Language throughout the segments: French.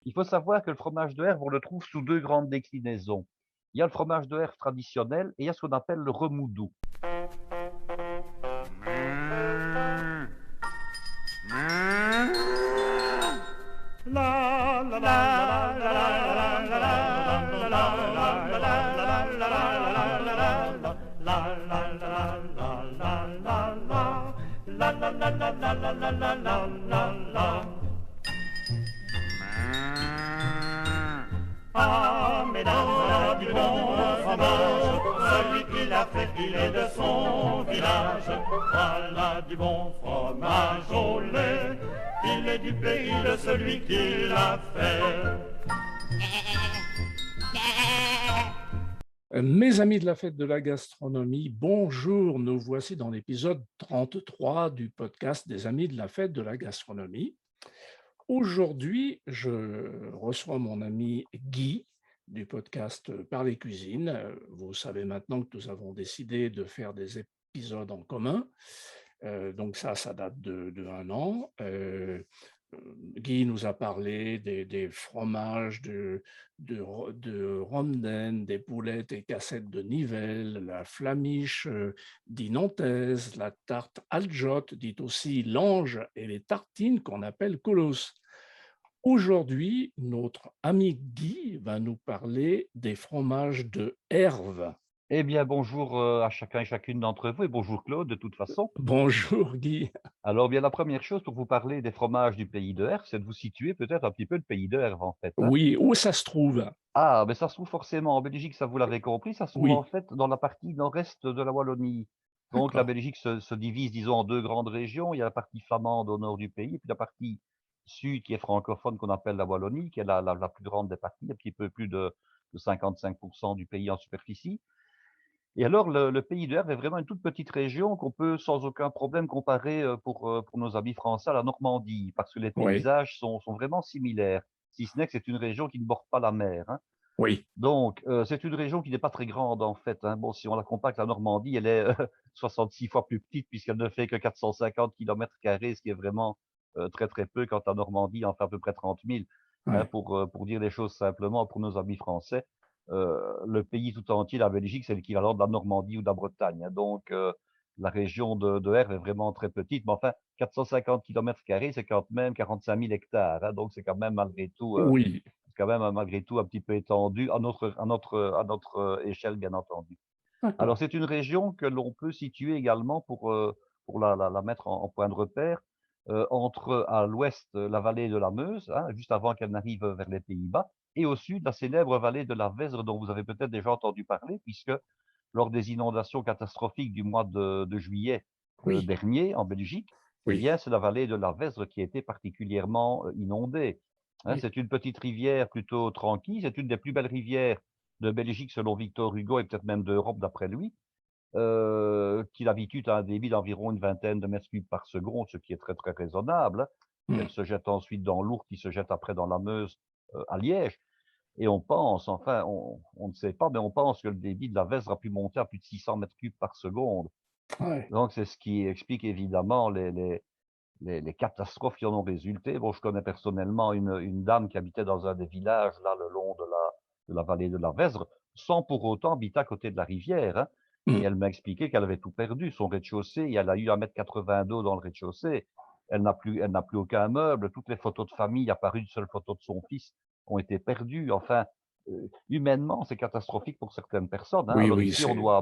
Il faut savoir que le fromage de Herve, on le trouve sous 2 grandes déclinaisons. Il y a le fromage de Herve traditionnel et il y a ce qu'on appelle le remoudou. Ah, mesdames, voilà du bon fromage, celui qui l'a fait, il est de son village. Voilà du bon fromage au lait, il est du pays de celui qui l'a fait. Mes amis de la fête de la gastronomie, bonjour, nous voici dans l'épisode 33 du podcast des amis de la fête de la gastronomie. Aujourd'hui, je reçois mon ami Guy du podcast Parler Cuisine. Vous savez maintenant que nous avons décidé de faire des épisodes en commun. Donc ça date de 1 an. Guy nous a parlé des fromages de Romden, des boulettes et cassettes de Nivelles, la flamiche dit nantaise, la tarte aljotte, dite aussi l'ange, et les tartines qu'on appelle colosse. Aujourd'hui, notre ami Guy va nous parler des fromages de Herve. Eh bien, bonjour à chacun et chacune d'entre vous et bonjour Claude, de toute façon. Bonjour Guy. Alors, bien, la première chose pour vous parler des fromages du pays de Herve, c'est de vous situer peut-être un petit peu le pays de Herve, en fait, hein. Oui, où ça se trouve? Ah, mais ça se trouve forcément en Belgique, ça vous l'avez compris, ça se trouve en Oui, fait dans la partie nord-est de la Wallonie. Donc la d'accord. Belgique se divise, disons, en 2 grandes régions. Il y a la partie flamande au nord du pays et puis la partie sud qui est francophone qu'on appelle la Wallonie, qui est la plus grande des parties, un petit peu plus de 55 du pays en superficie. Et alors le pays de Herve est vraiment une toute petite région qu'on peut sans aucun problème comparer, pour nos amis français à la Normandie, parce que les Oui, paysages sont vraiment similaires, si ce n'est que c'est une région qui ne borde pas la mer, hein. oui, Donc, c'est une région qui n'est pas très grande en fait, hein. Bon, si on la compare avec la Normandie, elle est 66 fois plus petite puisqu'elle ne fait que 450 km², ce qui est vraiment, très, très peu quand la Normandie en fait à peu près 30 000, hein, oui. pour dire les choses simplement pour nos amis français. Le pays tout entier, la Belgique, c'est l'équivalent de la Normandie ou de la Bretagne, hein. Donc, la région de Herve est vraiment très petite, mais enfin 450 km², c'est quand même 45 000 hectares, hein. Donc c'est quand même malgré tout, Oui, malgré tout un petit peu étendu à notre échelle, bien entendu. Alors d'accord. c'est une région que l'on peut situer également pour la mettre en point de repère, entre à l'ouest, la vallée de la Meuse, hein, juste avant qu'elle n'arrive vers les Pays-Bas et au sud, la célèbre vallée de la Vesdre dont vous avez peut-être déjà entendu parler puisque lors des inondations catastrophiques du mois de juillet, Oui, dernier en Belgique, eh oui, bien, c'est la vallée de la Vesdre qui a été particulièrement, inondée, hein. oui. C'est une petite rivière plutôt tranquille, c'est une des plus belles rivières de Belgique selon Victor Hugo et peut-être même d'Europe d'après lui, qui d'habitude a un débit d'environ une vingtaine de mètres cubes par seconde, ce qui est très, très raisonnable, hein. Elle Hmm. se jette ensuite dans l'Ourthe qui se jette après dans la Meuse, à Liège. Et on pense, enfin, on ne sait pas, mais on pense que le débit de la Vesdre a pu monter à plus de 600 mètres cubes par seconde. Ouais. Donc, c'est ce qui explique évidemment les catastrophes qui en ont résulté. Bon, je connais personnellement une dame qui habitait dans un des villages, là, le long de la vallée de la Vesdre, sans pour autant habiter à côté de la rivière, hein. Et Hmm. elle m'a expliqué qu'elle avait tout perdu, son rez-de-chaussée, et elle a eu 1,80 m d'eau dans le rez-de-chaussée. Elle n'a plus aucun meuble, toutes les photos de famille, à part une seule photo de son fils, ont été perdues. Enfin, humainement, c'est catastrophique pour certaines personnes, hein. Oui, Alors oui, ici, c'est. on doit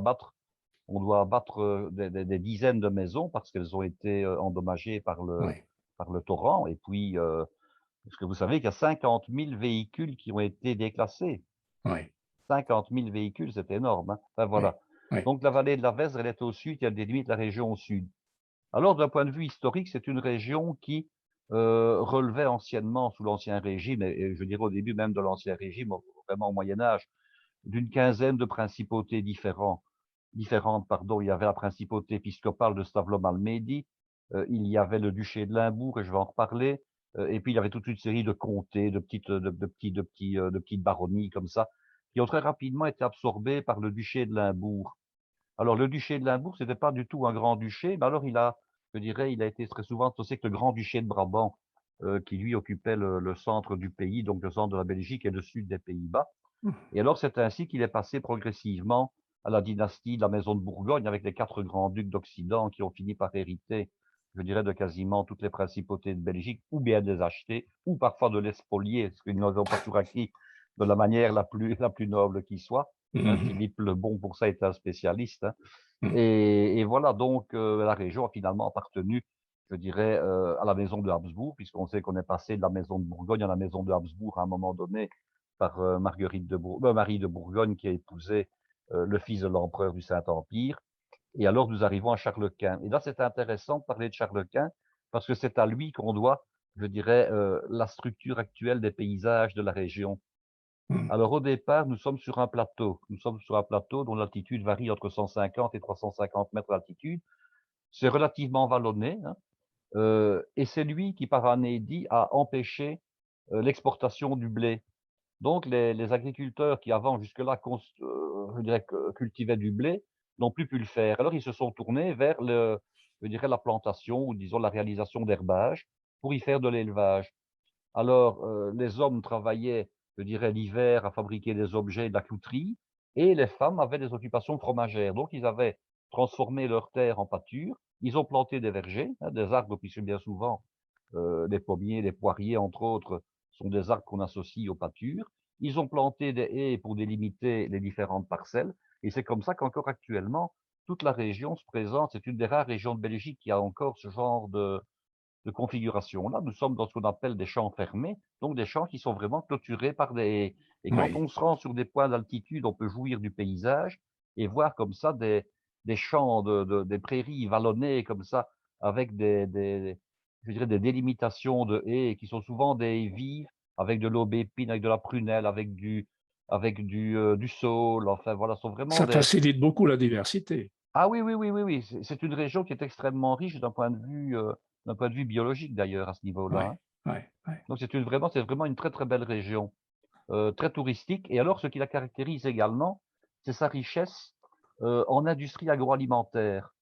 abattre des dizaines de maisons parce qu'elles ont été endommagées Ouais, par le torrent. Et puis, est-ce que vous savez qu'il y a 50 000 véhicules qui ont été déclassés? ouais, 50 000 véhicules, c'est énorme, hein. Enfin, ouais, voilà. ouais. Donc la vallée de la Vesdre, elle est au sud, elle délimite la région au sud. Alors, d'un point de vue historique, c'est une région qui relevait anciennement sous l'Ancien Régime, et je dirais au début même de l'Ancien Régime, vraiment au Moyen Âge, d'une quinzaine de principautés différentes, pardon. Il y avait la principauté épiscopale de Stavro-Malmedy, il y avait le duché de Limbourg, et je vais en reparler, et puis il y avait toute une série de comtés, de petites baronnies comme ça, qui ont très rapidement été absorbées par le duché de Limbourg. Alors le duché de Limbourg, c'était pas du tout un grand-duché, mais alors je dirais, il a été très souvent associé avec le grand-duché de Brabant. qui lui occupait le centre du pays, donc le centre de la Belgique et le sud des Pays-Bas. Mmh. Et alors, c'est ainsi qu'il est passé progressivement à la dynastie de la Maison de Bourgogne, avec les 4 grands-ducs d'Occident qui ont fini par hériter, je dirais, de quasiment toutes les principautés de Belgique, ou bien de les acheter, ou parfois de les spolier, parce qu'ils ne les ont pas toujours acquis de la manière la plus noble qui soit. Hein. Mmh. Philippe le Bon, pour ça, était un spécialiste. Hein. Mmh. Et voilà, donc la région a finalement appartenu, je dirais, à la maison de Habsbourg, puisqu'on sait qu'on est passé de la maison de Bourgogne à la maison de Habsbourg à un moment donné, par Marie de Bourgogne qui a épousé le fils de l'empereur du Saint-Empire. Et alors nous arrivons à Charles Quint. Et là, c'est intéressant de parler de Charles Quint parce que c'est à lui qu'on doit, je dirais, la structure actuelle des paysages de la région. Mmh. Alors au départ, nous sommes sur un plateau. Nous sommes sur un plateau dont l'altitude varie entre 150 et 350 mètres d'altitude. C'est relativement vallonné, hein, et c'est lui qui, par un édit, a empêché l'exportation du blé. Donc les agriculteurs qui avant jusque-là je dirais que cultivaient du blé, n'ont plus pu le faire. Alors ils se sont tournés vers je dirais la plantation ou disons la réalisation d'herbage pour y faire de l'élevage. Alors les hommes travaillaient, je dirais l'hiver à fabriquer des objets, de la clouterie et les femmes avaient des occupations fromagères. Donc ils avaient transformé leurs terres en pâture, ils ont planté des vergers, hein, des arbres puisque bien souvent les pommiers, les poiriers, entre autres, sont des arbres qu'on associe aux pâtures. Ils ont planté des haies pour délimiter les différentes parcelles. Et c'est comme ça qu'encore actuellement, toute la région se présente. C'est une des rares régions de Belgique qui a encore ce genre de configuration-là. Nous sommes dans ce qu'on appelle des champs fermés, donc des champs qui sont vraiment clôturés par des haies. Et quand Oui. on se rend sur des points d'altitude, on peut jouir du paysage et voir comme ça des champs, des prairies vallonnées comme ça, avec je dirais des délimitations de haies qui sont souvent des haies vives, avec de l'aubépine, avec de la prunelle, du saule. Enfin voilà, ce sont vraiment Ça des. facilite beaucoup la diversité. Ah oui, oui, oui, oui, oui, c'est une région qui est extrêmement riche d'un point de vue biologique d'ailleurs à ce niveau-là, Ouais, hein. ouais, ouais. Donc c'est vraiment une très, très belle région, très touristique et alors ce qui la caractérise également, c'est sa richesse, en industrie agroalimentaire.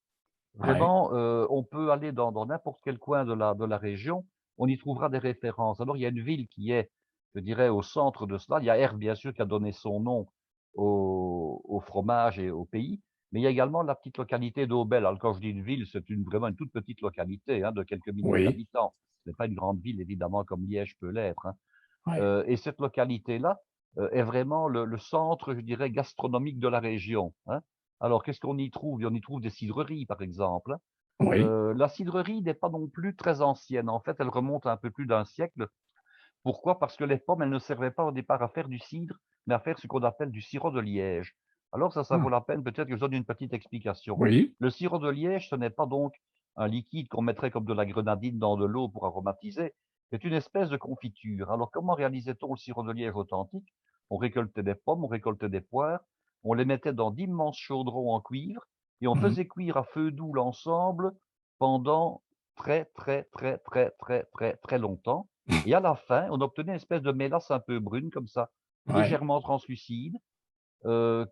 Ouais. Vraiment, on peut aller dans n'importe quel coin de la région, on y trouvera des références. Alors il y a une ville qui est, je dirais, au centre de cela. Il y a Erbe, bien sûr, qui a donné son nom au fromage et au pays, mais il y a également la petite localité d'Aubel. Alors quand je dis une ville, c'est vraiment une toute petite localité, hein, de quelques milliers Oui. d'habitants. Ce n'est pas une grande ville, évidemment, comme Liège peut l'être, hein. Ouais. Et cette localité-là, est vraiment le centre, je dirais, gastronomique de la région, hein. Alors qu'est-ce qu'on y trouve? On y trouve des cidreries, par exemple, hein. Oui. La cidrerie n'est pas non plus très ancienne. En fait, elle remonte à un peu plus d'un siècle. Pourquoi? Parce que les pommes, elles ne servaient pas au départ à faire du cidre, mais à faire ce qu'on appelle du sirop de liège. Alors ça vaut Ah. la peine peut-être que je donne une petite explication. Oui. Le sirop de liège, ce n'est pas donc un liquide qu'on mettrait comme de la grenadine dans de l'eau pour aromatiser, c'est une espèce de confiture. Alors comment réalisait-on le sirop de liège authentique? On récoltait des pommes, on récoltait des poires, on les mettait dans d'immenses chaudrons en cuivre et on Mmh. faisait cuire à feu doux l'ensemble pendant très, très, très, très, très, très, très longtemps. Et à la fin, on obtenait une espèce de mélasse un peu brune comme ça, Ouais. légèrement translucide,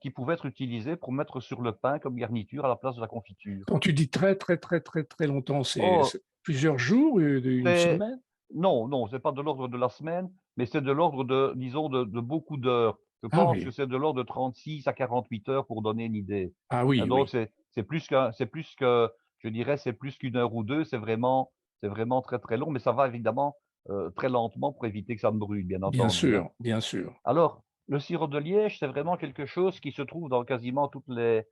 qui pouvait être utilisée pour mettre sur le pain comme garniture à la place de la confiture. Quand tu dis très, très, très, très, très longtemps, Oh, c'est plusieurs jours, une c'est semaine? non, non, c'est pas de l'ordre de la semaine, mais c'est de l'ordre de, disons, de beaucoup d'heures. Je Ah pense que oui. c'est de l'ordre de 36 à 48 heures pour donner une idée. Ah Hein, oui, donc oui. c'est plus que je dirais, c'est plus qu'une heure ou 2. C'est vraiment très, très long, mais ça va évidemment, très lentement pour éviter que ça ne brûle, bien Bien entendu, hein. sûr, bien sûr. Alors, le sirop de liège, c'est vraiment quelque chose qui se trouve dans quasiment toutes les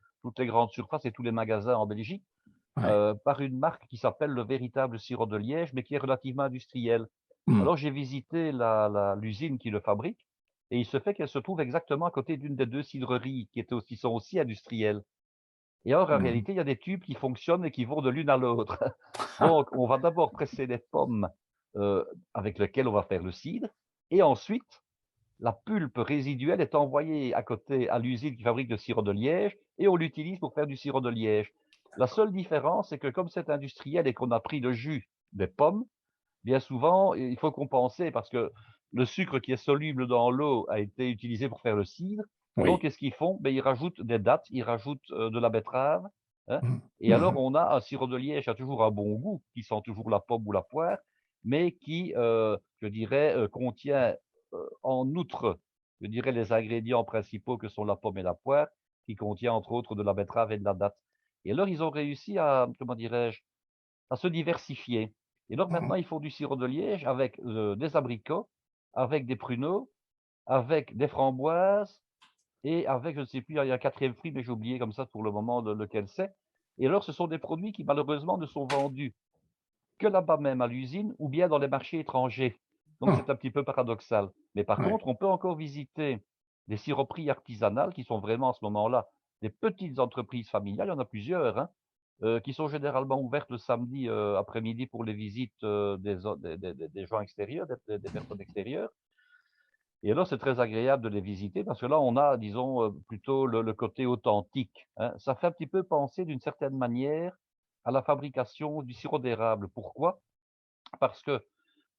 grandes surfaces et tous les magasins en Belgique, Ouais. par une marque qui s'appelle le véritable sirop de liège, mais qui est relativement industrielle. Mmh. Alors, j'ai visité l'usine qui le fabrique et il se fait qu'elle se trouve exactement à côté d'une des 2 cidreries qui sont aussi industrielles. Et alors, en Mmh. réalité, il y a des tubes qui fonctionnent et qui vont de l'une à l'autre. Donc, on va d'abord presser les pommes, avec lesquelles on va faire le cidre et ensuite la pulpe résiduelle est envoyée à côté à l'usine qui fabrique le sirop de liège et on l'utilise pour faire du sirop de liège. La seule différence, c'est que comme c'est industriel et qu'on a pris le jus des pommes, bien souvent, il faut compenser parce que le sucre qui est soluble dans l'eau a été utilisé pour faire le cidre. Donc, Oui. qu'est-ce qu'ils font? Ben, ils rajoutent des dattes, ils rajoutent de la betterave, hein, Mmh. et alors Mmh. on a un sirop de liège qui a toujours un bon goût, qui sent toujours la pomme ou la poire, mais qui, je dirais, contient, en outre, je dirais, les ingrédients principaux que sont la pomme et la poire, qui contient entre autres de la betterave et de la date. Et alors ils ont réussi à, comment dirais-je, à se diversifier. Et donc Mmh. maintenant ils font du sirop de liège avec, des abricots, avec des pruneaux, avec des framboises et avec, je ne sais plus, il y a un 4e fruit, mais j'ai oublié comme ça pour le moment lequel c'est. Et alors ce sont des produits qui malheureusement ne sont vendus que là-bas même à l'usine ou bien dans les marchés étrangers. Donc Ah, c'est un petit peu paradoxal. Mais par ouais. contre, on peut encore visiter des siroperies artisanales qui sont vraiment à ce moment-là des petites entreprises familiales, il y en a plusieurs, hein, qui sont généralement ouvertes le samedi, après-midi pour les visites, des gens extérieurs, des personnes extérieures. Et alors c'est très agréable de les visiter parce que là on a, disons, plutôt le côté authentique, hein. Ça fait un petit peu penser d'une certaine manière à la fabrication du sirop d'érable. Pourquoi? Parce que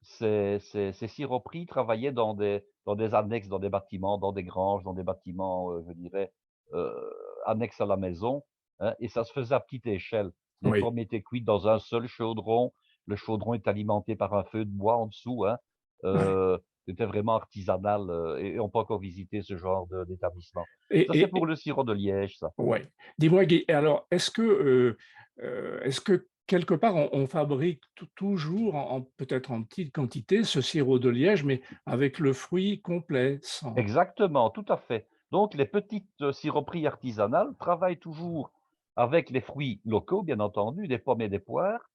ces siroperies travaillaient dans des annexes, dans des bâtiments, dans des granges, dans des bâtiments, je dirais, heu, annexes à la maison, hein, et ça se faisait à petite échelle. Les Oui. pommes étaient cuites dans un seul chaudron. Le chaudron est alimenté par un feu de bois en dessous, hein. Ouais. C'était vraiment artisanal, et on peut encore visiter ce genre d'établissement. Ça, Et c'est et pour le sirop de liège, ça. ouais. Dis-moi, Guy, alors est-ce que quelque part on fabrique toujours peut-être en petite quantité ce sirop de liège, mais avec le fruit complet, sans Exactement, tout à fait. Donc les petites, siroperies artisanales travaillent toujours avec les fruits locaux, bien entendu, des pommes et des poires,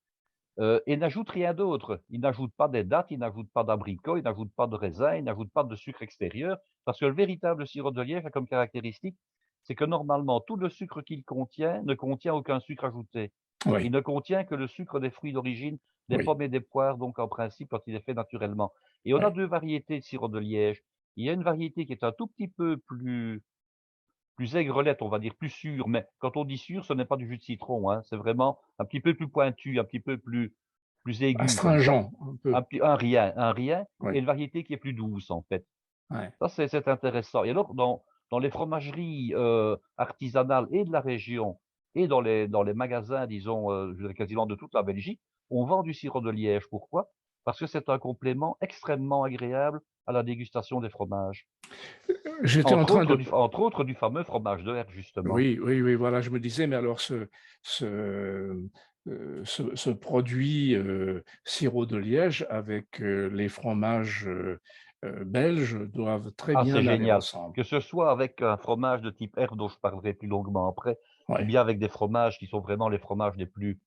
et n'ajoutent rien d'autre. Ils n'ajoutent pas des dattes, ils n'ajoutent pas d'abricots, ils n'ajoutent pas de raisins, ils n'ajoutent pas de sucre extérieur, parce que le véritable sirop de liège a comme caractéristique, c'est que normalement tout le sucre qu'il contient ne contient aucun sucre ajouté. Il oui, ne contient que le sucre des fruits d'origine, des oui, pommes et des poires, donc en principe quand il est fait naturellement. Et on a ouais. 2 variétés de sirop de liège. Il y a une variété qui est un tout petit peu plus aigrelette, on va dire, plus sûre, mais quand on dit sûr, ce n'est pas du jus de citron, hein, c'est vraiment un petit peu plus pointu, un petit peu plus aigu comme ça. Astringent un peu, Un rien et oui, une variété qui est plus douce, en fait. ouais. Ça, c'est intéressant et alors dans les fromageries, artisanales et de la région et dans les magasins, disons, je dirais quasiment de toute la Belgique, on vend du sirop de liège. Pourquoi? Parce que c'est un complément extrêmement agréable à la dégustation des fromages. J'étais en train de Entre autres du fameux fromage de Herbe, justement. oui, oui, oui, voilà, je me disais, mais alors ce produit, sirop de liège avec, les fromages, belges doivent très Ah, c'est bien aller génial. ensemble. Que ce soit avec un fromage de type R dont je parlerai plus longuement après, ou Ouais, bien avec des fromages qui sont vraiment les fromages les plus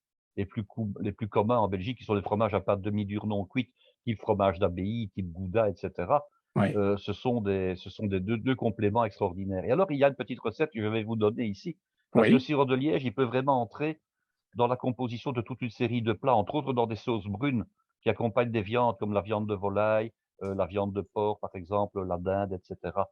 communs en Belgique, qui sont les fromages à pâte demi-dure non cuite, type fromage d'abbaye, type gouda, et cetera. ouais, Ce sont des 2 compléments extraordinaires. Et alors, il y a une petite recette que je vais vous donner ici, parce que le oui. sirop de liège, il peut vraiment entrer dans la composition de toute une série de plats, entre autres dans des sauces brunes qui accompagnent des viandes comme la viande de volaille, la viande de porc, par exemple, la dinde, et cetera.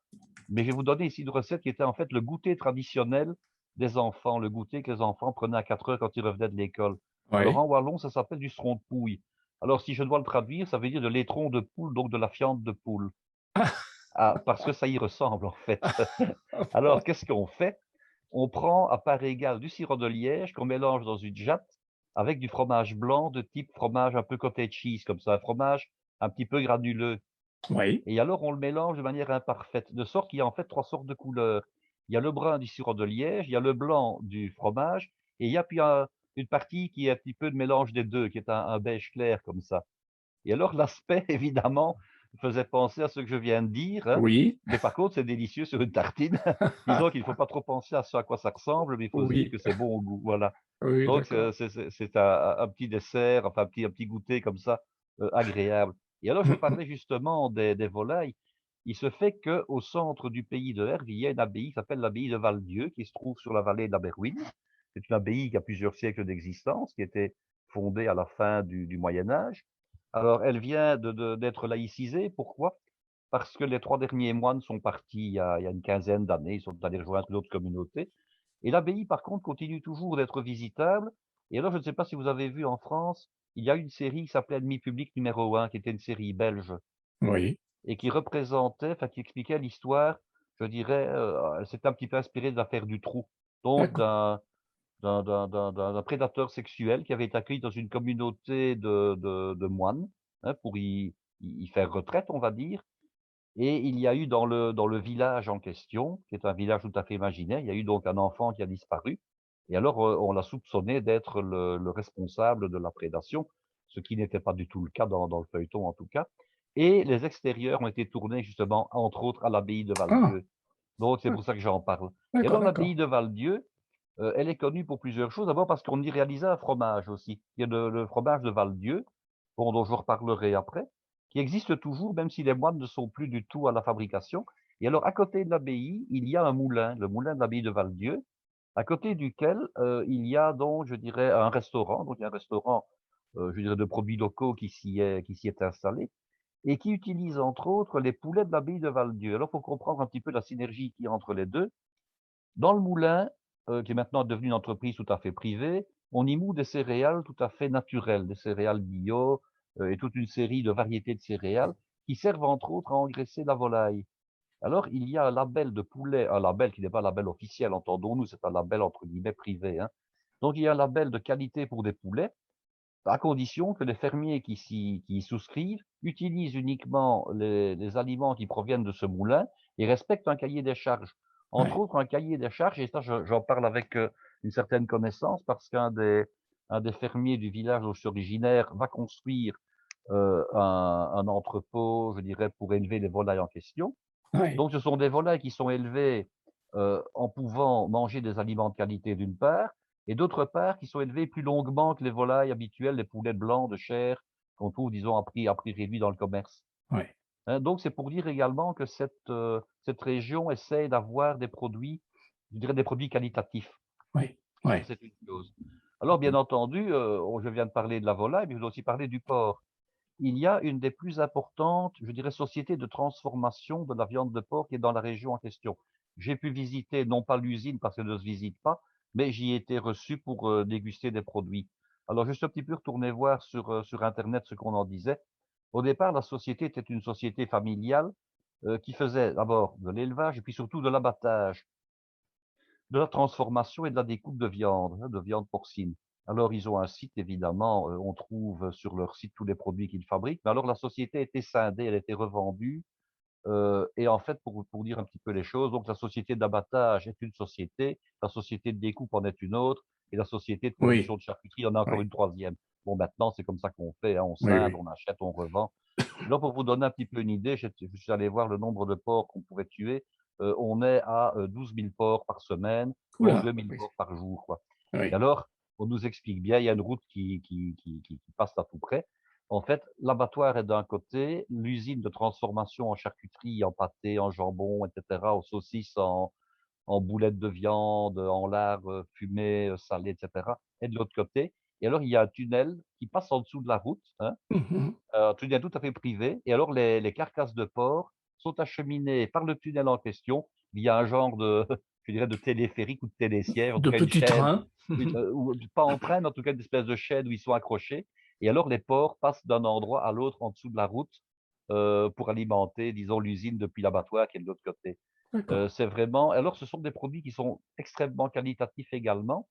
Mais je vais vous donner ici une recette qui était en fait le goûter traditionnel des enfants, le goûter que les enfants prenaient à 4 heures quand ils revenaient de l'école. Alors Oui. en wallon, ça s'appelle du seron de pouille. Alors si je dois le traduire, ça veut dire de l'étron de poule, donc de la fiente de poule. Ah, parce que ça y ressemble en fait. Alors qu'est-ce qu'on fait? On prend à part égale du sirop de liège qu'on mélange dans une jatte avec du fromage blanc de type fromage un peu cottage cheese comme ça, un fromage un petit peu granuleux. Oui, Et alors on le mélange de manière imparfaite, de sorte qu'il y a en fait 3 sortes de couleurs. Il y a le brun du sirop de liège, il y a le blanc du fromage et il y a puis une partie qui est un petit peu de mélange des 2, qui est un beige clair comme ça. Et alors l'aspect évidemment faisait penser à ce que je viens de dire, hein, oui, mais par contre c'est délicieux sur une tartine. Disons qu'il ne faut pas trop penser à ce à quoi ça ressemble, mais il faut se dire oui, que c'est bon au goût, voilà. oui, Donc d'accord. c'est un petit dessert, enfin un petit goûter comme ça, agréable. Et alors je Mmh mh. parlais justement des volailles. Il se fait qu'au centre du pays de Herve, il y a une abbaye qui s'appelle l'abbaye de Val-Dieu, qui se trouve sur la vallée de la Berwine. C'est une abbaye qui a plusieurs siècles d'existence, qui a été fondée à la fin du Moyen Âge. Alors elle vient d'être laïcisée. Pourquoi? Parce que les 3 derniers moines sont partis il y a une quinzaine d'années, ils sont allés rejoindre une autre communauté. Et l'abbaye, par contre, continue toujours d'être visitable. Et alors, je ne sais pas si vous avez vu en France, il y a une série qui s'appelait Ennemi public numéro 1, qui était une série belge Oui, et qui représentait, enfin, qui expliquait l'histoire, je dirais, elle s'était un petit peu inspirée de l'affaire Dutroux, donc d'accord. d'un prédateur sexuel qui avait été accueilli dans une communauté de moines. hein, pour y faire retraite, on va dire. Et il y a eu dans le village en question, qui est un village tout à fait imaginaire, il y a eu donc un enfant qui a disparu. Et alors, on l'a soupçonné d'être le responsable de la prédation, ce qui n'était pas du tout le cas dans le feuilleton en tout cas. Et les extérieurs ont été tournés justement, entre autres, à l'abbaye de Ah, Val-Dieu. Donc c'est ouais, pour ça que j'en parle. Et d'accord, alors l'abbaye d'accord. de Val-Dieu, elle est connue pour plusieurs choses. D'abord parce qu'on y réalisait un fromage aussi. Il y a le fromage de Val-Dieu, bon, dont je vous reparlerai après, qui existe toujours, même si les moines ne sont plus du tout à la fabrication. Et alors, à côté de l'abbaye, il y a un moulin, le moulin de l'abbaye de Val-Dieu, à côté duquel il y a donc, je dirais, un restaurant. Donc, il y a un restaurant, je dirais, de produits locaux qui s'y est installé et qui utilise entre autres les poulets de l'abbaye de Val-Dieu. Alors, il faut comprendre un petit peu la synergie qu'il y a entre les deux. Dans le moulin, qui est maintenant devenu une entreprise tout à fait privée, on y moud des céréales tout à fait naturelles, des céréales bio, et toute une série de variétés de céréales qui servent entre autres à engraisser la volaille. Alors, il y a un label de poulet, un label qui n'est pas un label officiel, entendons-nous, c'est un label entre guillemets «privé», hein. Donc il y a un label de qualité pour des poulets, à condition que les fermiers qui y souscrivent utilisent uniquement les aliments qui proviennent de ce moulin et respectent un cahier des charges. Entre Ouais, autres, un cahier des charges, et ça j'en parle avec une certaine connaissance, parce qu'un des fermiers du village où je suis originaire va construire un entrepôt, je dirais, pour élever les volailles en question. ouais, Donc ce sont des volailles qui sont élevées, en pouvant manger des aliments de qualité d'une part, et d'autre part qui sont élevées plus longuement que les volailles habituelles, les poulets blancs de chair qu'on trouve, disons, à prix réduit dans le commerce. ouais, Hein, donc c'est pour dire également que cette région essaie d'avoir des produits, je dirais des produits qualitatifs. ouais, Ça ouais. c'est une chose. Alors bien entendu, je viens de parler de la volaille, mais je dois aussi parler du porc. Il y a une des plus importantes, je dirais, sociétés de transformation de la viande de porc qui est dans la région en question. J'ai pu visiter, non pas l'usine parce qu'elle ne se visite pas, mais j'y ai été reçu pour déguster des produits. Alors, je suis un petit peu retourné voir sur Internet ce qu'on en disait. Au départ, la société était une société familiale qui faisait d'abord de l'élevage et puis surtout de l'abattage, de la transformation et de la découpe de viande, hein, de viande porcine. Alors, ils ont un site, évidemment, on trouve sur leur site tous les produits qu'ils fabriquent. Mais alors, la société a été scindée, elle a été revendue. Et en fait, pour dire un petit peu les choses, donc la société d'abattage est une société, la société de découpe en est une autre, et la société de Oui, production de charcuterie en a encore oui, une troisième. Bon, maintenant, c'est comme ça qu'on fait, hein, on oui, scinde, oui. on achète, on revend. Là, pour vous donner un petit peu une idée, je suis allé voir le nombre de porcs qu'on pourrait tuer. On est à 12 000 porcs par semaine, donc Oula, 2 000 oui, porcs par jour, quoi. Et oui, alors, on nous explique bien, il y a une route qui passe à tout près. En fait, l'abattoir est d'un côté, l'usine de transformation en charcuterie, en pâté, en jambon, etc., aux saucisses, en boulettes de viande, en lard fumé, salé, etc., est de l'autre côté. Et alors, il y a un tunnel qui passe en dessous de la route, hein, mhm. tunnel tout à fait privé. Et alors, les carcasses de porc sont acheminées par le tunnel en question via un genre de, je dirais, de téléphérique ou de télésiège, en tout De cas une petits chaîne, trains. ou pas en train, mais en tout cas une espèce de chaîne où ils sont accrochés. Et alors, les porcs passent d'un endroit à l'autre en dessous de la route pour alimenter, disons, l'usine depuis l'abattoir qui est de l'autre côté. D'accord. C'est vraiment. Alors, ce sont des produits qui sont extrêmement qualitatifs également.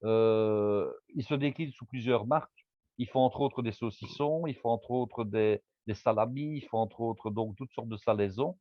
Ils se déclinent sous plusieurs marques. Ils font entre autres des saucissons, ils font entre autres des salamis, ils font entre autres donc toutes sortes de salaisons.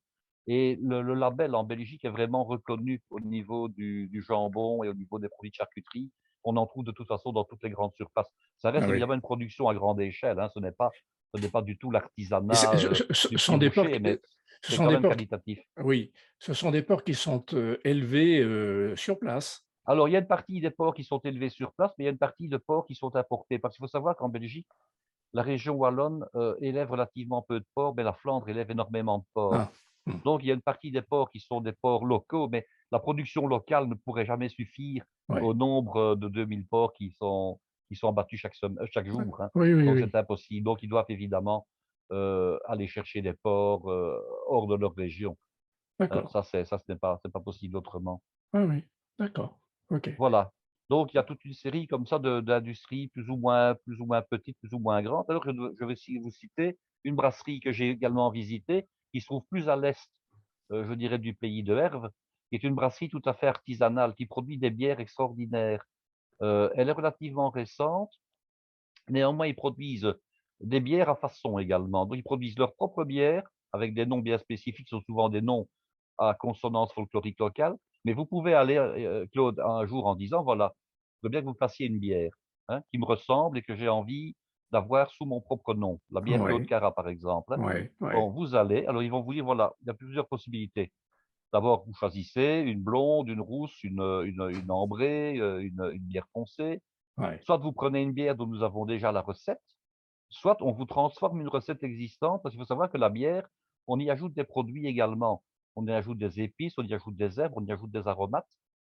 Et le label en Belgique est vraiment reconnu au niveau du jambon et au niveau des produits de charcuterie. On en trouve de toute façon dans toutes les grandes surfaces. Ça Ah reste oui. évidemment une production à grande échelle, hein, ce n'est pas du tout Et l'artisanat ce du petit sont des porcs, boucher, mais ce c'est sont quand des même porcs, qualitatif. oui, ce sont des porcs qui sont élevés sur place. Alors, il y a une partie des porcs qui sont élevés sur place, mais il y a une partie de porcs qui sont importés. Parce qu'il faut savoir qu'en Belgique, la région wallonne élève relativement peu de porcs, mais la Flandre élève énormément de porcs. Ah, hmm, Donc, il y a une partie des porcs qui sont des porcs locaux, mais la production locale ne pourrait jamais suffire ouais. au nombre de 2000 porcs qui sont abattus chaque jour, hein. Oui, oui, Donc, oui. c'est impossible. Donc, ils doivent évidemment aller chercher des porcs hors de leur région, hein. D'accord. Ça, ce n'est pas possible autrement. Ah oui, d'accord. OK. Voilà. Donc il y a toute une série comme ça d'industries plus ou moins petites, plus ou moins grandes. Alors je vais aussi vous citer une brasserie que j'ai également visitée, qui se trouve plus à l'est, je dirais du pays de Herve, qui est une brasserie tout à fait artisanale, qui produit des bières extraordinaires. Elle est relativement récente, néanmoins ils produisent des bières à façon également. Donc ils produisent leur propre bière avec des noms bien spécifiques, ce sont souvent des noms à consonance folklorique locale. Mais vous pouvez aller, Claude, un jour en disant: «Voilà, je veux bien que vous fassiez une bière, hein, qui me ressemble et que j'ai envie d'avoir sous mon propre nom». La bière Claude Oui, Cara, par exemple, hein. oui, oui, Bon, vous allez alors ils vont vous dire: «Voilà, il y a plusieurs possibilités». D'abord, vous choisissez une blonde, une rousse, une ambrée, une bière foncée. oui. Soit vous prenez une bière dont nous avons déjà la recette, soit on vous transforme une recette existante, parce qu'il faut savoir que la bière, on y ajoute des produits également. On y ajoute des épices, on y ajoute des herbes, on y ajoute des aromates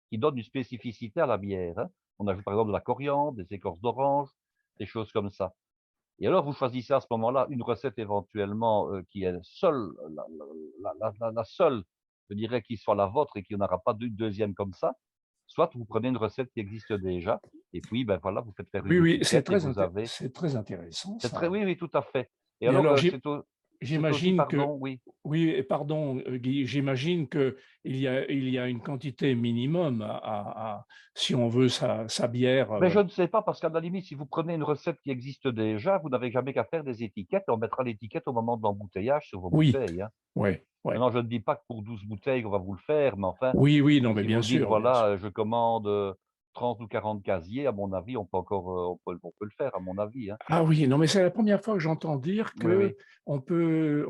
qui donnent une spécificité à la bière, hein. On ajoute par exemple de la coriandre, des écorces d'orange, des choses comme ça. Et alors vous choisissez à ce moment-là une recette éventuellement, qui est seule, la seule, je dirais, qui soit la vôtre et qu'il n'y en aura pas de deuxième comme ça. Soit vous prenez une recette qui existe déjà et puis, ben, voilà, vous faites faire Oui, une oui, étiquette et vous avez c'est très intéressant c'est très ça. oui, oui, tout à fait. Et Et alors, alors, c'est aussi j'imagine que, pardon, oui. oui, et pardon, Guy, j'imagine qu'il il y a une quantité minimum si on veut sa bière. Mais je ne sais pas parce qu'à la limite, si vous prenez une recette qui existe déjà, vous n'avez jamais qu'à faire des étiquettes et on mettra l'étiquette au moment de l'embouteillage sur vos Oui, bouteilles, hein. oui, oui. Maintenant, je ne dis pas que pour 12 bouteilles qu'on va vous le faire, mais enfin, Oui, oui, non, mais si vous bien dites: sûr, bien sûr. «Voilà, je commande, 30 ou 40 casiers», à mon avis, on peut encore, on peut le faire, à mon avis, hein. Ah oui, non, mais c'est la première fois que j'entends dire Oui, que oui. on peut,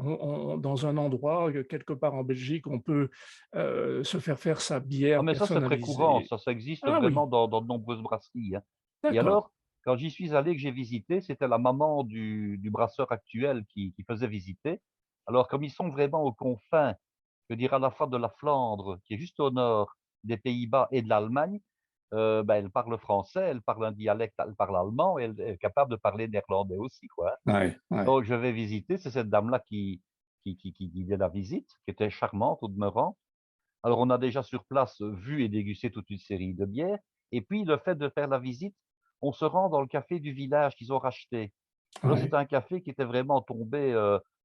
dans un endroit, quelque part en Belgique, on peut se faire sa Ah bière mais ça, c'est très courant, personnalisée. ça existe Ah oui, vraiment dans de nombreuses brasseries, hein. Et d'accord. alors, quand j'y suis allé, que j'ai visité, c'était la maman du brasseur actuel qui faisait visiter. Alors comme ils sont vraiment aux confins, je veux dire à la fois de la Flandre, qui est juste au nord, des Pays-Bas et de l'Allemagne, bah, elle parle français, elle parle un dialecte, elle parle allemand et elle est capable de parler néerlandais aussi, quoi, hein. Ouais, ouais. Donc je vais visiter, c'est cette dame-là qui guidait la visite, qui était charmante au demeurant. Alors, on a déjà sur place vu et dégusté toute une série de bières et puis le fait de faire la visite, on se rend dans le café du village qu'ils ont racheté. Alors c'est Ouais. un café qui était vraiment tombé,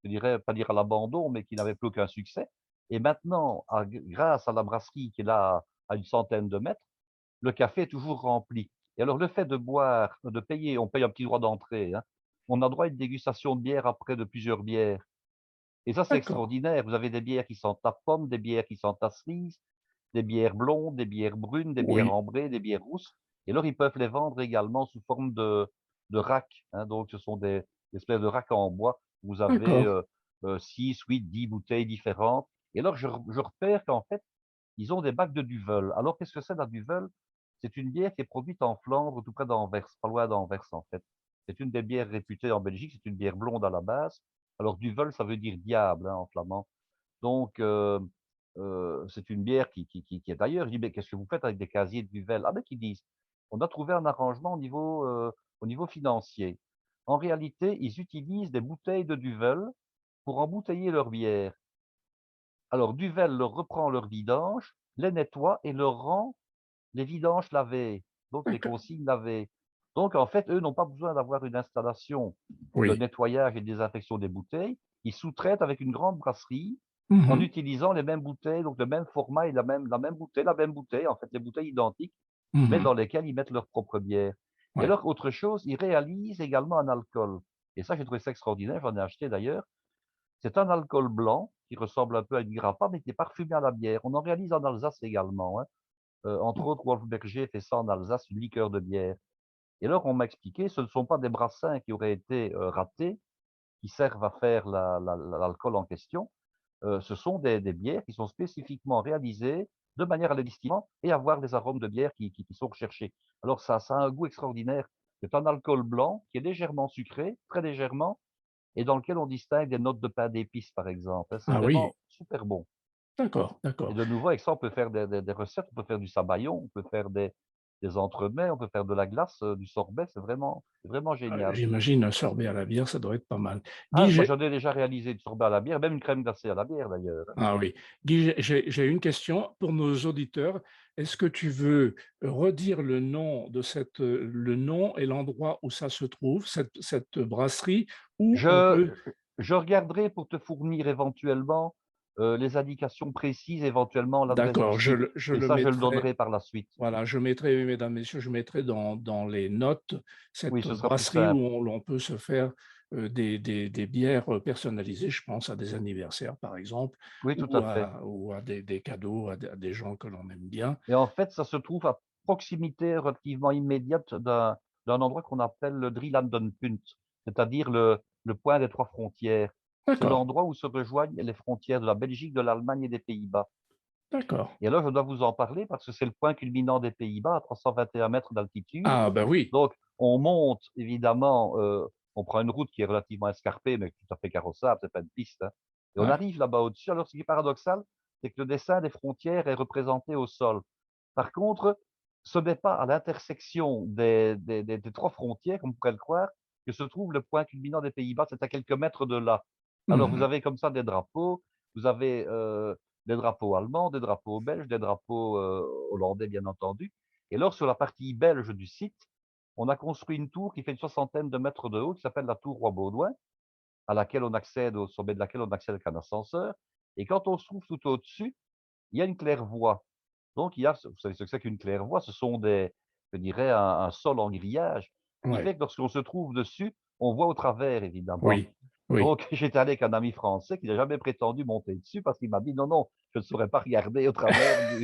je dirais, pas dire à l'abandon, mais qui n'avait plus aucun succès et maintenant, grâce à la brasserie qui est là à une centaine de mètres, le café est toujours rempli et alors le fait de boire, de payer, on paye un petit droit d'entrée, hein, on a droit à une dégustation de bière après de plusieurs bières. Et ça, c'est D'accord. extraordinaire. Vous avez des bières qui sentent la pomme, des bières qui sentent la cerise, des bières blondes, des bières brunes, des bières Oui. ambrées, des bières rousses. Et alors, ils peuvent les vendre également sous forme de rack, hein. Donc, ce sont des espèces de racks en bois. Vous avez D'accord. 6, 8, 10 bouteilles différentes. Et alors, je repère qu'en fait, ils ont des bacs de Duvel. Alors, qu'est-ce que c'est la Duvel? C'est une bière qui est produite en Flandre, tout près d'Anvers, pas loin d'Anvers, en fait. C'est une des bières réputées en Belgique. C'est une bière blonde à la base. Alors, Duvel, ça veut dire diable, hein, en flamand. Donc, c'est une bière qui est ailleurs. Je dis: «Mais qu'est-ce que vous faites avec des casiers de Duvel?» «Ah ben», qu'ils disent: «On a trouvé un arrangement au niveau financier». En réalité, ils utilisent des bouteilles de Duvel pour embouteiller leur bière. Alors Duvel leur reprend leurs vidanges, les nettoie et leur rend les vidanges lavées, donc les D'accord. consignes lavées. Donc en fait, eux n'ont pas besoin d'avoir une installation de Oui. nettoyage et de désinfection des bouteilles. Ils sous-traitent avec une grande brasserie en Mmh. utilisant les mêmes bouteilles, donc le même format et la même bouteille, en fait, les bouteilles identiques, mais Mmh. dans lesquelles ils mettent leur propre bière. Et Ouais. alors, autre chose, ils réalisent également un alcool. Et ça, j'ai trouvé ça extraordinaire, j'en ai acheté d'ailleurs. C'est un alcool blanc qui ressemble un peu à une grappa, mais qui est parfumé à la bière. On en réalise en Alsace également, hein. Entre autres, Wolf Berger fait ça en Alsace, une liqueur de bière. Et alors, on m'a expliqué, ce ne sont pas des brassins qui auraient été ratés, qui servent à faire l'alcool en question. Ce sont des bières qui sont spécifiquement réalisées de manière à les distiller et avoir des arômes de bière qui sont recherchés. Alors, ça a un goût extraordinaire. C'est un alcool blanc qui est légèrement sucré, très légèrement, et dans lequel on distingue des notes de pain d'épices, par exemple, hein. C'est Ah oui. vraiment super bon. D'accord, Et d'accord. de nouveau, avec ça, on peut faire des recettes, on peut faire du sabayon, on peut faire des entremets, on peut faire de la glace, du sorbet, c'est vraiment génial. J'imagine un sorbet à la bière, ça doit être pas mal. Guy, Ah, moi j'en ai déjà réalisé du sorbet à la bière, même une crème glacée à la bière d'ailleurs, hein. ah oui. Guy, j'ai une question pour nos auditeurs. Est-ce que tu veux redire le nom de le nom et l'endroit où ça se trouve, cette brasserie, où on Je peut... je regarderai pour te fournir éventuellement, les indications précises, éventuellement l'adresse du D'accord, site je et le ça je le mettrai. donnerai par la suite. Voilà, je mettrai, mesdames, messieurs, je mettrai dans les notes Oui, cette ce sera plus brasserie où simple. l'on peut se faire des bières personnalisées, je pense à des anniversaires par exemple, Oui, tout à fait. ou à des cadeaux à des gens que l'on aime bien. Et en fait, ça se trouve à proximité relativement immédiate d'un endroit qu'on appelle le Drielandenpunt, c'est-à-dire le point des 3 frontières. C'est D'accord, l'endroit où se rejoignent les frontières de la Belgique, de l'Allemagne et des Pays-Bas. d'accord. Et alors, je dois vous en parler parce que c'est le point culminant des Pays-Bas à 321 mètres d'altitude. Ah ben oui, Donc, on monte évidemment, on prend une route qui est relativement escarpée, mais tout à fait carrossable, c'est pas une piste, hein. Et on ouais. arrive là-bas au-dessus. Alors, ce qui est paradoxal, c'est que le dessin des frontières est représenté au sol. Par contre, ce n'est pas à l'intersection des 3 frontières, comme on pourrait le croire, que se trouve le point culminant des Pays-Bas. C'est à quelques mètres de là. Alors, vous Mhm. avez comme ça des drapeaux. Vous avez des drapeaux allemands, des drapeaux belges, des drapeaux hollandais, bien entendu. Et alors, sur la partie belge du site, on a construit une tour qui fait une soixantaine de mètres de haut, qui s'appelle la tour Roi-Baudouin, à laquelle on accède, au sommet de laquelle on accède avec un ascenseur. Et quand on se trouve tout au-dessus, il y a une claire-voie. Donc, il y a, vous savez ce que c'est qu'une claire-voie? Ce sont je dirais, un sol en grillage, qui Ouais. fait que lorsqu'on se trouve dessus, on voit au travers, évidemment. Oui, oui. Donc, j'étais allé avec un ami français qui n'a jamais prétendu monter dessus parce qu'il m'a dit: «Non, non, je ne saurais pas regarder au travers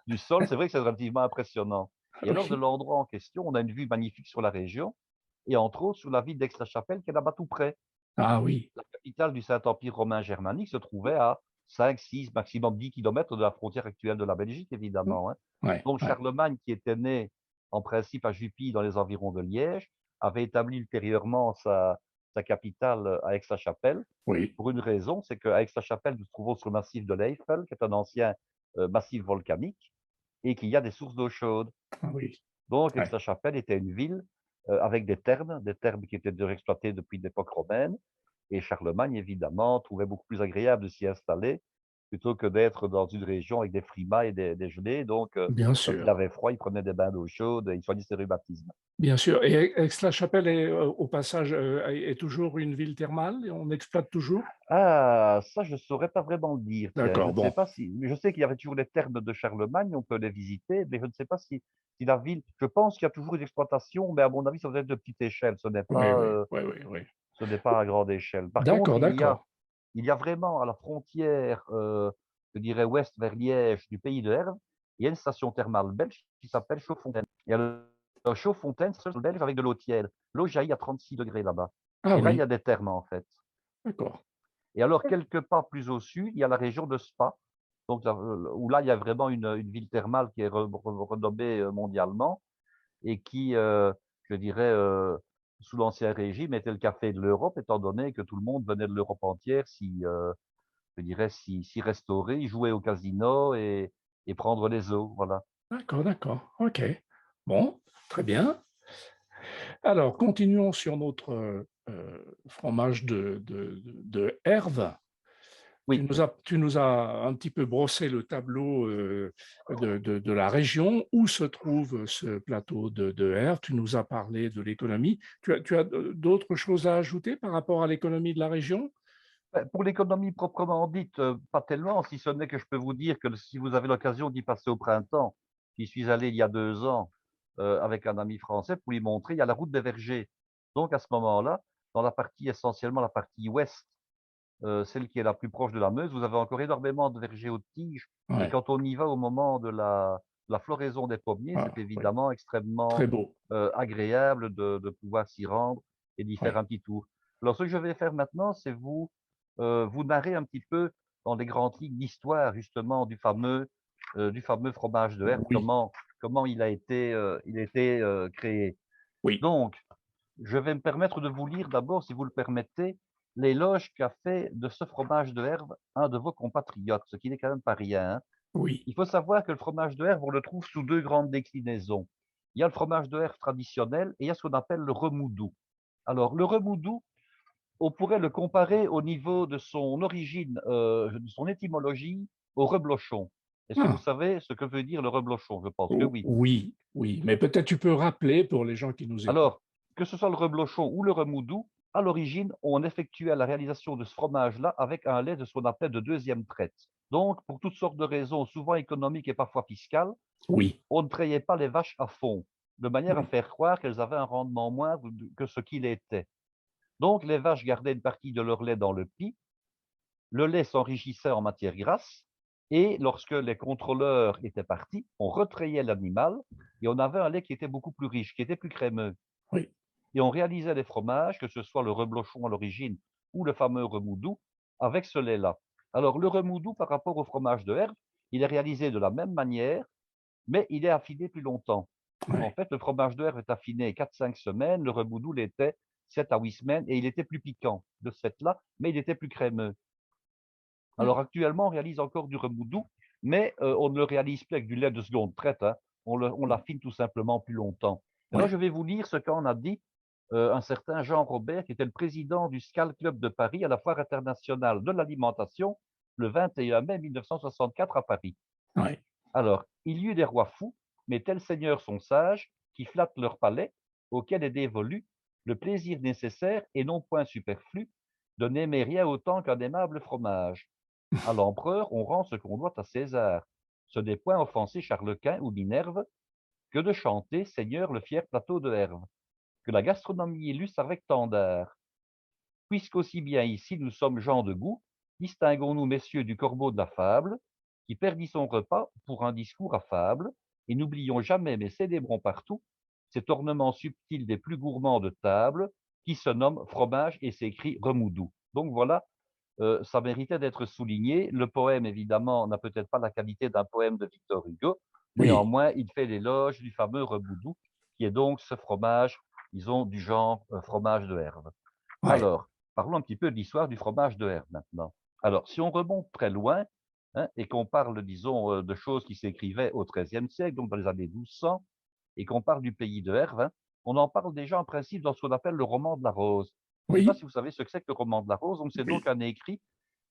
du sol». C'est vrai que c'est relativement impressionnant. Et alors, de Oui. l'endroit en question, on a une vue magnifique sur la région et entre autres sur la ville d'Aix-la-Chapelle qui est là-bas tout près. Ah oui. La capitale du Saint-Empire romain germanique se trouvait à 5, 6, maximum 10 kilomètres de la frontière actuelle de la Belgique, Mm. évidemment, hein. Ouais, Donc ouais. Charlemagne, qui était né en principe à Jupy, dans les environs de Liège, avait établi ultérieurement sa capitale à Aix-la-Chapelle, Oui. pour une raison, c'est qu'à Aix-la-Chapelle, nous nous trouvons sur le massif de l'Eifel, qui est un ancien massif volcanique, et qu'il y a des sources d'eau chaude. Ah oui. Donc Ouais. Aix-la-Chapelle était une ville avec des thermes qui étaient déjà exploités depuis l'époque romaine. Et Charlemagne, évidemment, trouvait beaucoup plus agréable de s'y installer plutôt que d'être dans une région avec des frimas et des gelées. Donc, Bien quand il sûr. avait froid, il prenait des bains d'eau chaude et il soignait ses rhumatismes. Bien sûr. Et Aix-la-Chapelle est, au passage, est toujours une ville thermale et on exploite toujours? Ah, ça, je ne saurais pas vraiment le dire, tiens. Je D'accord, ne sais bon. pas si. Je sais qu'il y avait toujours les thermes de Charlemagne, on peut les visiter, mais je ne sais pas si la ville. Je pense qu'il y a toujours une exploitation, mais à mon avis, ça doit être de petite échelle. Oui, oui, oui, oui, oui. Ce n'est pas à grande échelle. Par contre, D'accord, d'accord. il y a vraiment à la frontière, je dirais ouest vers Liège, du pays de Herve, il y a une station thermale belge qui s'appelle Chaudfontaine. Il y a le Chaudfontaine, c'est le belge avec de l'eau tiède. L'eau jaillit à 36 degrés là-bas. Ah Et là, il y oui, a des thermes en fait. d'accord. Et alors, quelques pas plus au sud, il y a la région de Spa, donc là, où là, il y a vraiment une ville thermale qui est renommée mondialement et qui, je dirais, sous l'Ancien Régime, était le café de l'Europe, étant donné que tout le monde venait de l'Europe entière je dirais, s'y restaurer, jouer au casino et prendre les eaux, voilà. D'accord, d'accord. OK. Bon, très bien. Alors, continuons sur notre fromage de Herve. Oui, Tu nous as un petit peu brossé le tableau de la région où se trouve ce plateau de Herve. Tu nous as parlé de l'économie. Tu as d'autres choses à ajouter par rapport à l'économie de la région? pour l'économie proprement dite, pas tellement, si ce n'est que je peux vous dire que si vous avez l'occasion d'y passer au printemps, j'y suis allé il y a 2 ans, avec un ami français pour lui montrer, il y a la route des vergers. Donc à ce moment-là, dans la partie essentiellement la partie ouest, celle qui est la plus proche de la Meuse, vous avez encore énormément de vergers aux tiges et Ouais, quand on y va au moment de la floraison des pommiers, ah, c'est oui, évidemment très extrêmement, beau. agréable de pouvoir s'y rendre et d'y faire Ouais. un petit tour. Alors ce que je vais faire maintenant, c'est vous narrer un petit peu dans les grandes lignes l'histoire justement du fameux fromage de Herbe, Oui, comment il a été, créé. oui. Donc je vais me permettre de vous lire d'abord, si vous le permettez, l'éloge qu'a fait de ce fromage de Herve un de vos compatriotes, ce qui n'est quand même pas rien, hein. Oui. Il faut savoir que le fromage de Herve, on le trouve sous 2 grandes déclinaisons. Il y a le fromage de Herve traditionnel et il y a ce qu'on appelle le remoudou. Alors le remoudou, on pourrait le comparer au niveau de son origine, de son étymologie au reblochon. Est-ce que vous Ah, savez ce que veut dire le reblochon? Je pense que oui. oui, oui. Mais peut-être tu peux rappeler pour les gens qui nous écoutent. Alors, que ce soit le reblochon ou le remoudou, à l'origine, on effectuait la réalisation de ce fromage-là avec un lait de ce qu'on appelait de deuxième traite. Donc, pour toutes sortes de raisons, souvent économiques et parfois fiscales, Oui, on ne trayait pas les vaches à fond, de manière à oui, faire croire qu'elles avaient un rendement moindre que ce qu'il était. Donc les vaches gardaient une partie de leur lait dans le pis, le lait s'enrichissait en matière grasse, et lorsque les contrôleurs étaient partis, on retrayait l'animal et on avait un lait qui était beaucoup plus riche, qui était plus crémeux. Oui. Et on réalisait des fromages, que ce soit le reblochon à l'origine ou le fameux remoudou, avec ce lait-là. Alors le remoudou, par rapport au fromage de herbe, il est réalisé de la même manière, mais il est affiné plus longtemps. En Ouais. fait, le fromage de herbe est affiné 4-5 semaines, le remoudou l'était 7 à 8 semaines, et il était plus piquant de ce fait-là, mais il était plus crémeux. Mmh. Alors actuellement, on réalise encore du remoudou, mais on ne le réalise plus avec du lait de seconde traite, hein. On l'affine tout simplement plus longtemps. Alors Oui. je vais vous lire ce qu'en a dit un certain Jean Robert, qui était le président du Scal Club de Paris à la Foire internationale de l'alimentation, le 21 mai 1964 à Paris. Ouais. Alors, il y eut des rois fous, mais tels seigneurs sont sages, qui flattent leur palais, auquel est dévolu le plaisir nécessaire et non point superflu, de n'aimer rien autant qu'un aimable fromage. À l'empereur, on rend ce qu'on doit à César. Ce n'est point offenser Charles-Quint ou Minerve que de chanter Seigneur le fier plateau de Herve, que la gastronomie illustre avec tant d'art. Puisqu'aussi bien ici nous sommes gens de goût, distinguons-nous, messieurs, du corbeau de la fable, qui perdit son repas pour un discours affable, et n'oublions jamais, mais célébrons partout, cet ornement subtil des plus gourmands de table, qui se nomme fromage et s'écrit remoudou. Donc voilà, ça méritait d'être souligné. Le poème, évidemment, n'a peut-être pas la qualité d'un poème de Victor Hugo. Oui. Néanmoins, il fait l'éloge du fameux remoudou, qui est donc ce fromage, disons, du genre fromage de herbe. Ouais. Alors, parlons un petit peu de l'histoire du fromage de herbe maintenant. Alors, si on remonte très loin, hein, et qu'on parle, disons, de choses qui s'écrivaient au XIIIe siècle, donc dans les années 1200, et qu'on parle du pays de Herve, hein, on en parle déjà en principe dans ce qu'on appelle le roman de la rose. Je ne sais pas Oui. si vous savez ce que c'est que le roman de la rose. Donc, c'est donc Oui. un écrit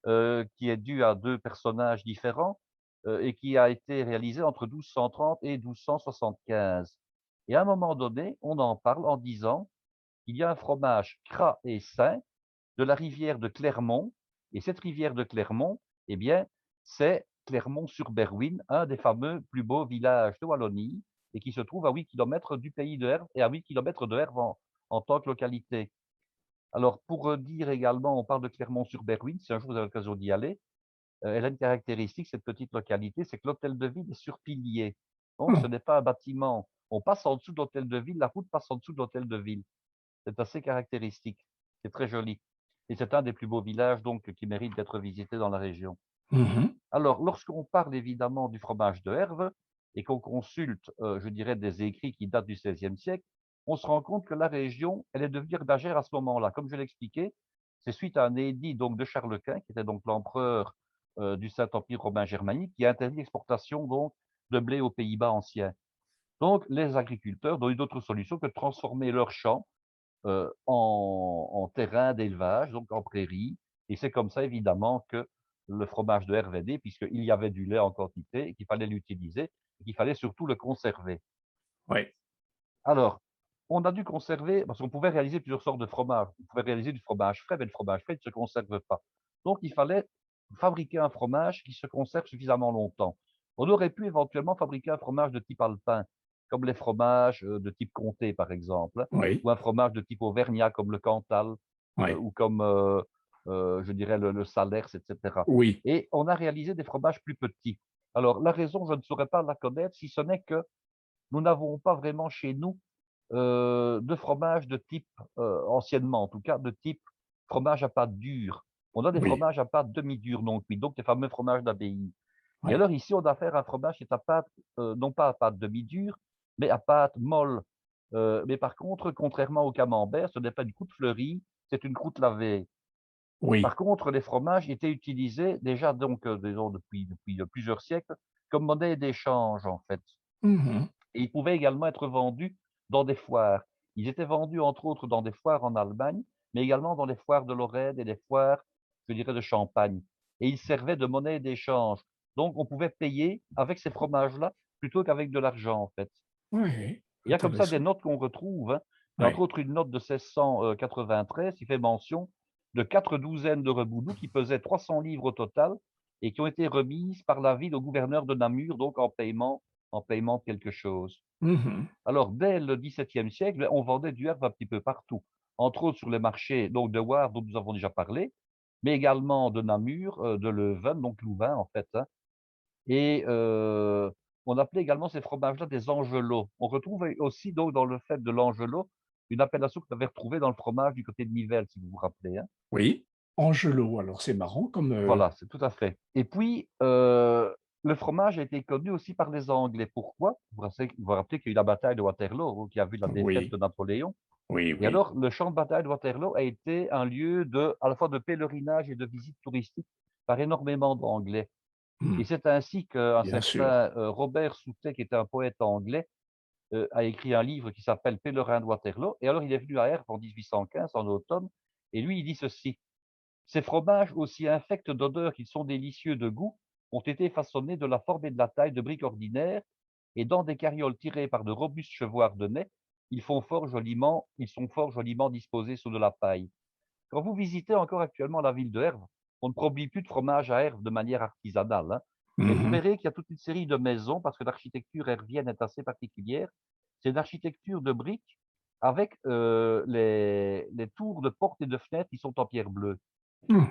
qui est dû à deux personnages différents et qui a été réalisé entre 1230 et 1275. Et à un moment donné, on en parle en disant qu'il y a un fromage gras et sain de la rivière de Clermont. Et cette rivière de Clermont, eh bien, c'est Clermont-sur-Berwyn, un des fameux plus beaux villages de Wallonie, et qui se trouve à 8 kilomètres du pays de Herve et à 8 kilomètres de Herve en tant que localité. Alors, pour dire également, on parle de Clermont-sur-Berwyn, si un jour vous avez l'occasion d'y aller, elle a une caractéristique, cette petite localité, c'est que l'hôtel de ville est sur piliers. Donc, ce Ah. n'est pas un bâtiment. On passe en dessous de l'hôtel de ville, la route passe en dessous de l'hôtel de ville. C'est assez caractéristique. C'est très joli. Et c'est un des plus beaux villages, donc, qui mérite d'être visité dans la région. Mmh. Alors, lorsqu'on parle évidemment du fromage de Herve et qu'on consulte, je dirais, des écrits qui datent du XVIe siècle, on se rend compte que la région, elle est devenue herbagère à ce moment-là. Comme je l'ai expliqué, c'est suite à un édit donc de Charles Quint, qui était donc l'empereur du Saint-Empire romain germanique, qui a interdit l'exportation donc de blé aux Pays-Bas anciens. Donc, les agriculteurs n'ont eu d'autre solution que de transformer leurs champs en terrain d'élevage, donc en prairie. Et c'est comme ça, évidemment, que le fromage de RVD, puisqu'il y avait du lait en quantité et qu'il fallait l'utiliser, et qu'il fallait surtout le conserver. Ouais. Alors, on a dû conserver, parce qu'on pouvait réaliser plusieurs sortes de fromages. On pouvait réaliser du fromage frais, mais le fromage frais ne se conserve pas. Donc, il fallait fabriquer un fromage qui se conserve suffisamment longtemps. On aurait pu éventuellement fabriquer un fromage de type alpin, comme les fromages de type comté, par exemple, Oui. ou un fromage de type auvergnat, comme le Cantal, Ouais. ou comme, je dirais, le Salers, etc. Oui. Et on a réalisé des fromages plus petits. Alors, la raison, je ne saurais pas la connaître, si ce n'est que nous n'avons pas vraiment chez nous de fromage de type, anciennement en tout cas, de type fromage à pâte dure. On a des Oui. fromages à pâte demi-dure non cuits, donc les fameux fromages d'abbaye. Et Ouais. alors ici, on a affaire à un fromage qui est à pâte, non pas à pâte demi-dure, mais à pâte molle. Mais par contre, contrairement au camembert, ce n'est pas une croûte fleurie, c'est une croûte lavée. Par Oui. contre, les fromages étaient utilisés déjà donc, disons depuis plusieurs siècles, comme monnaie d'échange en fait. Mmh. Et ils pouvaient également être vendus dans des foires. Ils étaient vendus entre autres dans des foires en Allemagne, mais également dans les foires de Lorraine et les foires, je dirais, de Champagne. Et ils servaient de monnaie d'échange. Donc on pouvait payer avec ces fromages-là plutôt qu'avavec de l'argent en fait. Oui. Il y a comme ça des Intéressant. notes qu'on retrouve, hein. Il y a entre Ouais. autres une note de 1693 qui fait mention de 4 douzaines de reboudous qui pesaient 300 livres au total et qui ont été remises par la ville au gouverneur de Namur, donc en paiement de quelque chose. Mmh. Alors, dès le XVIIe siècle, on vendait du herbe un petit peu partout. entre autres sur les marchés donc de Wavre, dont nous avons déjà parlé, mais également de Namur, de Leuven, donc Louvain en fait, hein. Et on appelait également ces fromages-là des angelots. On retrouve aussi donc dans le fait de l'angelot, une appellation que vous avez retrouvée dans le fromage du côté de Nivelles, si vous vous rappelez, hein? Oui, Angelo. Alors c'est marrant comme, Voilà, c'est tout à fait. Et puis, le fromage a été connu aussi par les Anglais. Pourquoi? Vous vous rappelez qu'il y a eu la bataille de Waterloo, qui a vu la défaite oui, de Napoléon. oui, Et oui. alors, le champ de bataille de Waterloo a été un lieu à la fois de pèlerinage et de visite touristique par énormément d'Anglais. Et Mmh, c'est ainsi qu'un bien sûr. certain, Robert Southey, qui était un poète anglais, a écrit un livre qui s'appelle Pèlerin de Waterloo. Et alors il est venu à Herve en 1815, en automne, et lui, il dit ceci: «Ces fromages, aussi infects d'odeur qu'ils sont délicieux de goût, ont été façonnés de la forme et de la taille de briques ordinaires, et dans des carrioles tirées par de robustes chevaux ardennais, ils sont fort joliment disposés sous de la paille.» Quand vous visitez encore actuellement la ville de Herve, on ne produit plus de fromage à Herve de manière artisanale, hein, mais vous Mmh. verrez qu'il y a toute une série de maisons, parce que l'architecture hervienne est assez particulière. C'est une architecture de briques avec les tours de portes et de fenêtres qui sont en pierre bleue. Mmh.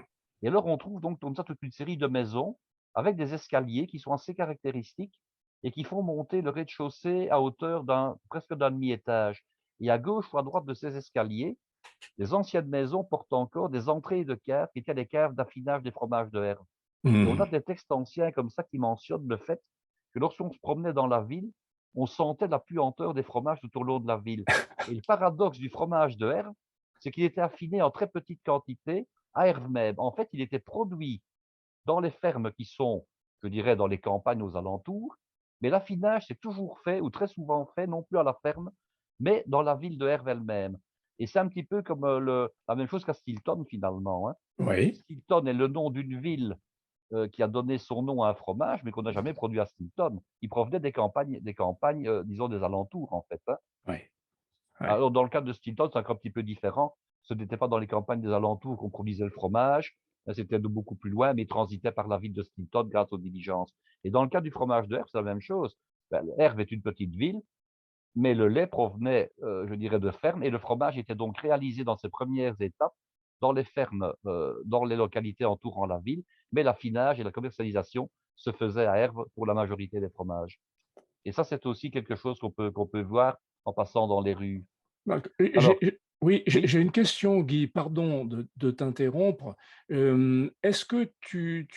Et alors on trouve donc comme ça toute une série de maisons avec des escaliers qui sont assez caractéristiques et qui font monter le rez-de-chaussée à hauteur presque d'un demi-étage. Et à gauche ou à droite de ces escaliers, les anciennes maisons portent encore des entrées de caves qui étaient les caves d'affinage des fromages de Herve. Et on a Mmh. des textes anciens comme ça qui mentionnent le fait que lorsqu'on se promenait dans la ville, on sentait la puanteur des fromages tout au long de la ville. Et le paradoxe du fromage de Herve, c'est qu'il était affiné en très petite quantité à Herve même. En fait, il était produit dans les fermes qui sont, je dirais, dans les campagnes aux alentours, mais l'affinage, c'est toujours fait, ou très souvent fait, non plus à la ferme, mais dans la ville de Herve elle-même. Et c'est un petit peu comme la même chose qu'à Stilton finalement, hein. Oui. Stilton est le nom d'une ville qui a donné son nom à un fromage, mais qu'on n'a jamais produit à Stilton. Il provenait des campagnes, disons des alentours en fait, hein. Oui. Oui. Alors dans le cas de Stilton, c'est encore un petit peu différent. Ce n'était pas dans les campagnes des alentours qu'on produisait le fromage, là c'était de beaucoup plus loin, mais il transitait par la ville de Stilton grâce aux diligences. Et dans le cas du fromage de Herve, c'est la même chose. Herve est une petite ville, mais le lait provenait, je dirais, de fermes, et le fromage était donc réalisé dans ses premières étapes dans les fermes, dans les localités entourant la ville, mais l'affinage et la commercialisation se faisaient à Herve pour la majorité des fromages. Et ça, c'est aussi quelque chose qu'on peut voir en passant dans les rues. Donc, Alors oui, oui? j'ai une question, Guy, pardon de t'interrompre. Est-ce que tu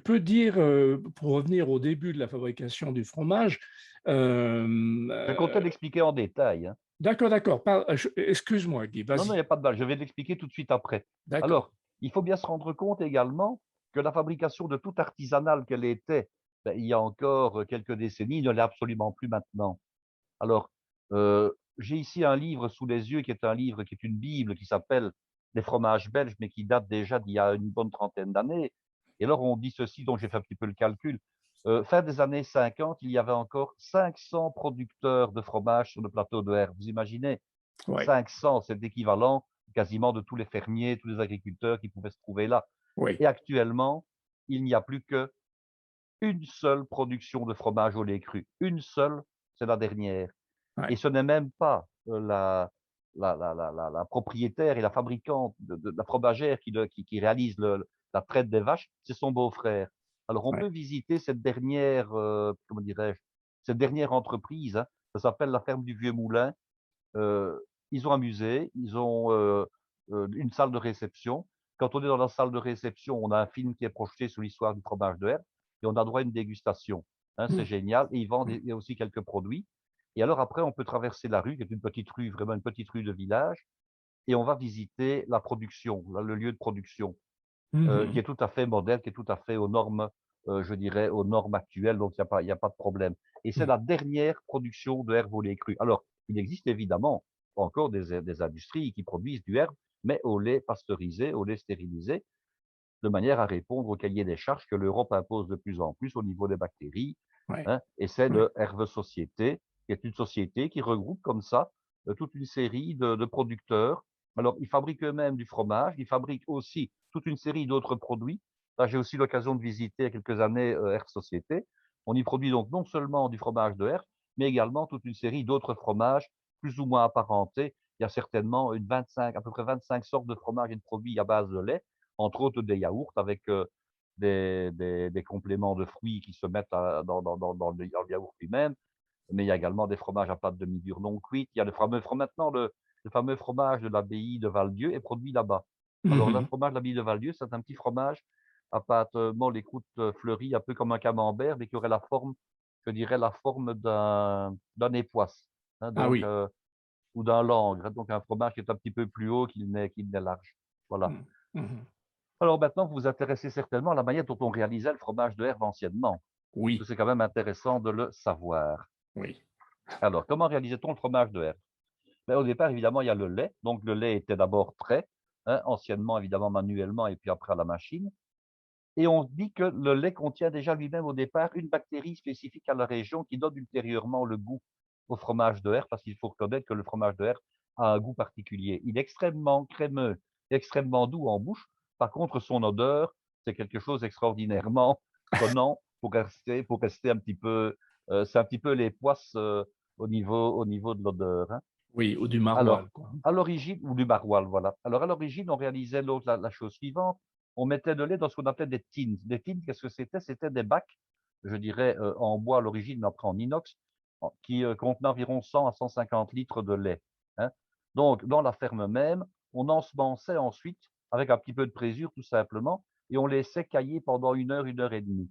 peux dire, pour revenir au début de la fabrication du fromage, hem, Je comptais l'expliquer en détail, hein. d'accord, d'accord, excuse-moi, Guy, Non, non, il vas-y. n'y a pas de mal, je vais l'expliquer tout de suite après. D'accord. Alors, il faut bien se rendre compte également que la fabrication de tout artisanale qu'elle était, il y a encore, quelques décennies, ne l'est absolument plus maintenant. Alors, j'ai ici un livre sous les yeux qui est un livre qui est une bible qui s'appelle «Les fromages belges», mais qui date déjà d'il y a une bonne trentaine d'années. Et alors on dit ceci, donc j'ai fait un petit peu le calcul, fin des années 50, il y avait encore 500 producteurs de fromage sur le plateau de Herve. Vous imaginez? Oui, 500, c'est l'équivalent quasiment de tous les fermiers, tous les agriculteurs qui pouvaient se trouver là. oui, Et actuellement, il n'y a plus qu'une seule production de fromage au lait cru. Une seule, c'est la dernière. Et ouais, ce n'est même pas, la propriétaire et la fabricante de la fromagère qui réalise la traite des vaches, c'est son beau-frère. Alors on ouais. peut visiter cette dernière, comment dirais-je? Cette dernière entreprise, hein, ça s'appelle la ferme du Vieux Moulin. Ils ont un musée, ils ont, une salle de réception. Quand on est dans la salle de réception, on a un film qui est projeté sur l'histoire du fromage de Herbe et on a droit à une dégustation, hein, c'est Mmh, génial, et ils vendent mmh, il y a aussi quelques produits. Et alors après, on peut traverser la rue, qui est une petite rue, vraiment une petite rue de village, et on va visiter la production, le lieu de production, qui mmh. est tout à fait moderne, qui est tout à fait aux normes, je dirais aux normes actuelles, donc il y a pas de problème. Et c'est Mmh. la dernière production de herbe au lait cru. Alors, il existe évidemment encore des industries qui produisent du herbe, mais au lait pasteurisé, au lait stérilisé, de manière à répondre au cahier des charges que l'Europe impose de plus en plus au niveau des bactéries, Ouais, hein. Et c'est ouais. le Herve Société, qui est une société qui regroupe comme ça, toute une série de producteurs. Alors, ils fabriquent eux-mêmes du fromage, ils fabriquent aussi toute une série d'autres produits. Là, j'ai aussi l'occasion de visiter il y a quelques années, Herve Société. On y produit donc non seulement du fromage de Herve, mais également toute une série d'autres fromages plus ou moins apparentés. il y a certainement à peu près 25 sortes de fromages et de produits à base de lait, entre autres des yaourts avec des compléments de fruits qui se mettent dans le yaourt lui-même. Mais il y a également des fromages à pâte demi-dure non cuite. Il y a maintenant le fameux fromage de l'abbaye de Val-Dieu est produit là-bas. Alors le Mhm. fromage de l'abbaye de Val-Dieu, c'est un petit fromage à pâte molle et croûte fleurie, un peu comme un camembert, mais qui aurait la forme, je dirais, la forme d'un époisse, hein, Ah donc oui. ou d'un langre, hein, donc un fromage qui est un petit peu plus haut qu'il n'est large. Voilà. Mhm. Mhm. Alors maintenant, vous vous intéressez certainement à la manière dont on réalisait le fromage de Herve anciennement, parce que Oui, c'est quand même intéressant de le savoir. oui. Alors, comment réalisait-on le fromage de Herve? Ben, au départ, évidemment, il y a le lait. Donc, le lait était d'abord trait, hein, anciennement, évidemment, manuellement, et puis après à la machine. Et on dit que le lait contient déjà lui-même au départ une bactérie spécifique à la région qui donne ultérieurement le goût au fromage de Herve, parce qu'il faut reconnaître que le fromage de Herve a un goût particulier. Il est extrêmement crémeux, extrêmement doux en bouche. Par contre, son odeur, c'est quelque chose d'extraordinairement prenant pour rester un petit peu, c'est un petit peu les poisses au niveau de l'odeur, hein. Oui, ou du maroilles, Alors, quoi. à l'origine, ou du maroilles, voilà. Alors, à l'origine, on réalisait la chose suivante. On mettait de lait dans ce qu'on appelait des tins. Des tins, qu'est-ce que c'était? C'était des bacs, je dirais, en bois à l'origine, mais après en inox, qui contenaient environ 100 à 150 litres de lait, hein. Donc, dans la ferme même, on ensemençait ensuite, avec un petit peu de présure, tout simplement, et on laissait cailler pendant 1 heure et demie.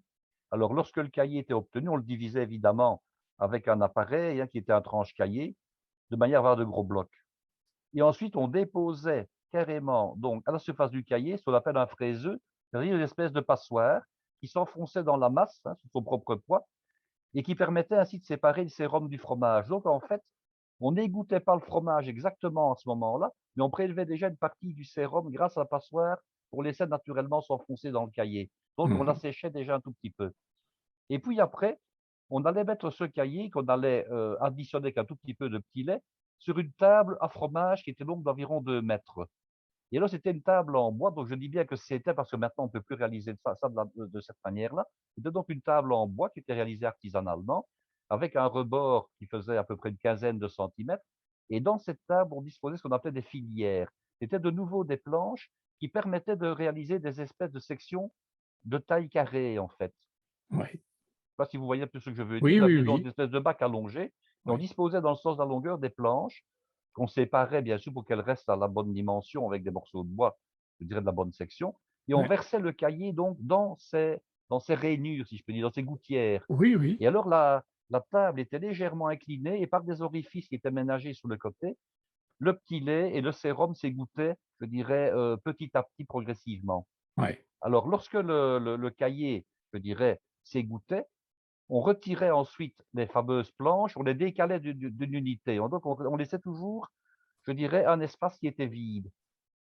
Alors, lorsque le caillé était obtenu, on le divisait évidemment avec un appareil, hein, qui était un tranche-caillé, de manière à avoir de gros blocs. Et ensuite, on déposait carrément donc à la surface du cahier ce qu'on appelle un fraiseux, c'est-à-dire une espèce de passoire qui s'enfonçait dans la masse, hein, sous son propre poids et qui permettait ainsi de séparer le sérum du fromage. Donc en fait, on n'égouttait pas le fromage exactement à ce moment-là, mais on prélevait déjà une partie du sérum grâce à la passoire pour laisser naturellement s'enfoncer dans le cahier. Donc on Mhm. l'asséchait déjà un tout petit peu. Et puis après, on allait mettre ce cahier qu'on allait additionner avec un tout petit peu de petit lait sur une table à fromage qui était longue d'environ 2 mètres. Et là, c'était une table en bois, donc je dis bien que c'était parce que maintenant on ne peut plus réaliser ça de cette manière-là. C'était donc une table en bois qui était réalisée artisanalement, avec un rebord qui faisait à peu près une quinzaine de centimètres. Et dans cette table, on disposait ce qu'on appelait des filières. C'était de nouveau des planches qui permettaient de réaliser des espèces de sections de taille carrée, en fait. Oui, Je sais pas si vous voyez un peu ce que je veux dire. oui, Là, oui, c'était donc une oui. espèce de bac allongé et on Oui, disposait dans le sens de la longueur des planches qu'on séparait bien sûr pour qu'elles restent à la bonne dimension avec des morceaux de bois, je dirais de la bonne section et on oui, versait le cahier donc dans ces rainures, si je peux dire, dans ces gouttières oui, oui. et alors la table était légèrement inclinée et par des orifices qui étaient ménagés sur le côté, le petit lait et le sérum s'égouttaient, je dirais, petit à petit progressivement. Oui. Alors lorsque le cahier, je dirais, s'égouttait, on retirait ensuite les fameuses planches, on les décalait d'une unité. Donc on laissait toujours, je dirais, un espace qui était vide.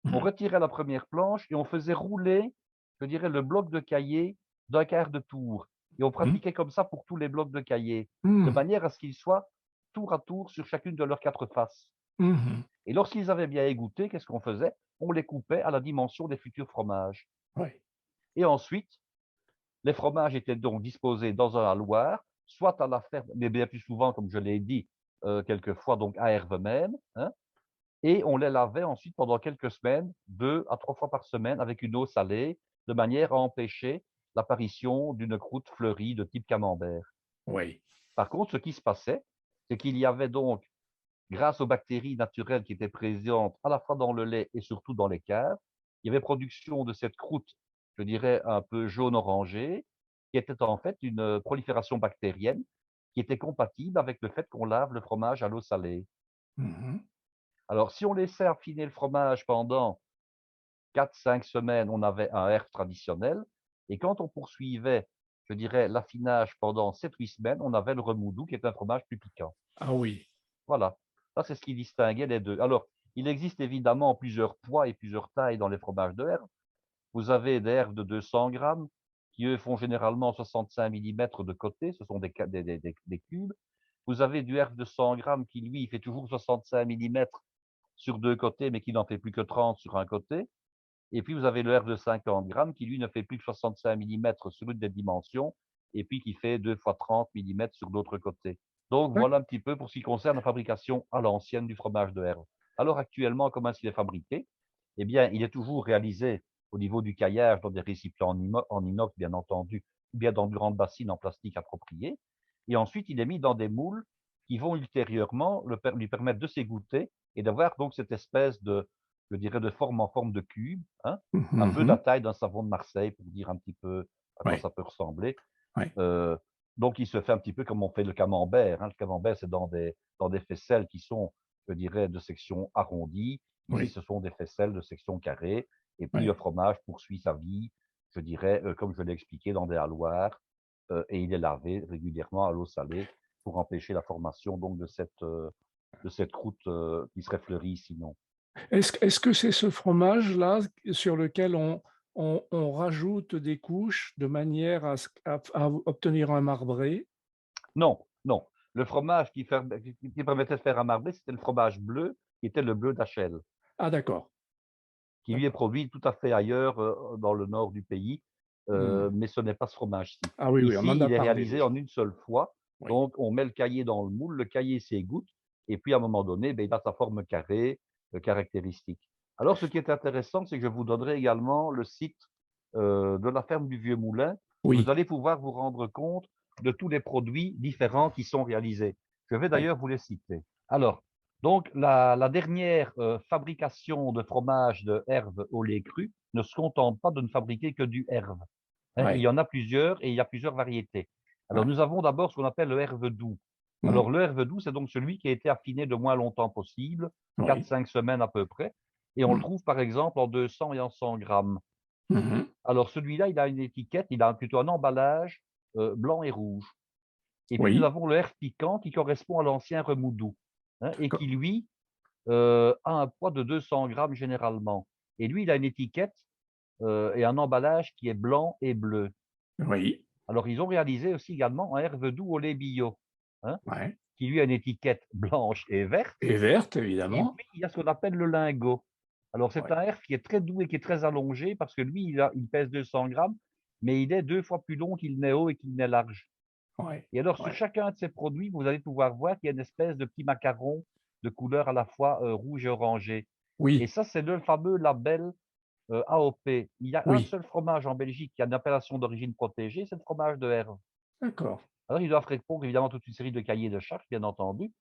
On Mhm. retirait la première planche et on faisait rouler, je dirais, le bloc de cahier d'un quart de tour. Et on Mhm. pratiquait comme ça pour tous les blocs de cahier, de Mhm. manière à ce qu'ils soient tour à tour sur chacune de leurs 4 faces. Mhm. Et lorsqu'ils avaient bien égoutté, qu'est-ce qu'on faisait? On les coupait à la dimension des futurs fromages. Oui, Et ensuite, les fromages étaient donc disposés dans un halloir, soit à la ferme, mais bien plus souvent, comme je l'ai dit, quelquefois, donc à Herve même, hein, et on les lavait ensuite pendant quelques semaines, 2 à 3 fois par semaine, avec une eau salée, de manière à empêcher l'apparition d'une croûte fleurie de type camembert. oui. Par contre, ce qui se passait, c'est qu'il y avait donc, grâce aux bactéries naturelles qui étaient présentes à la fois dans le lait et surtout dans les caves, il y avait production de cette croûte, je dirais un peu jaune-orangé, qui était en fait une prolifération bactérienne qui était compatible avec le fait qu'on lave le fromage à l'eau salée. Mhm. Alors, si on laissait affiner le fromage pendant 4, 5 semaines, on avait un herbe traditionnel. Et quand on poursuivait, je dirais, l'affinage pendant 7, 8 semaines, on avait le remoudou, qui est un fromage plus piquant. Ah oui. Voilà, ça c'est ce qui distinguait les 2. Alors, il existe évidemment plusieurs poids et plusieurs tailles dans les fromages de herbe. Vous avez des herbes de 200 grammes qui, eux, font généralement 65 millimètres de côté, ce sont des cubes. Vous avez du herbe de 100 grammes qui, lui, fait toujours 65 millimètres sur 2 côtés, mais qui n'en fait plus que 30 sur un côté. Et puis, vous avez le herbe de 50 grammes qui, lui, ne fait plus que 65 millimètres sur une des dimensions, et puis qui fait 2 fois 30 millimètres sur l'autre côté. Donc, D'ac- voilà un petit peu pour ce qui concerne la fabrication à l'ancienne du fromage de herbe. Alors actuellement, comment est-ce qu'il est fabriqué? Eh bien, il est toujours réalisé au niveau du caillage dans des récipients en inox, bien entendu, ou bien dans de grandes bassines en plastique appropriées. Et ensuite, il est mis dans des moules qui vont ultérieurement lui permettre de s'égoutter et d'avoir donc cette espèce de, je dirais, de forme en forme de cube, hein, un peu de la Mhm. taille d'un savon de Marseille pour dire un petit peu à quoi Ouais, ça peut ressembler. ouais, Euh, donc, il se fait un petit peu comme on fait le camembert, hein. Le camembert, c'est dans des faisselles qui sont, je dirais, de section arrondie. Ici, oui, ce sont des faisselles de section carrée. Et puis, le ouais. fromage poursuit sa vie, je dirais, comme je l'ai expliqué, dans des halloirs. Et il est lavé régulièrement à l'eau salée pour empêcher la formation donc de cette croûte qui serait fleurie sinon. Est-ce que c'est ce fromage-là sur lequel on rajoute des couches de manière à obtenir un marbré? Non, non. Le fromage qui permettait de faire un marbré, c'était le fromage bleu, qui était le bleu d'Achel, Ah d'accord, qui lui est d'accord. produit tout à fait ailleurs, dans le nord du pays, Mmh. mais ce n'est pas ce fromage-ci. Ah oui, oui, on en Ici, a il est parlé réalisé déjà. en une seule fois, Oui, donc on met le caillé dans le moule, le caillé s'égoutte et puis à un moment donné, beh, il a sa forme carrée, caractéristique. Alors ce qui est intéressant, c'est que je vous donnerai également le site, de la ferme du Vieux Moulin. Vous oui, allez pouvoir vous rendre compte de tous les produits différents qui sont réalisés. Je vais oui, d'ailleurs vous les citer. Alors, donc la dernière, fabrication de fromage de Herve au lait cru ne se contente pas de ne fabriquer que du Herve, hein. Il ouais, y en a plusieurs et il y a plusieurs variétés. Alors ouais. nous avons d'abord ce qu'on appelle le Herve doux. Mmh. Alors le Herve doux, c'est donc celui qui a été affiné le moins longtemps possible, Oui. 4-5 semaines à peu près, et on le Mmh. trouve par exemple en 200 et en 100 grammes. Mmh. Alors celui-là, il a une étiquette, il a plutôt un emballage, blanc et rouge. Et puis nous Oui, avons le Herve piquant qui correspond à l'ancien remoudou, hein, et qui d'accord. lui, a un poids de 200 grammes généralement. Et lui, il a une étiquette, et un emballage qui est blanc et bleu. Oui, Alors ils ont réalisé aussi également un Herve doux au lait bio, hein, ouais. qui lui a une étiquette blanche et verte. Et verte, Et évidemment. puis il y a ce qu'on appelle le lingot. Alors c'est Ouais, un Herve qui est très doux et qui est très allongé parce que lui, il pèse 200 grammes, mais il est 2 fois plus long qu'il n'est haut et qu'il n'est large. ouais, Et alors sur ouais. chacun de ces produits, vous allez pouvoir voir qu'il y a une espèce de petit macaron de couleur à la fois, rouge et orangé. Et Oui, ça, c'est le fameux label, AOP. Il y a un oui, seul fromage en Belgique qui a une appellation d'origine protégée, c'est le fromage de Herve. d'accord. Alors ils doivent répondre évidemment à toute une série de cahiers de charges, bien entendu,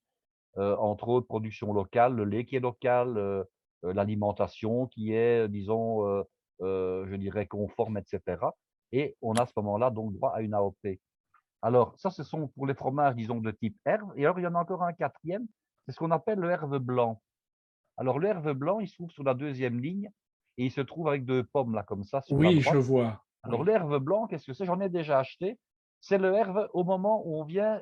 entre autres production locale, le lait qui est local, l'alimentation qui est, disons, je dirais conforme et cetera. Et on a à ce moment-là donc droit à une AOP. Alors ça, ce sont pour les fromages, disons, de type herbe. Et alors il y en a encore un quatrième, c'est ce qu'on appelle le herbe blanc. Alors le herbe blanc, il se trouve sur la deuxième ligne et il se trouve avec 2 pommes là comme ça sur la Oui, je droite. vois. Alors Oui, l'herbe blanc, qu'est-ce que c'est? J'en ai déjà acheté. C'est le herbe au moment où on vient,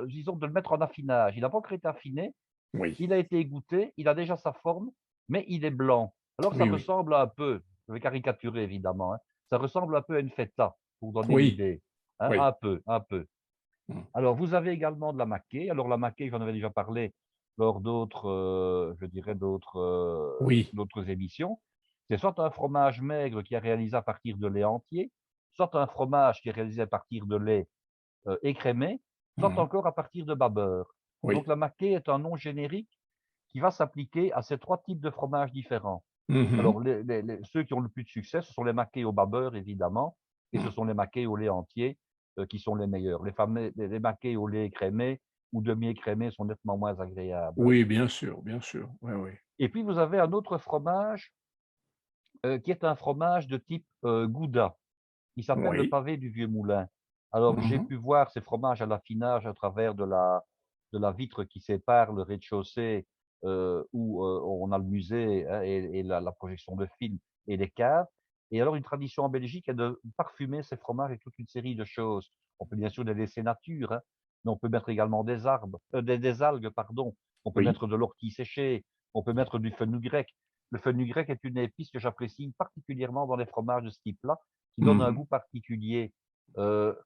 disons, de le mettre en affinage. Il n'a pas encore été affiné, oui, il a été égoutté, il a déjà sa forme, mais il est blanc. Alors ça oui, oui, ressemble un peu, je vais caricaturer évidemment, hein, ça ressemble un peu à une feta, pour donner oui, l'idée, hein, oui. un peu, un peu. Mmh. Alors vous avez également de la maquée. Alors la maquée, j'en avais déjà parlé lors d'autres, je dirais Oui. d'autres émissions. C'est soit un fromage maigre qui est réalisé à partir de lait entier, soit un fromage qui est réalisé à partir de lait, écrémé, soit Mmh. encore à partir de babeur. Donc Oui. la maquée est un nom générique qui va s'appliquer à ces 3 types de fromages différents. Mmh. Alors ceux qui ont le plus de succès, ce sont les maquées au babeur évidemment et ce Mmh. sont les maquées au lait entier, qui sont les meilleurs. Les maquées au lait écrémé ou demi-écrémé sont nettement moins agréables. Oui, bien sûr, bien sûr. Oui, oui. Et puis vous avez un autre fromage, qui est un fromage de type, gouda, qui s'appelle le Oui. pavé du Vieux Moulin. Alors j'ai Mmh. pu voir ces fromages à l'affinage à travers de la vitre qui sépare le rez-de-chaussée, où, on a le musée, hein, et la projection de films et les caves. Et alors une tradition en Belgique est de parfumer ces fromages avec toute une série de choses. On peut bien sûr les laisser nature, hein, mais on peut mettre également des algues, pardon. On peut Oui. mettre de l'ortie séchée, on peut Oui. mettre du fenugrec. Le fenugrec est une épice que j'apprécie particulièrement dans les fromages de ce type-là, qui donne un Mmh. goût particulier. Heu,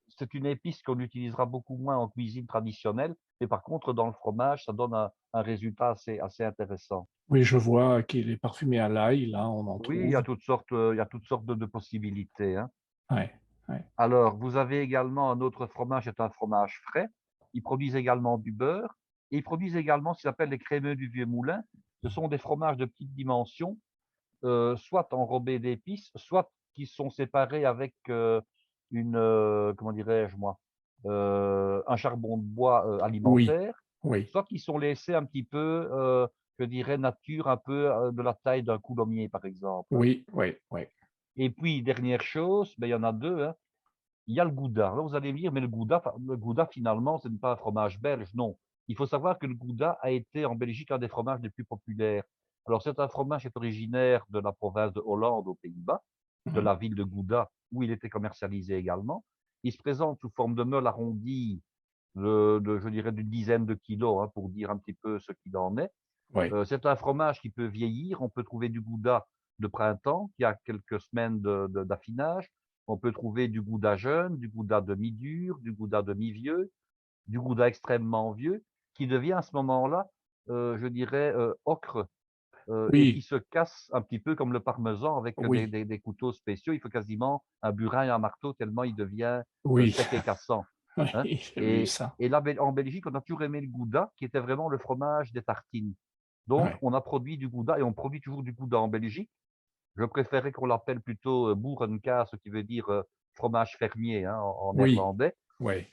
c'est une épice qu'on utilisera beaucoup moins en cuisine traditionnelle, mais par contre dans le fromage, ça donne un résultat assez intéressant. Oui, je vois qu'il est parfumé à l'ail, là, on en Oui, trouve. il y a toutes sortes de possibilités, hein. Ouais, ouais. Alors, vous avez également un autre fromage, c'est un fromage frais. Ils produisent également du beurre et ils produisent également ce qu'ils appellent les crémeux du Vieux Moulin, ce sont des fromages de petite dimension, soit enrobés d'épices, soit qui sont séparés avec, comment dirais-je moi? Un charbon de bois, Oui, alimentaire, oui, soit qui sont laissés un petit peu, je dirais nature, un peu, de la taille d'un coulommier, par exemple, hein. oui, oui, oui, Et puis dernière chose, il y en a 2, hein, il y a le gouda. Alors vous allez me dire: «Mais le gouda finalement, ce n'est pas un fromage belge». Non, il faut savoir que le gouda a été en Belgique un des fromages les plus populaires. Alors c'est un fromage qui est originaire de la province de Hollande aux Pays-Bas, de mmh, la ville de Gouda où il était commercialisé également. Il se présente sous forme de meule arrondie de je dirais d'une dizaine de kilos, hein, pour dire un petit peu ce qu'il en est. oui, C'est un fromage qui peut vieillir. On peut trouver du gouda de printemps qui a quelques semaines d'affinage. On peut trouver du gouda jeune, du gouda demi-dur, du gouda demi-vieux, du gouda extrêmement vieux, qui devient à ce moment-là, je dirais, ocre, et qui oui, se casse un petit peu comme le parmesan avec des oui, des des couteaux spéciaux. Il faut quasiment un burin et un marteau tellement il devient, oui, sec et cassant, hein. oui, j'ai vu Et ça. et là, en Belgique, on a toujours aimé le gouda qui était vraiment le fromage des tartines. Donc Ouais, on a produit du gouda et on produit toujours du gouda en Belgique. Je préférais qu'on l'appelle plutôt, boerenkaas, ce qui veut dire, fromage fermier, hein, en oui, néerlandais, oui,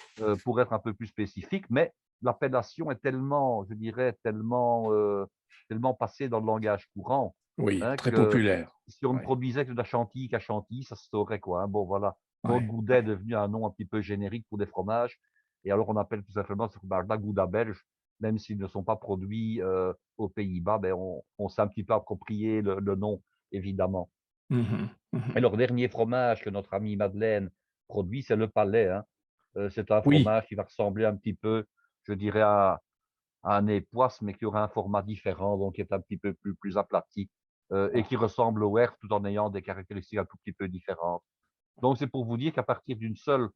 pour être un peu plus spécifique, mais l'appellation est tellement, je dirais, tellement passée dans le langage courant, oui, hein, très que populaire. si on ne Oui, produisait que de la chantilly qu'à Chantilly, ça se saurait, quoi, hein. Bon, voilà. Donc ouais, Gouda est ouais. devenu un nom un petit peu générique pour des fromages et alors on appelle tout simplement ce fromage-là Gouda belge, même s'ils ne sont pas produits, aux Pays-Bas, ben, on s'est un petit peu approprié le nom, évidemment. Mmh mh, Et mmh. leur dernier fromage que notre amie Madeleine produit, c'est le Palais, hein. C'est un Oui, fromage qui va ressembler un petit peu, je dirais, à un époisse, mais qui aura un format différent, donc qui est un petit peu plus aplati, et qui ressemble au Werth tout en ayant des caractéristiques un tout petit peu différentes. Donc c'est pour vous dire qu'à partir d'une seule,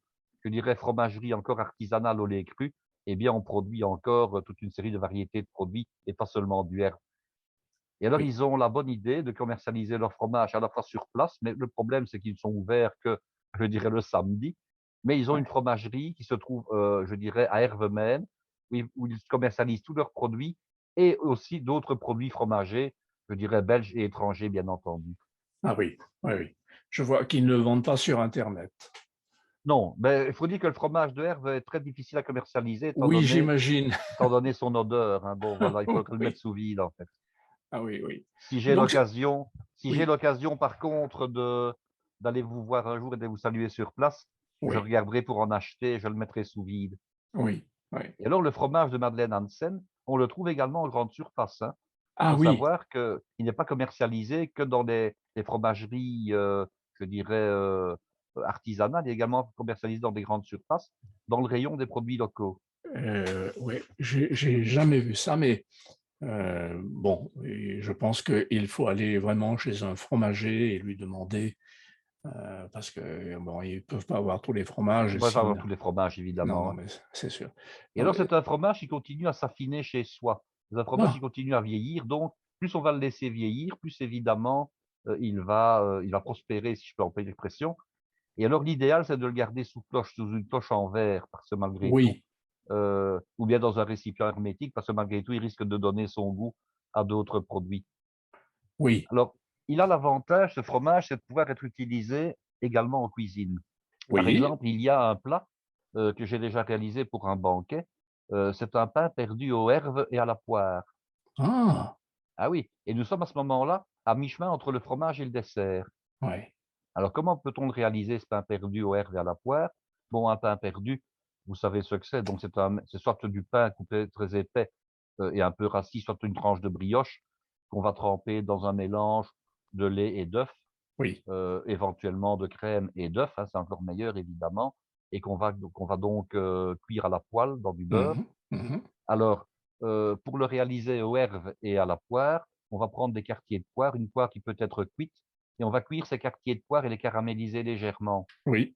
je dirais, fromagerie encore artisanale au lait cru, eh bien, on produit encore, toute une série de variétés de produits et pas seulement du Werth. Et alors, oui, ils ont la bonne idée de commercialiser leur fromage à la fois sur place, mais le problème, c'est qu'ils ne sont ouverts que, je dirais, le samedi. Mais ils ont une ouais. fromagerie qui se trouve, je dirais, à Hervemène, où ils commercialisent tous leurs produits et aussi d'autres produits fromagers, je dirais, belges et étrangers, bien entendu. Ah oui, oui, oui. Je vois qu'ils ne vendent pas sur internet. Non, mais il faut dire que le fromage de Herve est très difficile à commercialiser étant Oui, donné j'imagine. étant donné son odeur, hein. Bon, voilà, il faut le mettre Oui. sous vide, en fait. Ah oui, oui. Si j'ai Donc l'occasion si j'ai oui, l'occasion par contre d'aller vous voir un jour et de vous saluer sur place, je oui, regarderai pour en acheter, je le mettrai sous vide. oui, oui. Et alors le fromage de Madeleine Hansen, on le trouve également en grande surface, hein. Il Ah faut oui, savoir qu'il n'est pas commercialisé que dans les fromageries, je dirais, artisanales, il est également commercialisé dans des grandes surfaces, dans le rayon des produits locaux. ouais, j'ai jamais vu ça, mais bon, et je pense qu'il faut aller vraiment chez un fromager et lui demander, parce que bon, ils peuvent pas avoir tous les On fromages va pas s'ils avoir tous les fromages non, évidemment, non, hein. mais c'est sûr. Et Non, alors mais c'est un fromage qui continue à s'affiner chez soi. C'est un fromage qui ah! continue à vieillir, donc plus on va le laisser vieillir, plus évidemment, il va prospérer, si je peux employer l'expression. Et alors l'idéal, c'est de le garder sous une cloche en verre, parce que malgré tout, Oui, ou bien dans un récipient hermétique, parce que malgré tout, il risque de donner son goût à d'autres produits. oui, Alors, il a l'avantage, ce fromage, c'est de pouvoir être utilisé également en cuisine. Par oui. exemple, il y a un plat, que j'ai déjà réalisé pour un banquet, c'est un pain perdu aux herves et à la poire. Ah! Ah oui, et nous sommes à ce moment-là, à mi-chemin entre le fromage et le dessert. Ouais, Alors comment peut-on le réaliser, ce pain perdu aux herbes et à la poire? Bon, un pain perdu, vous savez ce que c'est, donc c'est soit du pain coupé très épais, et un peu rassis, soit une tranche de brioche qu'on va tremper dans un mélange de lait et d'œufs, oui, éventuellement de crème et d'œufs, hein, c'est encore meilleur évidemment, et qu'on va donc, cuire à la poêle dans du beurre. mmh mh, Alors, pour le réaliser aux herbes et à la poire, on va prendre des quartiers de poire, une poire qui peut être cuite et on va cuire ces quartiers de poire et les caraméliser légèrement. oui,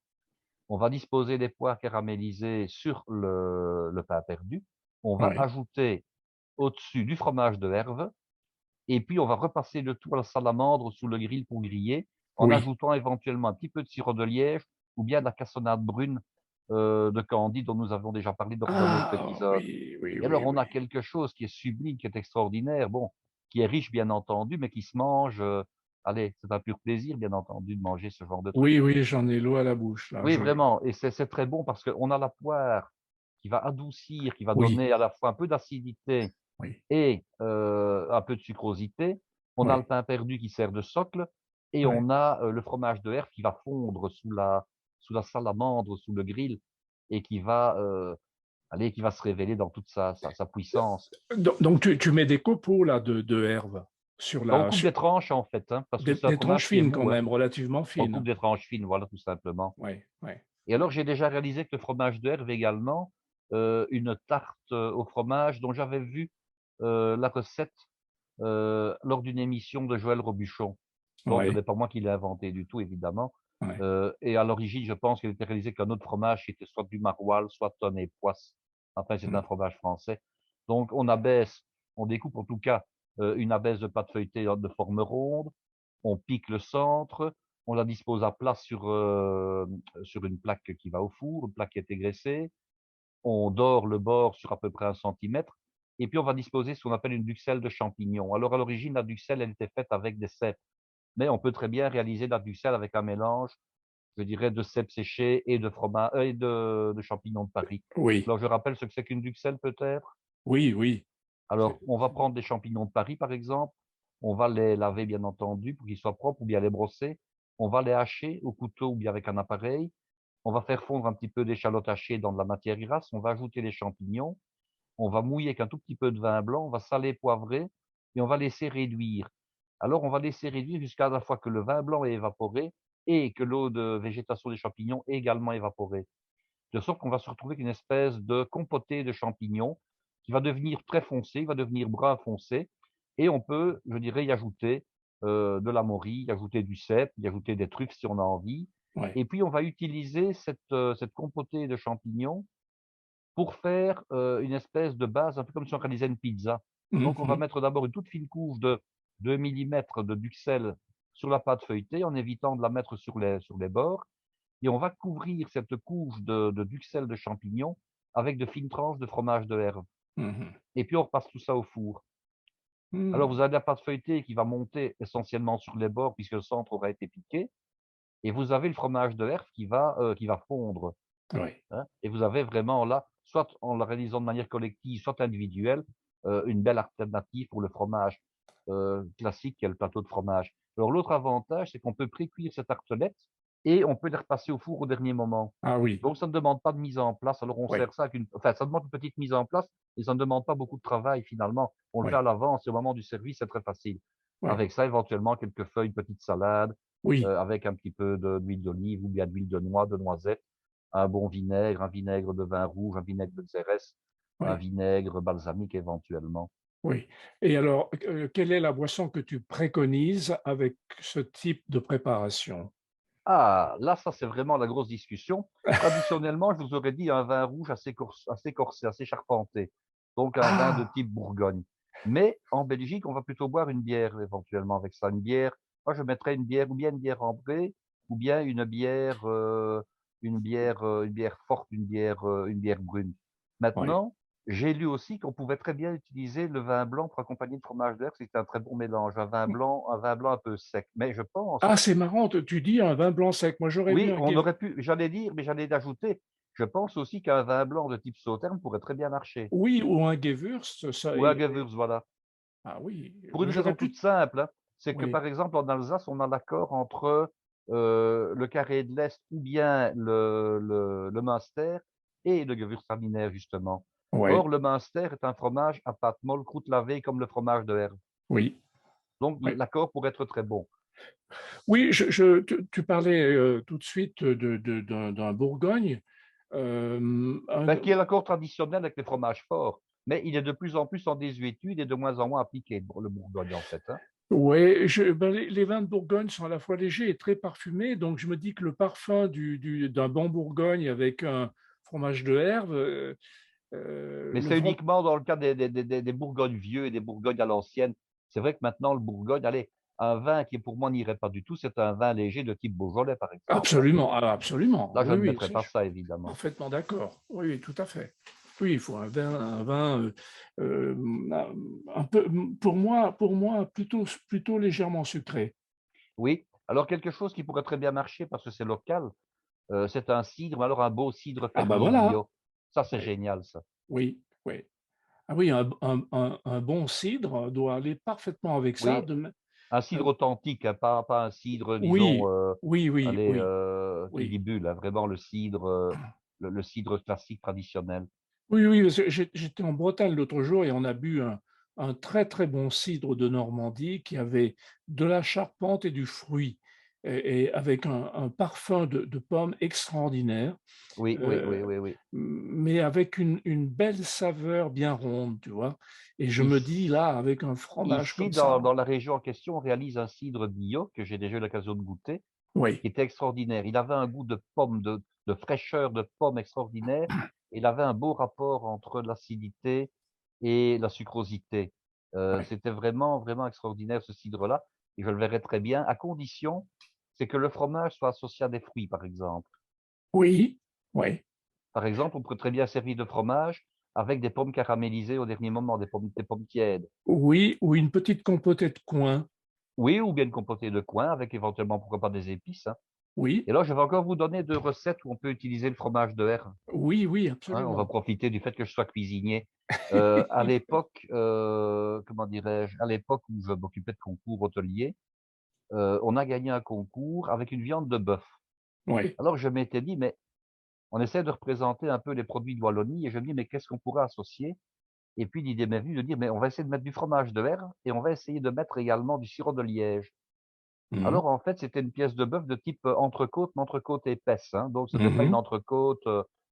On va disposer des poires caramélisées sur le pain perdu. On va ouais, ajouter au-dessus du fromage de Herve et puis on va repasser le tout à la salamandre sous le grill pour griller, en oui. ajoutant éventuellement un petit peu de sirop de liège ou bien de la cassonade brune, de Candy dont nous avons déjà parlé dans notre Ah épisode. oui, oui, Et alors, oui, on a oui. quelque chose qui est sublime, qui est extraordinaire. Bon, qui est riche, bien entendu, mais qui se mange, allez, c'est un pur plaisir, bien entendu, de manger ce genre de trucs. Oui, oui, j'en ai l'eau à la bouche, là. Oui, vraiment, et c'est très bon parce qu'on a la poire qui va adoucir, qui va Oui, donner à la fois un peu d'acidité oui, et un peu de sucrosité. On a le oui, pain perdu qui sert de socle et oui. on a, le fromage de Herve qui va fondre sous la salamandre, sous le grill et qui va, allez, qui va se révéler dans toute sa puissance. Donc, tu mets des copeaux, là, de herbe sur Ben, on la, coupe des tranches, en fait, hein, parce que c'est un des tranches fromage qui est fines quand mou, hein. même, relativement On coupe fines. des tranches fines, voilà, tout simplement. Oui, oui. Et alors, j'ai déjà réalisé que le fromage de Herve également, une tarte, au fromage dont j'avais vu, la recette, lors d'une émission de Joël Robuchon. Donc ce Oui, n'est pas moi qui l'ai inventé du tout, évidemment, oui. et à l'origine, je pense qu'il était réalisé qu'un autre fromage qui était soit du maroilles, soit tonne et poisse. Enfin, c'est un Mm. fromage français. Donc on découpe en tout cas, une abaisse de pâte feuilletée de forme ronde, on pique le centre, on la dispose à plat sur une plaque qui va au four, une plaque qui est égraissée. On dore le bord sur à peu près 1 centimètre et puis on va disposer ce qu'on appelle une duxelle de champignons. Alors à l'origine, la duxelle, elle était faite avec des cèpes, mais on peut très bien réaliser la duxelle avec un mélange, je dirais, de cèpes séchés et de fromage et de champignons de Paris. Oui, Alors je rappelle ce que c'est qu'une duxelle peut-être? oui, oui. Alors on va prendre des champignons de Paris, par exemple, on va les laver bien entendu pour qu'ils soient propres ou bien les brosser. On va les hacher au couteau ou bien avec un appareil. On va faire fondre un petit peu d'échalotes hachées dans de la matière grasse, on va ajouter les champignons, on va mouiller avec un tout petit peu de vin blanc, on va saler, poivrer et on va laisser réduire. Alors on va laisser réduire jusqu'à la fois que le vin blanc est évaporé et que l'eau de végétation des champignons est également évaporée. De sorte qu'on va se retrouver avec une espèce de compoté de champignons qui va devenir très foncé, va devenir brun foncé et on peut, je dirais, y ajouter, de la morille, y ajouter du cèpe, y ajouter des truffes si on a envie Oui. et puis on va utiliser cette compotée de champignons pour faire, une espèce de base, un peu comme si on réalisait une pizza. Donc on va Mhm. mettre d'abord une toute fine couche de 2 millimètres de duxelles sur la pâte feuilletée, en évitant de la mettre sur les bords et on va couvrir cette couche de duxelles de champignons avec de fines tranches de fromage de Herve Mhm. et puis on repasse tout ça au four. Alors Mhm. vous avez la pâte feuilletée qui va monter essentiellement sur les bords puisque le centre aura été piqué et vous avez le fromage de Herve qui va fondre. Oui. Hein, et vous avez vraiment là, soit en le réalisant de manière collective, soit individuelle, une belle alternative pour le fromage, classique qui est le plateau de fromage. Alors l'autre avantage, c'est qu'on peut pré-cuire ces tartelettes et on peut les repasser au four au dernier moment. Ah oui, Donc ça ne demande pas de mise en place. Alors on oui, sert ça avec enfin ça demande une petite mise en place, mais ça ne demande pas beaucoup de travail finalement. On le fait oui, à l'avance et au moment du service, c'est très facile. oui, Avec ça, éventuellement quelques feuilles, une petite salade, oui, avec un petit peu d'huile d'olive ou bien d'huile de noix, de noisette, un bon vinaigre, un vinaigre de vin rouge, un vinaigre de Xérès, un oui, vinaigre balsamique éventuellement. oui. Et alors, quelle est la boisson que tu préconises avec ce type de préparation? Ah, là, ça c'est vraiment la grosse discussion. Traditionnellement, je vous aurais dit un vin rouge assez corsé, assez charpenté, donc un vin de Ah, type Bourgogne. Mais en Belgique, on va plutôt boire une bière éventuellement avec ça. Une bière, moi je mettrais une bière, ou bien une bière ambrée, ou bien une bière forte, une bière brune. oui. Maintenant, j'ai lu aussi qu'on pouvait très bien utiliser le vin blanc pour accompagner le fromage d'Herbe, c'est un très bon mélange, un vin blanc un peu sec. Mais je pense Ah, c'est marrant, tu dis un vin blanc sec. Moi, j'aurais vu oui, un on aurait pu j'allais dire, mais j'allais ajouter, je pense aussi qu'un vin blanc de type Sauterne pourrait très bien marcher. oui, ou un Gewürz, ça. Ou un Gewürz, voilà. Ah oui, Pour une moi, j'aurais raison toute pu. simple, hein, c'est que, Oui, par exemple, en Alsace, on a l'accord entre, le Carré de l'Est ou bien le Münster et le Gewürztraminer, justement. oui, Or, le Münster est un fromage à pâte molle, croûte lavée, comme le fromage de Herve. oui, Donc oui. l'accord pourrait être très bon. Oui, tu parlais tout de suite d'un Bourgogne. Ben, qui est l'accord traditionnel avec les fromages forts, mais il est de plus en plus en désuétude et de moins en moins appliqué, le Bourgogne, en fait, hein. Oui, ben, les vins de Bourgogne sont à la fois légers et très parfumés, donc je me dis que le parfum d'un bon Bourgogne avec un fromage de herbe, Mais le c'est vend. uniquement dans le cas des Bourgognes vieux et des Bourgognes à l'ancienne. C'est vrai que maintenant, le Bourgogne, allez, un vin qui pour moi n'irait pas du tout, c'est un vin léger de type Beaujolais, par exemple, hein. Absolument, ah, absolument. Là, je Oui, ne oui, mettrais ça, pas je suis ça, évidemment. parfaitement d'accord. Oui, oui, tout à fait. Oui, il faut un vin un peu, pour moi plutôt légèrement sucré. Oui, alors quelque chose qui pourrait très bien marcher parce que c'est local, c'est un cidre, mais alors un beau cidre Ah bah fermier voilà! bio. Ça, c'est Oui, génial ça. oui, oui. Ah oui, un bon cidre doit aller parfaitement avec ça Oui, de mê un cidre authentique, hein, pas un cidre, disons, oui, oui, oui, allez, oui, qui dit oui. bulle, hein, vraiment le cidre, le cidre classique traditionnel. Oui, oui, parce que j'étais en Bretagne l'autre jour et on a bu un très, très bon cidre de Normandie qui avait de la charpente et du fruit et avec un parfum de pomme extraordinaire, Oui, oui, oui, heu, oui, oui. mais avec une belle saveur bien ronde, tu vois? Et je me dis Ici là, avec un fromage ici comme ça dans la région en question, on réalise un cidre bio que j'ai déjà eu l'occasion de goûter, oui, qui était extraordinaire. Il avait un goût de pomme, de fraîcheur de pomme extraordinaire. Il avait un beau rapport entre l'acidité et la sucrosité. ouais. C'était vraiment, vraiment extraordinaire ce cidre-là et je le verrais très bien, à condition, c'est que le fromage soit associé à des fruits, par exemple. Oui, oui, Par exemple, on pourrait très bien servir de fromage avec des pommes caramélisées au dernier moment, des pommes tièdes. oui, ou une petite compotée de coin. Oui, ou bien une compotée de coin avec éventuellement, pourquoi pas, des épices, hein. Oui, Et là, je vais encore vous donner 2 recettes où on peut utiliser le fromage de R. oui, oui, Hein, on va absolument. profiter du fait que je sois cuisinier. À l'époque, comment dirais-je? À l'époque où je m'occupais de concours hôteliers, on a gagné un concours avec une viande de bœuf. Oui. Alors je m'étais dit: «Mais on essaie de représenter un peu les produits de Wallonie» et je me dis: «Mais qu'est-ce qu'on pourrait associer?» Et puis l'idée m'est venue de dire: «Mais on va essayer de mettre du fromage de R et on va essayer de mettre également du sirop de liège». Mmh. Alors en fait, c'était une pièce de bœuf de type, entrecôte, mais entrecôte épaisse, hein, donc c'était pas une Mmh. entrecôte,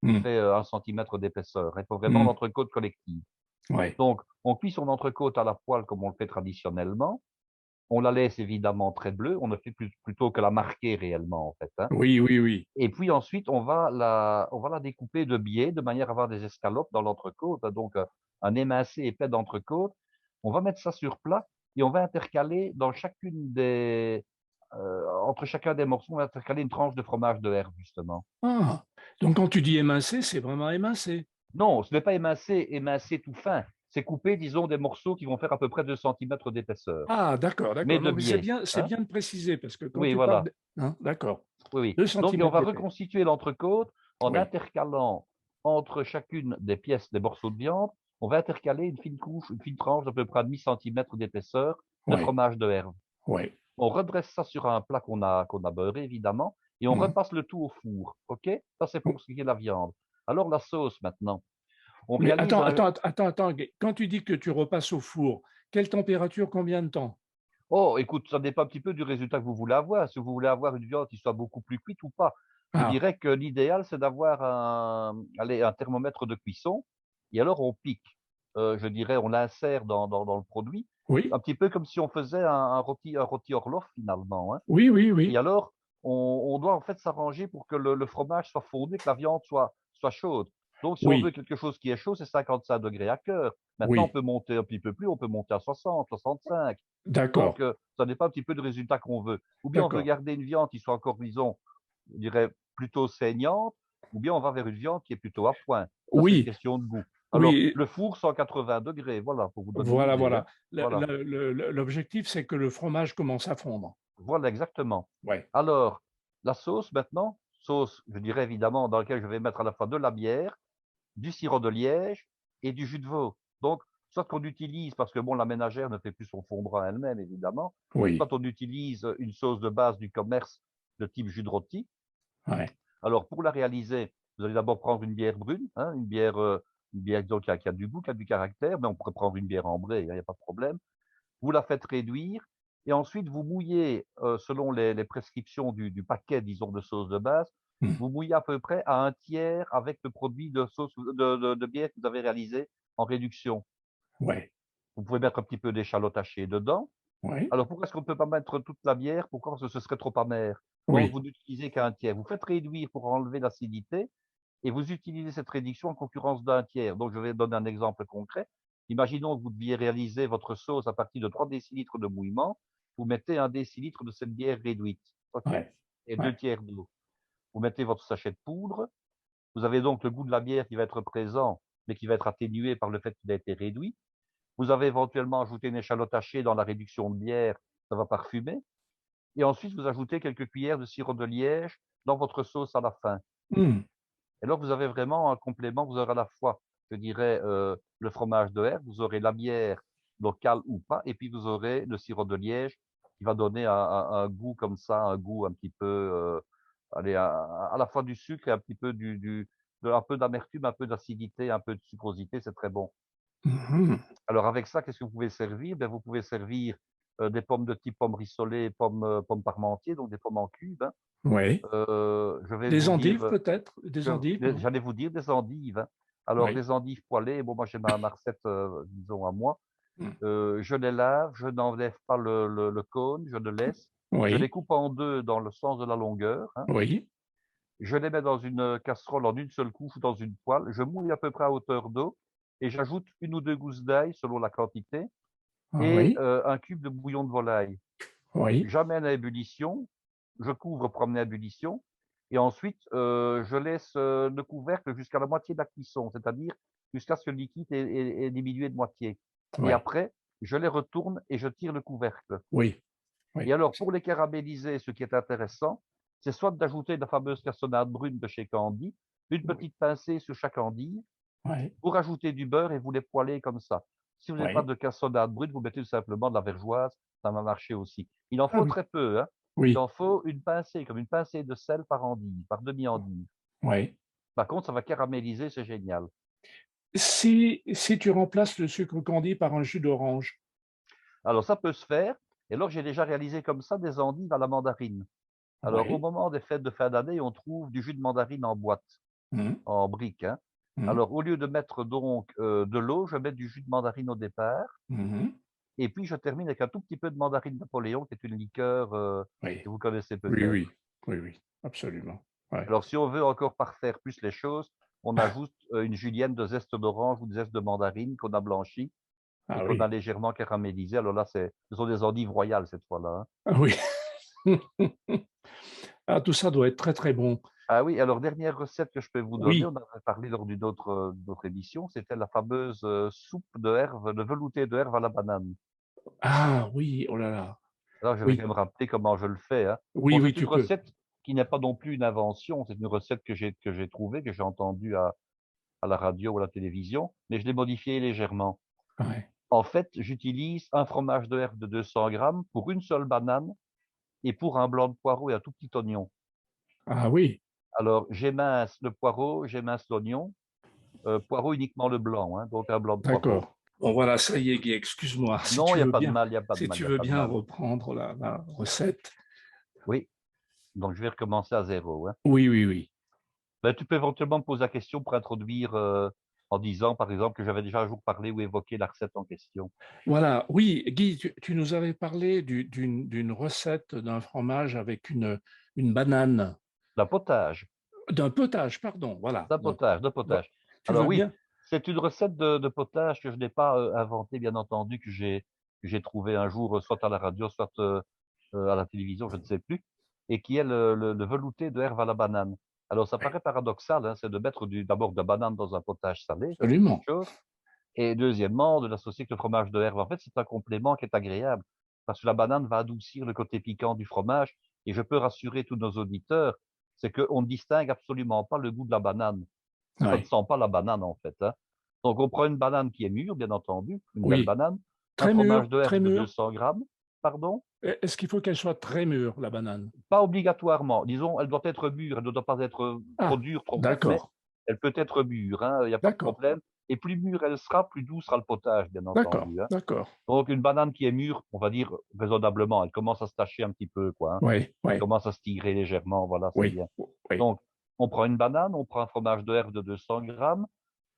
qui Mmh. fait, 1 centimètre d'épaisseur. Il faut vraiment Mmh. l'entrecôte collective. Ouais. Donc on cuit son entrecôte à la poêle comme on le fait traditionnellement. On la laisse évidemment très bleue, on ne fait plutôt que la marquer réellement en fait, hein. Oui, oui, oui. Et puis ensuite on va la découper de biais de manière à avoir des escalopes dans l'entrecôte, hein, donc un émincé épais d'entrecôte. On va mettre ça sur plat et on va intercaler dans chacune des entre chacun des morceaux, on va intercaler une tranche de fromage de herbe justement. Ah! Donc quand tu dis émincé, c'est vraiment émincé? Non, ce n'est pas émincé, émincé tout fin, c'est couper disons des morceaux qui vont faire à peu près 2 centimètres d'épaisseur, Ah d'accord, mais d'accord. de Non, mais biais, c'est hein? bien de préciser parce que quand Oui, tu parles voilà. de hein, d'accord. Oui, oui. 2 Donc et on centimètres va d'épais. reconstituer l'entrecôte en Oui, intercalant entre chacune des pièces, des morceaux de viande, on va intercaler une fine couche, une fine tranche d'à peu près un demi-centimètre d'épaisseur de oui, fromage de herbe. oui. On redresse ça sur un plat qu'on a beurré évidemment et on Mmh. repasse le tout au four, OK? Ça, c'est pour ce qui est de la viande. Alors la sauce maintenant, on Mais réalise un attends, quand tu dis que tu repasses au four, quelle température, combien de temps? oh écoute, ça dépend un petit peu du résultat que vous voulez avoir. Si vous voulez avoir une viande qui soit beaucoup plus cuite ou pas. Je Ah, dirais que l'idéal, c'est d'avoir un thermomètre de cuisson et alors on pique. Je dirais, on l'insère dans le produit, oui, un petit peu comme si on faisait un rôti Orloff finalement, hein. oui, oui, Et oui, alors, on doit en fait s'arranger pour que le fromage soit fondu et que la viande soit chaude. Donc si on veut oui, quelque chose qui est chaud, c'est 55 degrés à cœur. Maintenant, on oui. peut monter un petit peu plus, on peut monter à 60, 65. D'accord, Donc ça dépend un petit peu du résultat qu'on veut. Ou bien on veut d'accord. garder une viande qui soit encore, disons, je dirais plutôt saignante, ou bien on va vers une viande qui est plutôt à point. Ça, c'est une Oui, question de goût. Alors, oui. le four 180 degrés, voilà, pour vous donner une Voilà, idée, hein. voilà. Voilà. L'objectif, c'est que le fromage commence à fondre. Voilà, exactement. Ouais. Alors, la sauce maintenant, sauce, je dirais évidemment, dans laquelle je vais mettre à la fois de la bière, du sirop de liège et du jus de veau. Donc, soit qu'on utilise, parce que bon, la ménagère ne fait plus son fond de brun elle-même, évidemment, Oui, soit on utilise une sauce de base du commerce de type jus de rôti. ouais, Alors, pour la réaliser, vous allez d'abord prendre une bière brune, hein, une bière disons, qui a du goût, qui a du caractère, mais on pourrait prendre une bière ambrée, il n'y a pas de problème. Vous la faites réduire et ensuite vous mouillez, selon les prescriptions du paquet, disons, de sauce de base, mmh, vous mouillez à peu près à un tiers avec le produit de sauce de bière que vous avez réalisé en réduction. ouais, Vous pouvez mettre un petit peu d'échalote hachée dedans. ouais, Alors pourquoi est-ce qu'on ne peut pas mettre toute la bière? Pourquoi? Parce que ce serait trop amer. Donc oui, vous n'utilisez qu'un tiers. Vous faites réduire pour enlever l'acidité et vous utilisez cette réduction en concurrence d'un tiers. Donc je vais donner un exemple concret. Imaginons que vous deviez réaliser votre sauce à partir de 3 décilitres de mouillement. Vous mettez 1 décilitre de cette bière réduite, OK? ouais, Et 2 ouais, tiers d'eau. Vous mettez votre sachet de poudre. Vous avez donc le goût de la bière qui va être présent mais qui va être atténué par le fait qu'il a été réduit. Vous avez éventuellement ajouté une échalote hachée dans la réduction de bière, ça va parfumer. Et ensuite, vous ajoutez quelques cuillères de sirop de liège dans votre sauce à la fin. Hmm. Et là, vous avez vraiment un complément. Vous aurez à la fois, je dirais, le fromage de herbe, vous aurez la bière locale ou pas, et puis vous aurez le sirop de liège qui va donner un goût comme ça, un goût un petit peu, allez, à la fois du sucre et un petit peu un peu d'amertume, un peu d'acidité, un peu de sucrosité, c'est très bon. Mhm. Alors avec ça, qu'est-ce que vous pouvez servir? Ben, vous pouvez servir des pommes de type pommes rissolées, pommes parmentier, donc des pommes en cubes, hein. Oui. Je vais Des vous dire, endives peut-être? Des endives, non? j'allais vous dire des endives, hein. Alors Oui. des endives poêlées, bon moi j'ai ma recette, disons à moi. Hmm. Je les lave, je n'enlève pas le cône, je le laisse. Je les Oui. coupe en 2 dans le sens de la longueur, hein. Oui. Je les mets dans une casserole en une seule couche ou dans une poêle. Je mouille à peu près à hauteur d'eau et j'ajoute 1 ou 2 gousses d'ail selon la quantité Ah et oui. un cube de bouillon de volaille. Oui. J'amène à ébullition, je couvre pour amener à ébullition et ensuite, je laisse, le couvercle jusqu'à la moitié de la cuisson, c'est-à-dire jusqu'à ce que le liquide ait diminué de moitié et Oui. après, je les retourne et je tire le couvercle Oui. et Oui. alors pour les caraméliser, ce qui est intéressant, c'est soit d'ajouter la fameuse cassonade brune de chez Candy, une Oui. petite pincée sur chaque endive, Oui. vous rajoutez du beurre et vous les poêlez comme ça. Si vous n'avez pas Oui. de cassonade brune, vous mettez tout simplement de la vergeoise, ça va marcher aussi. Il en Ah faut oui. très peu, hein. Il Oui. en faut une pincée, comme une pincée de sel par endive, par demi-endive. Oui. Par contre, ça va caraméliser, c'est génial. Si tu remplaces le sucre candi par un jus d'orange. Alors ça peut se faire, et alors j'ai déjà réalisé comme ça des endives à la mandarine. Alors au Oui. moment des fêtes de fin d'année, on trouve du jus de mandarine en boîte, Mhm. en brique, hein. Mhm. Alors au lieu de mettre donc, de l'eau, je mets du jus de mandarine au départ Mhm. et puis je termine avec un tout petit peu de mandarine Napoléon qui est une liqueur, Oui. que vous connaissez Oui, peut-être. oui. Oui, oui. Absolument. Ouais. Alors si on veut encore parfaire plus les choses, on ajoute, une julienne de zeste d'orange ou de zeste de mandarine qu'on a blanchi et Ah qu'on a oui. légèrement caramélisé. Alors là, ce sont des endives royales cette fois-là, hein. Ah oui. Ah, tout ça doit être très, très bon. Ah oui, alors dernière recette que je peux vous donner, Oui. on en avait parlé lors d'une autre émission, c'était la fameuse, soupe de herbe, de velouté de herbe à la banane. Ah oui, oh là là. Alors je vais quand Oui. même rappeler comment je le fais, hein. Oui, Bon, oui, c'est une tu peux. recette qui n'est pas non plus une invention, c'est une recette que j'ai trouvée, que j'ai entendue à la radio ou à la télévision, mais je l'ai modifiée légèrement. Ouais. En fait, j'utilise un fromage de herbe de 200 grammes pour une seule banane et pour un blanc de poireau et un tout petit oignon. Ah oui, Alors j'émince le poireau, j'émince l'oignon, poireau uniquement le blanc, hein, donc un blanc de poireau. d'accord. Bon voilà, ça y est, Guy, excuse-moi. Si Non, il tu y a veux pas de bien, mal, il y a pas de si mal, il tu y a veux pas de bien mal. reprendre la recette. Oui, donc je vais recommencer à zéro, hein. Oui, oui, oui. Ben, tu peux éventuellement me poser la question pour introduire, en disant, par exemple, que j'avais déjà un jour parlé ou évoqué la recette en question. Voilà, oui, Guy, tu nous avais parlé d'une recette d'un fromage avec une banane, La potage, d'un potage, pardon, voilà. d'un Donc, potage, de vo- potage. tu Alors veux oui, bien? c'est une recette de potage que je n'ai pas, inventée, bien entendu, que j'ai trouvée un jour, soit à la radio, soit, à la télévision, je ne sais plus, et qui est le velouté de herbe à la banane. Alors ça Oui, paraît paradoxal, hein, c'est de mettre d'abord de la banane dans un potage salé, ça c'est une absolument. chose. Et deuxièmement, de l'associer avec le fromage de herbe. En fait, c'est un complément qui est agréable parce que la banane va adoucir le côté piquant du fromage et je peux rassurer tous nos auditeurs, c'est qu'on ne distingue absolument pas le goût de la banane. Ça ne Oui, sent pas la banane, en fait, hein. Donc on prend une banane qui est mûre, bien entendu, une belle oui. banane, un Très fromage mûr, de très herbe de mûr. 200 grammes, pardon? Est-ce qu'il faut qu'elle soit très mûre, la banane? Pas obligatoirement. Disons, elle doit être mûre, elle ne doit pas être, trop Ah, dure, trop ferme, mais d'accord, elle peut être mûre, hein, il y a pas de d'accord, problème et plus mûre elle sera, plus doux sera le potage, bien d'accord, entendu, hein. d'accord. Donc une banane qui est mûre, on va dire raisonnablement, elle commence à se tacher un petit peu quoi, hein. Oui, Elle oui, commence à se tirer légèrement, voilà, c'est oui, bien. oui, Donc on prend une banane, on prend un fromage de herbe de 200 grammes,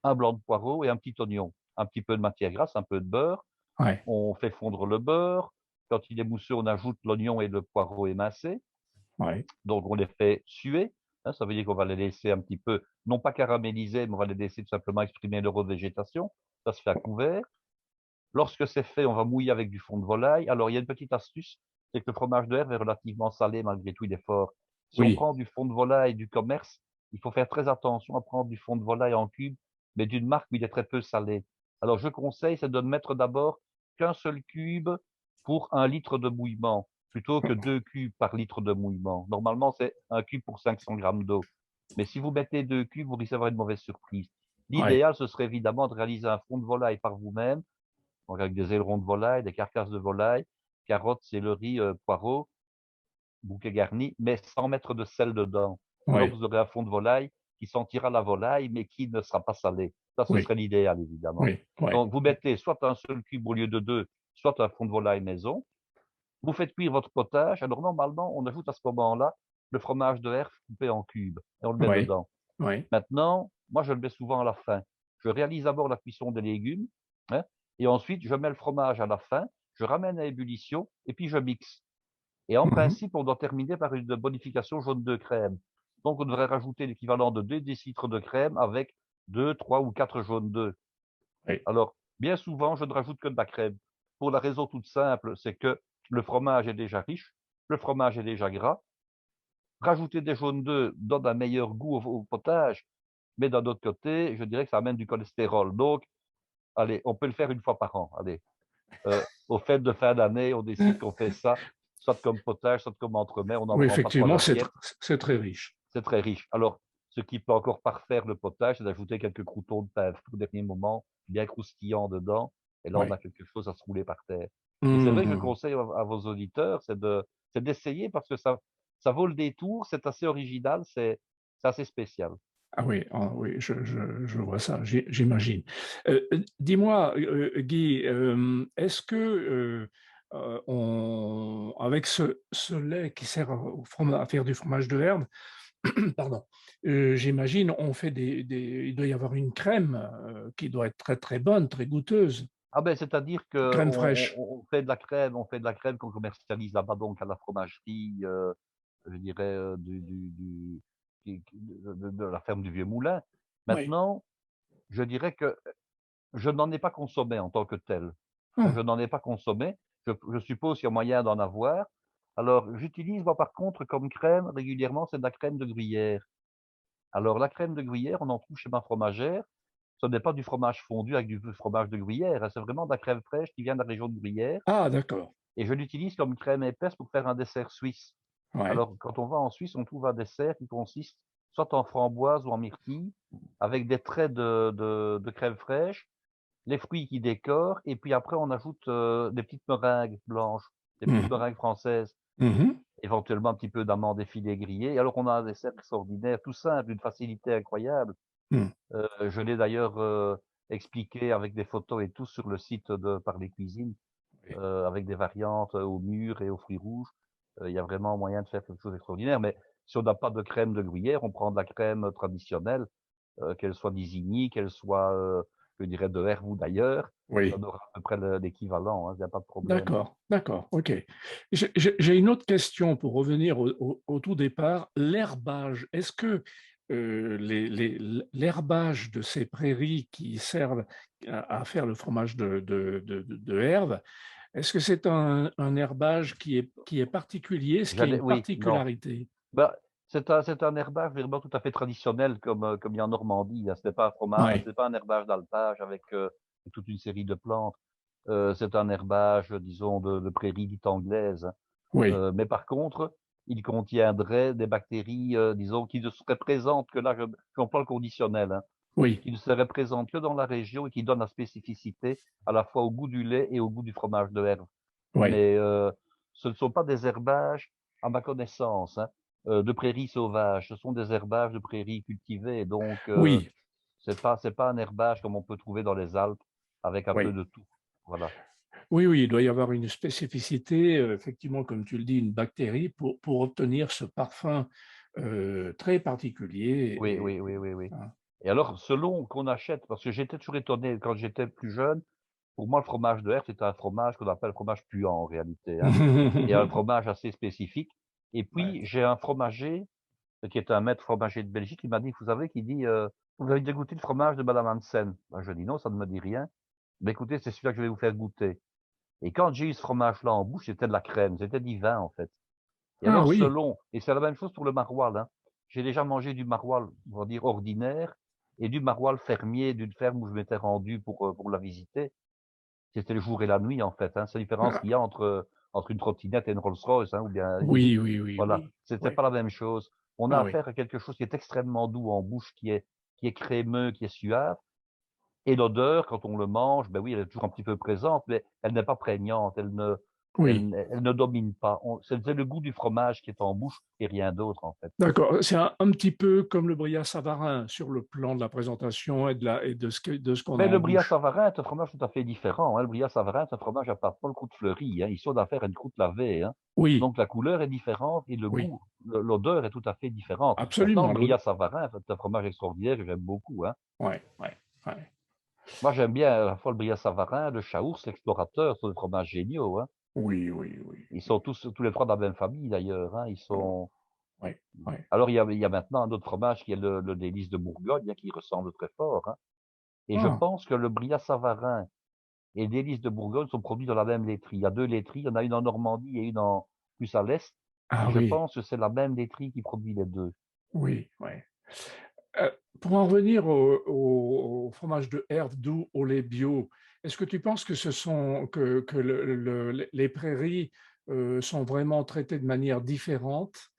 un blanc de poireau et un petit oignon, un petit peu de matière grasse, un peu de beurre. oui, On fait fondre le beurre. Quand il est mousseux, on ajoute l'oignon et le poireau émincé. oui, Donc on les fait suer, hein, ça veut dire qu'on va les laisser un petit peu, non pas caraméliser, mais on va les laisser tout simplement exprimer leur végétation. Ça se fait à couvert. Lorsque c'est fait, on va mouiller avec du fond de volaille. Alors il y a une petite astuce, c'est que le fromage de herbe est relativement salé malgré tout, il est fort. Si on oui, prend du fond de volaille du commerce, il faut faire très attention à prendre du fond de volaille en cube, mais d'une marque où il est très peu salé. Alors je conseille, c'est de ne mettre d'abord qu'un seul cube pour 1 litre de mouillement, plutôt que 2 cubes par litre de mouillement. Normalement, c'est 1 cube pour 500 grammes d'eau. Mais si vous mettez 2 cubes, vous risquez d'avoir une mauvaise surprise. Ouais, L'idéal, ce serait évidemment de réaliser un fond de volaille par vous-même, donc avec des ailerons de volaille, des carcasses de volaille, carottes, céleri, poireaux, bouquet garni, mais sans mettre de sel dedans. Alors ouais, vous aurez un fond de volaille qui sentira la volaille, mais qui ne sera pas salé. Ça, ce oui, serait l'idéal, évidemment. oui, ouais. Donc vous mettez soit un seul cube au lieu de 2, soit un fond de volaille maison. Vous faites cuire votre potage. Alors normalement, on ajoute à ce moment-là le fromage de Herve coupé en cubes et on le met Ouais, dedans. ouais. Maintenant, moi, je le mets souvent à la fin. Je réalise d'abord la cuisson des légumes, hein, et ensuite je mets le fromage à la fin, je ramène à ébullition et puis je mixe. Et en Mhm. principe, on doit terminer par une bonification jaune de crème. Donc on devrait rajouter l'équivalent de 2 décilitres de crème avec 2, 3 ou 4 jaunes d'œufs. Ouais, Alors, bien souvent, je ne rajoute que de la crème. Pour la raison toute simple, c'est que le fromage est déjà riche, le fromage est déjà gras. Rajouter des jaunes d'œufs donne un meilleur goût au potage, mais d'un autre côté, je dirais que ça amène du cholestérol. Donc, allez, on peut le faire une fois par an. Allez, aux fêtes de fin d'année, on décide qu'on fait ça, soit comme potage, soit comme entremets. On en oui, prend par 3 effectivement, assiettes. c'est très riche. C'est très riche. Alors, ce qui peut encore parfaire le potage, c'est d'ajouter quelques croûtons de pain frit au dernier moment, bien croustillants dedans. Et là, on Ouais. a quelque chose à se rouler par terre. Et c'est vrai que je Mhm. conseille à vos auditeurs, c'est d'essayer parce que ça vaut le détour, c'est assez original, c'est assez spécial. Ah oui, je vois ça, j'imagine. Dis-moi, Guy, est-ce que avec ce lait qui sert à faire du fromage de herbe, pardon, j'imagine, on fait il doit y avoir une crème qui doit être très très bonne, très goûteuse, Ah ben, c'est-à-dire que crème fraîche. on fait de la crème qu'on commercialise là-bas donc à la fromagerie, je dirais, de la ferme du Vieux Moulin. Oui. Maintenant, je dirais que je n'en ai pas consommé en tant que tel. Je Ah, n'en ai pas consommé. Je suppose qu'il y a moyen d'en avoir. Alors, j'utilise moi par contre comme crème régulièrement, c'est de la crème de gruyère. Alors la crème de gruyère, on en trouve chez ma fromagère. Ce n'est pas du fromage fondu avec du fromage de gruyère, hein, c'est vraiment de la crème fraîche qui vient de la région de Gruyère ah, d'accord. et je l'utilise comme crème épaisse pour faire un dessert suisse. Ouais. Alors quand on va en Suisse, on trouve un dessert qui consiste soit en framboise ou en myrtille avec des traits de crème fraîche, les fruits qui décorent et puis après on ajoute, des petites meringues blanches, des petites Mhm. meringues françaises, Mhm. éventuellement un petit peu d'amandes effilées grillées et alors on a un dessert extraordinaire, tout simple, d'une facilité incroyable. Mhm. Je l'ai d'ailleurs, expliqué avec des photos et tout sur le site de Parler Cuisine, Oui. avec des variantes, aux mûres et aux fruits rouges. Il y a vraiment moyen de faire quelque chose d'extraordinaire, mais si on n'a pas de crème de gruyère, on prend de la crème traditionnelle, qu'elle soit d'Isigny, qu'elle soit, je dirais de Herve ou d'ailleurs, ça Oui. aura à peu près l'équivalent, hein, il y a pas de problème. D'accord, d'accord, ok. J'ai une autre question pour revenir au tout départ. L'herbage, est-ce que l'herbage de ces prairies qui servent à faire le fromage de herbe, est-ce que c'est un herbage qui est particulier? Est-ce qu'il y a J'allais une oui, non. particularité? Bah, c'est un herbage vraiment tout à fait traditionnel comme il y a en Normandie, hein. Oui, C'est pas un herbage d'alpage avec, toute une série de plantes. C'est un herbage, disons, de prairie dite anglaise, hein. oui, Mais par contre, il contiendrait des bactéries, disons, qui ne seraient présentes que là, j'emploie le conditionnel, hein, oui, qui ne seraient présentes que dans la région et qui donnent la spécificité à la fois au goût du lait et au goût du fromage de herbe. oui, Mais, ce ne sont pas des herbages, à ma connaissance, hein, de prairies sauvages. Ce sont des herbages de prairies cultivées, donc, oui, c'est pas un herbage comme on peut trouver dans les Alpes avec un peu oui. de tout. Voilà. Oui, oui, il doit y avoir une spécificité, effectivement, comme tu le dis, une bactérie pour obtenir ce parfum très particulier. Oui, oui, oui, oui, oui. Hein. Et alors, selon qu'on achète, parce que j'étais toujours étonné quand j'étais plus jeune, pour moi, le fromage de Herve, c'est un fromage qu'on appelle fromage puant en réalité, hein. Et un fromage assez spécifique. Et Ouais. puis, j'ai un fromager, qui est un maître fromager de Belgique, il m'a dit, vous savez, qui dit, vous avez déjà goûté le fromage de Madame Hansen? Ben, je dis non, ça ne me dit rien. Ben, écoutez, c'est celui-là que je vais vous faire goûter. Et quand j'ai eu ce fromage-là en bouche, c'était de la crème, c'était du vin, en fait. Et Ah alors, oui, et c'est la même chose pour le maroilles, hein. J'ai déjà mangé du maroilles, on va dire ordinaire, et du maroilles fermier d'une ferme où je m'étais rendu pour la visiter. C'était le jour et la nuit, en fait, hein. C'est la différence Ah, qu'il y a entre une trottinette et une Rolls-Royce, hein, ou bien oui, oui, oui, voilà, oui. c'était Oui. pas la même chose. On a Ah oui. affaire à quelque chose qui est extrêmement doux en bouche, qui est crémeux, qui est suave et l'odeur quand on le mange, ben oui, elle est toujours un petit peu présente, mais elle n'est pas prégnante, Oui. elle ne domine pas. On c'est le goût du fromage qui est en bouche et rien d'autre, en fait. D'accord. C'est un petit peu comme le Brillat Savarin sur le plan de la présentation et de ce qu'on a Mais en le Brillat bouche. Savarin est un fromage tout à fait différent, hein. Le Brillat Savarin, c'est un fromage à pâte molle croûte fleurie, hein. Ici, on a affaire à une croûte lavée, hein. Oui, Donc la couleur est différente et le oui, goût, l'odeur est tout à fait différente. Pourtant, le absolument. Brillat Savarin, c'est un fromage extraordinaire que j'aime beaucoup, hein. Ouais, ouais, ouais. Moi, j'aime bien à la fois le Brillat Savarin, le Chaource, l'Explorateur, ce sont des fromages géniaux, hein. Oui, oui, oui, Ils sont oui. tous les 3 dans la même famille d'ailleurs, hein. Ils Oh, sont ouais, ouais. alors il y a maintenant un autre fromage qui est le Délice de Bourgogne, hein, qui y ressemble très fort, hein. Et je Ah, pense que le Brillat Savarin et les délices de Bourgogne sont produits dans la même laiterie. Il y a 2 laiteries, il y en a une en Normandie et une plus à l'est ah et je oui, pense que c'est la même laiterie qui produit les 2. oui, oui. Pour en revenir au fromage de herbe doux au lait bio, est-ce que tu penses que les prairies sont vraiment traitées de manière différente?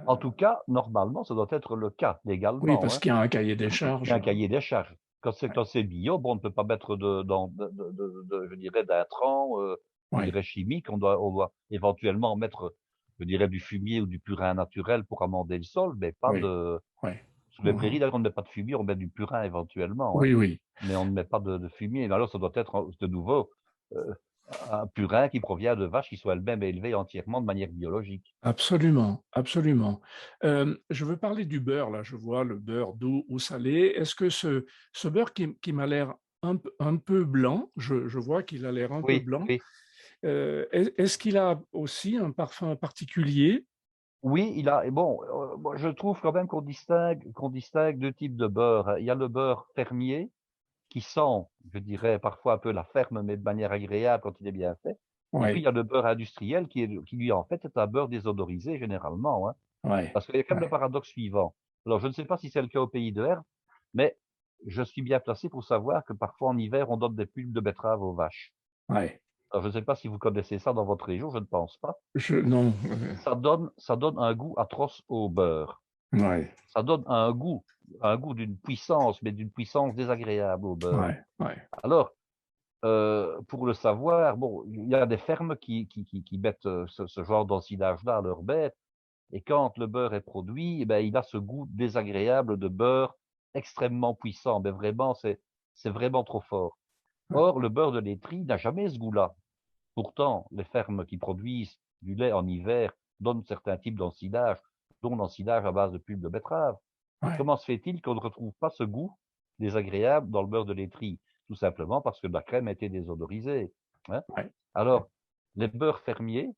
En Euh, tout cas, normalement, ça doit être le cas oui, légalement, parce hein. qu'il y a un cahier des Il y a charges. un cahier des charges. Ouais, Quand c'est bio, bon, on ne peut pas mettre je dirais d'intrants, je ouais, dirais chimiques. On doit éventuellement mettre, je dirais du fumier ou du purin naturel pour amender le sol, mais pas oui, de ouais. sur les Mhm. prairies d'ailleurs, on ne met pas de fumier, on met du purin éventuellement, hein. Oui, oui, Mais on ne met pas de fumier. Mais alors ça doit être, de nouveau, heu, un purin qui provient de vaches qui soient elles-mêmes élevées entièrement de manière biologique. absolument, absolument. Je veux parler du beurre, là, je vois le beurre doux ou salé. Est-ce que ce beurre qui m'a l'air un peu blanc, je vois qu'il a l'air un peu Oui, blanc, oui. est-ce qu'il a aussi un parfum particulier? Oui, il a et bon, moi je trouve quand même qu'on distingue 2 types de beurre, hein. Il y a le beurre fermier qui sent, je dirais, parfois un peu la ferme, mais de manière agréable quand il est bien fait. Et puis il Oui, y a le beurre industriel qui lui, en fait, est un beurre désodorisé généralement, hein. oui, Parce qu'il y a quand même le oui, paradoxe suivant. Alors je ne sais pas si c'est le cas au pays de Herve, mais je suis bien placé pour savoir que parfois en hiver, on donne des pulpes de betterave aux vaches. oui. Alors je ne sais pas si vous connaissez ça dans votre région, je ne pense pas. Non, Ça donne un goût atroce au beurre. oui, Ça donne un goût d'une puissance, mais d'une puissance désagréable au beurre. oui, oui, Alors, pour le savoir, bon, il y a des fermes qui mettent, ce genre d'ensilage-là à leurs bêtes et quand le beurre est produit, eh ben, il a ce goût désagréable de beurre extrêmement puissant, mais vraiment, c'est vraiment trop fort. Or, le beurre de laiterie n'a jamais ce goût-là. Pourtant, les fermes qui produisent du lait en hiver donnent certains types d'ensilage, dont l'ensilage à base de pulpe de betterave. oui, Comment se fait-il qu'on ne retrouve pas ce goût désagréable dans le beurre de laiterie? Tout simplement parce que la crème a été désodorisée, hein. oui, Alors, les beurs fermiers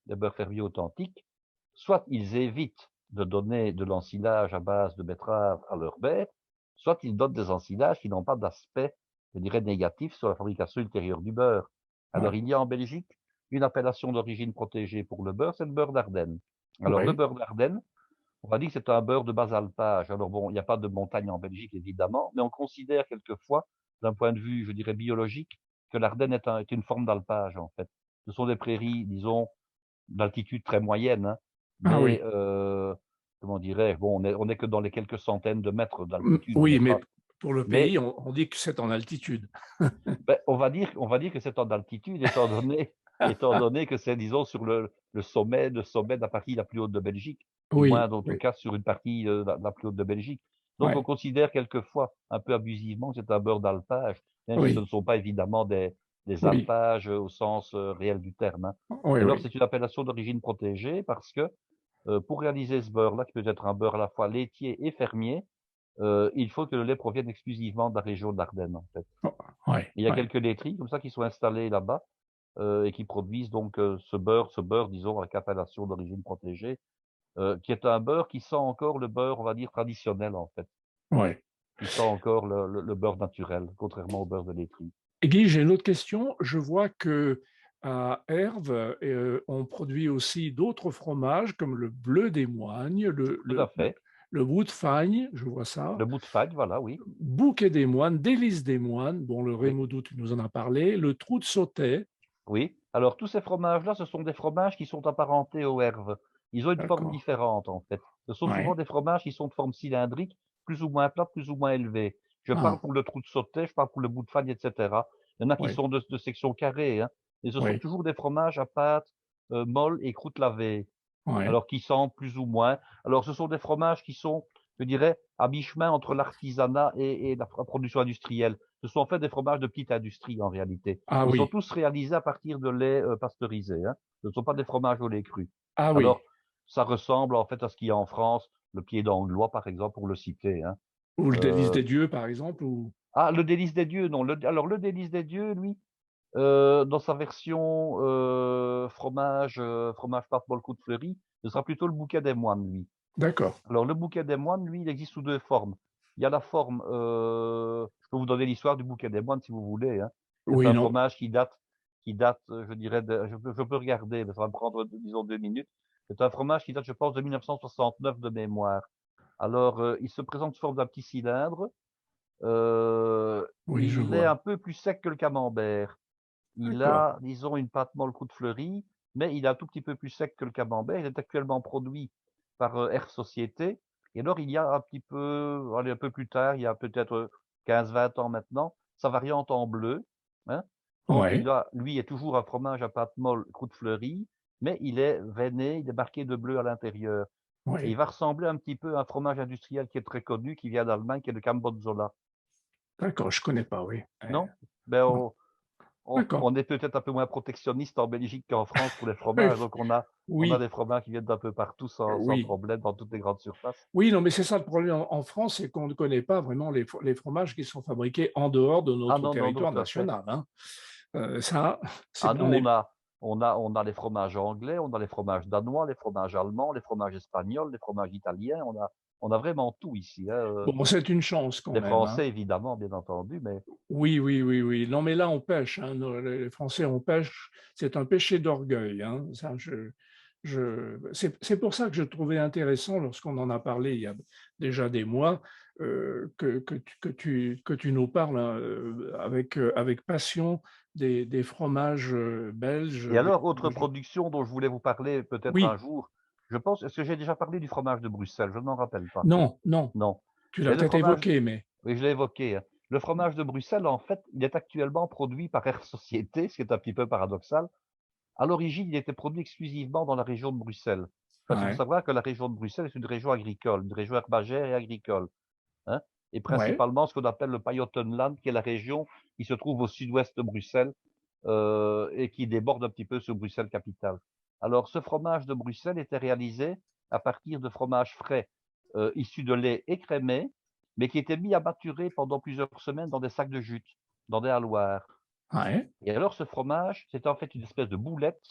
authentiques, soit ils évitent de donner de l'ensilage à base de betterave à leurs bêtes, soit ils donnent des ensilages qui n'ont pas d'aspect, je dirais, négatif sur la fabrication ultérieure du beurre. Alors, oui, il y a en Belgique une appellation d'origine protégée pour le beurre, c'est le beurre d'Ardenne. Alors, le oui, beurre d'Ardenne, on va dire que c'est un beurre de bas alpage. Alors bon, il n'y a pas de montagne en Belgique, évidemment, mais on considère quelquefois, d'un point de vue, je dirais, biologique, que l'Ardenne est une forme d'alpage, en fait. Ce sont des prairies, disons, d'altitude très moyenne, hein, ah mais oui. comment dirais-je, bon, on est que dans les quelques centaines de mètres d'altitude, on Oui, n'est mais pas, pour le mais pays, on dit que c'est en altitude. ben, on va dire que c'est en altitude, étant donné que c'est, disons, sur le sommet de la partie la plus haute de Belgique, du Oui, moins, en tout oui, cas, sur une partie, la plus haute de Belgique. Donc on ouais, considère quelquefois, un peu abusivement, que c'est un beurre d'alpage, même si ce ne oui, sont pas évidemment des oui, alpages, au sens, réel du terme, hein. oui, Et alors oui, c'est une appellation d'origine protégée parce que, pour réaliser ce beurre-là, qui peut être un beurre à la fois laitier et fermier, il faut que le lait provienne exclusivement de la région d'Ardenne, en fait. oh, ouais, Il y a ouais, quelques laiteries comme ça qui sont installées là-bas, et qui produisent donc, ce beurre, disons, avec appellation d'origine protégée, qui est un beurre qui sent encore le beurre, on va dire, traditionnel, en fait. ouais. Qui sent encore le beurre naturel, contrairement au beurre de laiterie. Et Guy, j'ai une autre question. Je vois que à Herve, on produit aussi d'autres fromages comme le bleu des moignes, Tout à fait. le bout de fagne, je vois ça, Le bout de fagne, voilà, oui. bouquet des moines, délice des moines, bon, le Oui, rémoudou, tu nous en as parlé, le trou de sautet, oui. Alors tous ces fromages-là, ce sont des fromages qui sont apparentés aux herves. Ils ont une forme d'accord, différente, en fait. Ce sont souvent ouais, des fromages qui sont de forme cylindrique, plus ou moins plate, plus ou moins élevée. Je parle ah, pour le trou de sautet, je parle pour le bout de fagne, et cetera. Il y en a qui ouais, sont de section carrée, hein, et ce sont ouais, toujours des fromages à pâte, molle et croûte lavée. ouais, Alors qui sentent plus ou moins. Alors ce sont des fromages qui sont, je dirais, à mi-chemin entre l'artisanat et la production industrielle. Ce sont en fait des fromages de petite industrie en réalité. ah Ils sont oui, tous réalisés à partir de lait, pasteurisé, hein. Ce ne sont pas des fromages au lait cru. ah oui, Alors ça ressemble en fait à ce qu'il y a en France, le pied d'Anglois par exemple pour le citer, hein. ou le délice Heu, des dieux, par exemple, ou le délice des dieux, non, le délice des dieux, lui, dans sa version, fromage pâte molle croûte fleurie, ce sera plutôt le bouquet des moines, lui. d'accord, Alors le bouquet des moines, lui, il existe sous 2 formes. Il y a la forme, je peux vous donner l'histoire du bouquet des moines si vous voulez, hein. C'est oui, un non, fromage qui date, je dirais de je peux regarder, mais ça va me prendre, disons 2 minutes. C'est un fromage qui date, je pense, de 1969 de mémoire. Alors, il se présente sous forme d'un petit cylindre, oui, je il est vois, un peu plus sec que le camembert. Il d'accord, a, disons, une pâte molle croûte fleurie, mais il est un tout petit peu plus sec que le camembert. Il est actuellement produit par, Air Société et alors il y a un petit peu, allez, un peu plus tard, il y a peut-être, 15-20 ans maintenant, sa variante en bleu, hein. Donc ouais, lui est toujours un fromage à pâte molle croûte fleurie, mais il est veiné, il est marqué de bleu à l'intérieur et il ouais, va ressembler un petit peu à un fromage industriel qui est très connu, qui vient d'Allemagne, qui est le Cambozola. d'accord, je connais pas, oui, Non? Ben, non, on d'accord, on est peut-être un peu moins protectionniste en Belgique qu'en France pour les fromages, donc on a oui, des fromages qui viennent d'un peu partout sans oui. problème dans toutes les grandes surfaces. Oui, non, mais c'est ça le problème en France, c'est qu'on ne connaît pas vraiment les fromages qui sont fabriqués en dehors de Ah notre non, non, non, territoire tout à fait. national, hein. Ça, Ah c'est nous, on est on a les fromages anglais, on a les fromages danois, les fromages allemands, les fromages espagnols, les fromages italiens, on a vraiment tout ici, hein, bon, c'est une chance quand les même, hein. Français évidemment, bien entendu, mais Oui, oui, oui, oui. Non, mais là, on pêche, hein. Nous, les Français, on pêche. C'est un péché d'orgueil, hein. Ça, c'est pour ça que je trouvais intéressant, lorsqu'on en a parlé il y a déjà des mois, que tu nous parles, hein, avec passion des fromages belges. et alors autre production dont je voulais vous parler peut-être un Oui, jour, je pense est-ce que j'ai déjà parlé du fromage de Bruxelles? Je ne m'en rappelle pas. non, non, Non. tu l'as Mais le peut-être fromage évoqué, mais Oui, je l'ai évoqué, hein. Le fromage de Bruxelles, en fait, il est actuellement produit par Air Société, ce qui est un petit peu paradoxal. À l'origine, il était produit exclusivement dans la région de Bruxelles. Parce qu'il faut ouais, savoir que la région de Bruxelles est une région agricole, une région herbagère et agricole, hein. Et ouais, principalement ce qu'on appelle le Pajottenland, qui est la région qui se trouve au sud-ouest de Bruxelles, et qui déborde un petit peu sur Bruxelles capitale. Alors, ce fromage de Bruxelles était réalisé à partir de fromages frais, issus de lait écrémé, mais qui étaient mis à maturer pendant plusieurs semaines dans des sacs de jute, dans des halloirs. ouais, Et alors, ce fromage, c'était en fait une espèce de boulette,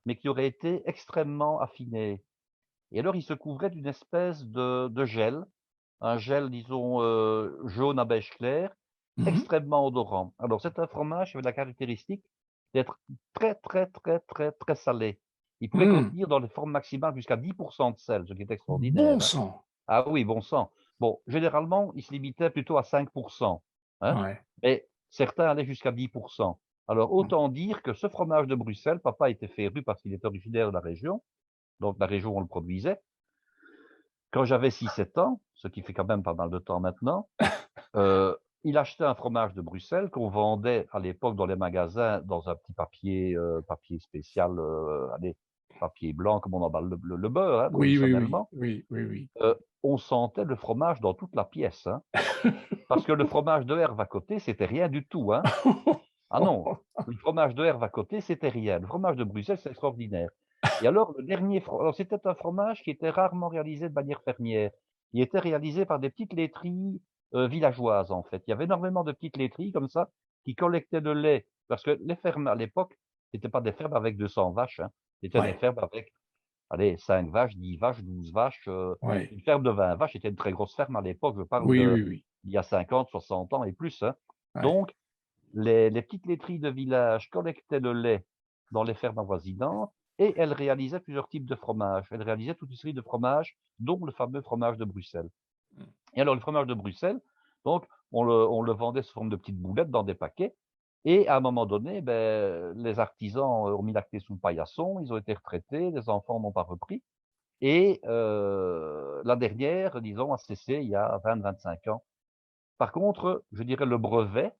mais qui aurait été extrêmement affinée. Et alors, il se couvrait d'une espèce de gel, un gel, disons, jaune à beige clair, mhm, extrêmement odorant. Alors, c'est un fromage qui avait la caractéristique d'être très, très, très, très, très salé. Il pouvait mmh, contenir dans les formes maximales jusqu'à 10 de sel, ce qui est extraordinaire, bon hein. sang, Ah oui, bon sang. Bon, généralement, il se limitait plutôt à 5, hein, ouais. mais certains allaient jusqu'à 10. Alors, autant dire que ce fromage de Bruxelles, papa était féru parce qu'il est originaire de la région, donc la région où on le produisait. Quand j'avais 6, 7 ans, ce qui fait quand même pas mal de temps maintenant, il achetait un fromage de Bruxelles qu'on vendait à l'époque dans les magasins dans un petit papier spécial, allez, papier blanc comme on emballe le beurre, hein, Oui, oui, oui, traditionnellement. oui, oui, oui. On sentait le fromage dans toute la pièce, hein, parce que le fromage de Herve à côté, c'était rien du tout, hein. Ah non, le fromage de Herve à côté, c'était rien. Le fromage de Bruxelles, c'est extraordinaire. Et alors le dernier fro alors c'était un fromage qui était rarement réalisé de manière fermière. Il était réalisé par des petites laiteries, villageoises, en fait. Il y avait énormément de petites laiteries comme ça, qui collectaient le lait parce que les fermes à l'époque, c'était pas des fermes avec 200 vaches, hein. C'était des Ouais, fermes avec, allez, 5 vaches, 10 vaches, 12 vaches, ouais. une ferme de 20 vaches, c'était une très grosse ferme à l'époque. Je parle Oui, de oui, oui. il y a 50, 60 ans et plus, hein. Ouais. Donc les petites laiteries de village collectaient le lait dans les fermes avoisinantes et elle réalisait plusieurs types de fromages. Elle réalisait toute une série de fromages, dont le fameux fromage de Bruxelles. Mmh. Et alors le fromage de Bruxelles, donc on le vendait sous forme de petites boulettes dans des paquets et à un moment donné, les artisans ont mis la clé sous le paillasson, ils ont été retraités, les enfants n'ont pas repris et la dernière, disons, a cessé il y a 20-25 ans. Par contre, je dirais le brevet,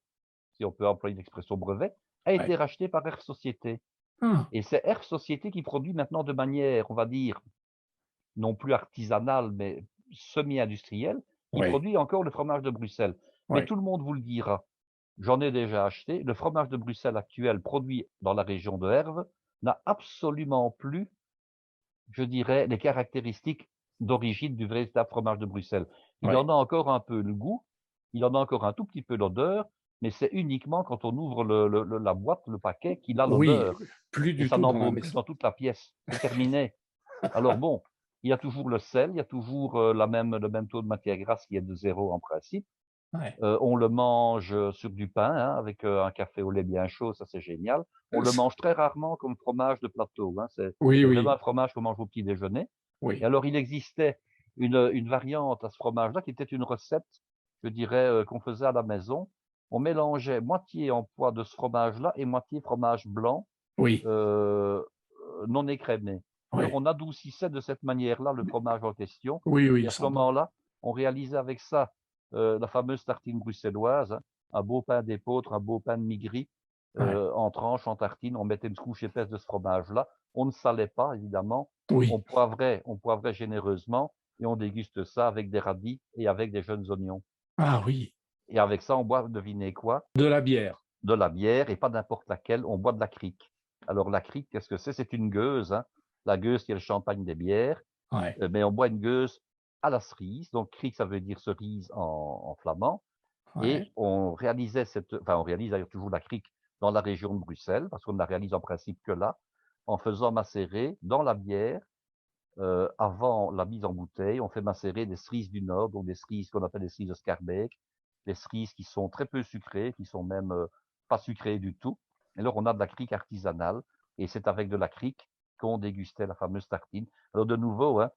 si on peut employer l'expression brevet, a Ouais. été racheté par Air Société Ah! et c'est Air Société qui produit maintenant de manière, on va dire, non plus artisanale, mais semi-industrielle, qui Ouais, produit encore le fromage de Bruxelles. Mais ouais. tout le monde vous le dira, j'en ai déjà acheté, le fromage de Bruxelles actuel produit dans la région de Herve n'a absolument plus, je dirais, les caractéristiques d'origine du véritable fromage de Bruxelles. Il Ouais. en a encore un peu le goût, il en a encore un tout petit peu l'odeur, mais c'est uniquement quand on ouvre la boîte, le paquet, qu'il a Oui, l'odeur plus et du ça tout dans la n'embaume plus maison. dans toute la pièce. C'est terminé. Alors bon, il y a toujours le sel, il y a toujours, le même taux de matière grasse qui est de 0 en principe. Ouais. On le mange, sur du pain, hein, avec, un café au lait bien chaud, ça c'est génial. On le C mange très rarement comme fromage de plateau, hein, Oui, c'est vraiment un oui, fromage qu'on mange au petit déjeuner et oui. alors il existait une variante à ce fromage-là qui était une recette, je dirais, qu'on faisait à la maison. On mélangeait moitié en poids de ce fromage-là et moitié fromage blanc, Oui, heu, non écrémé. Alors oui. on adoucissait de cette manière-là le fromage en question Oui, et oui, à ce sans doute. moment-là, on réalisait avec ça, la fameuse tartine bruxelloise, hein, un beau pain d'épeautre, un beau pain de mie-gris, Ouais. en tranches, en tartines. On mettait une couche épaisse de ce fromage-là. On ne salait pas évidemment, Oui. on poivrait généreusement et on déguste ça avec des radis et avec des jeunes oignons Ah oui, et avec ça, on boit, devinez quoi? de la bière. De la bière et pas n'importe laquelle, on boit de la crique. Alors la crique, qu'est-ce que c'est? C'est une gueuse, hein. La gueuse qui est le champagne des bières, Ouais, mais on boit une gueuse à la cerise, donc crique ça veut dire cerise en flamand ouais, et on réalisait on réalise d'ailleurs toujours la crique dans la région de Bruxelles, parce qu'on ne la réalise en principe que là, en faisant macérer dans la bière, avant la mise en bouteille, on fait macérer des cerises du Nord, donc des cerises qu'on appelle des cerises de Scarbeck, des cerises qui sont très peu sucrées, qui sont même, pas sucrées du tout. Et alors on a de la crique artisanale et c'est avec de la crique qu'on dégustait la fameuse tartine. Alors de nouveau, hein,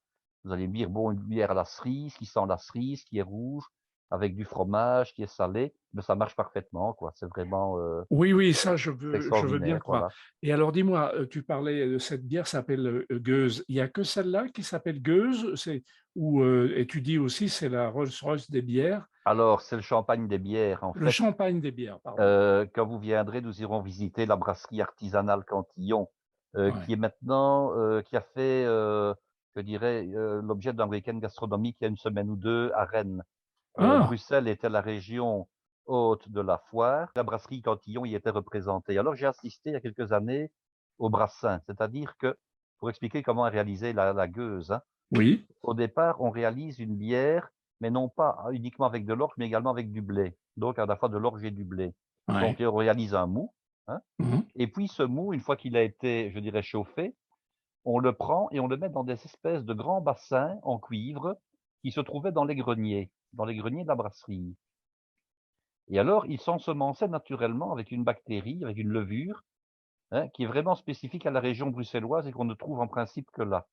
vous allez me dire: «Bon, une bière à la cerise, qui sent la cerise, qui est rouge, avec du fromage, qui est salé», mais ça marche parfaitement, quoi. C'est vraiment, oui, oui, ça, c'est je veux bien extraordinaire, croire. voilà. Et alors, dis-moi, tu parlais de cette bière s'appelle, Gueuze. Il y a que celle-là qui s'appelle Gueuze? C'est ou, et tu dis aussi c'est la Rolls-Royce des bières? Alors, c'est le champagne des bières, en Le fait. champagne des bières, pardon. Quand vous viendrez, nous irons visiter la brasserie artisanale Cantillon, Ouais. qui est maintenant, qui a fait, je dirais, l'objet d'un week-end gastronomique il y a une semaine ou 2 à Rennes. Ah! Bruxelles était la région hôte de la foire. La brasserie Cantillon y était représentée. Alors j'ai assisté il y a quelques années au brassin, c'est-à-dire que, pour expliquer comment est réalisée la gueuse, hein, Oui, au départ, on réalise une bière, mais non pas uniquement avec de l'orge, mais également avec du blé. Donc à la fois de l'orge et du blé. Donc ouais. on réalise un mou, hein, Mmh. et puis ce mou, une fois qu'il a été, je dirais, chauffé, on le prend et on le met dans des espèces de grands bassins en cuivre qui se trouvaient dans les greniers de la brasserie. Et alors, il s'ensemençait naturellement avec une bactérie, avec une levure, hein, qui est vraiment spécifique à la région bruxelloise et qu'on ne trouve en principe que là.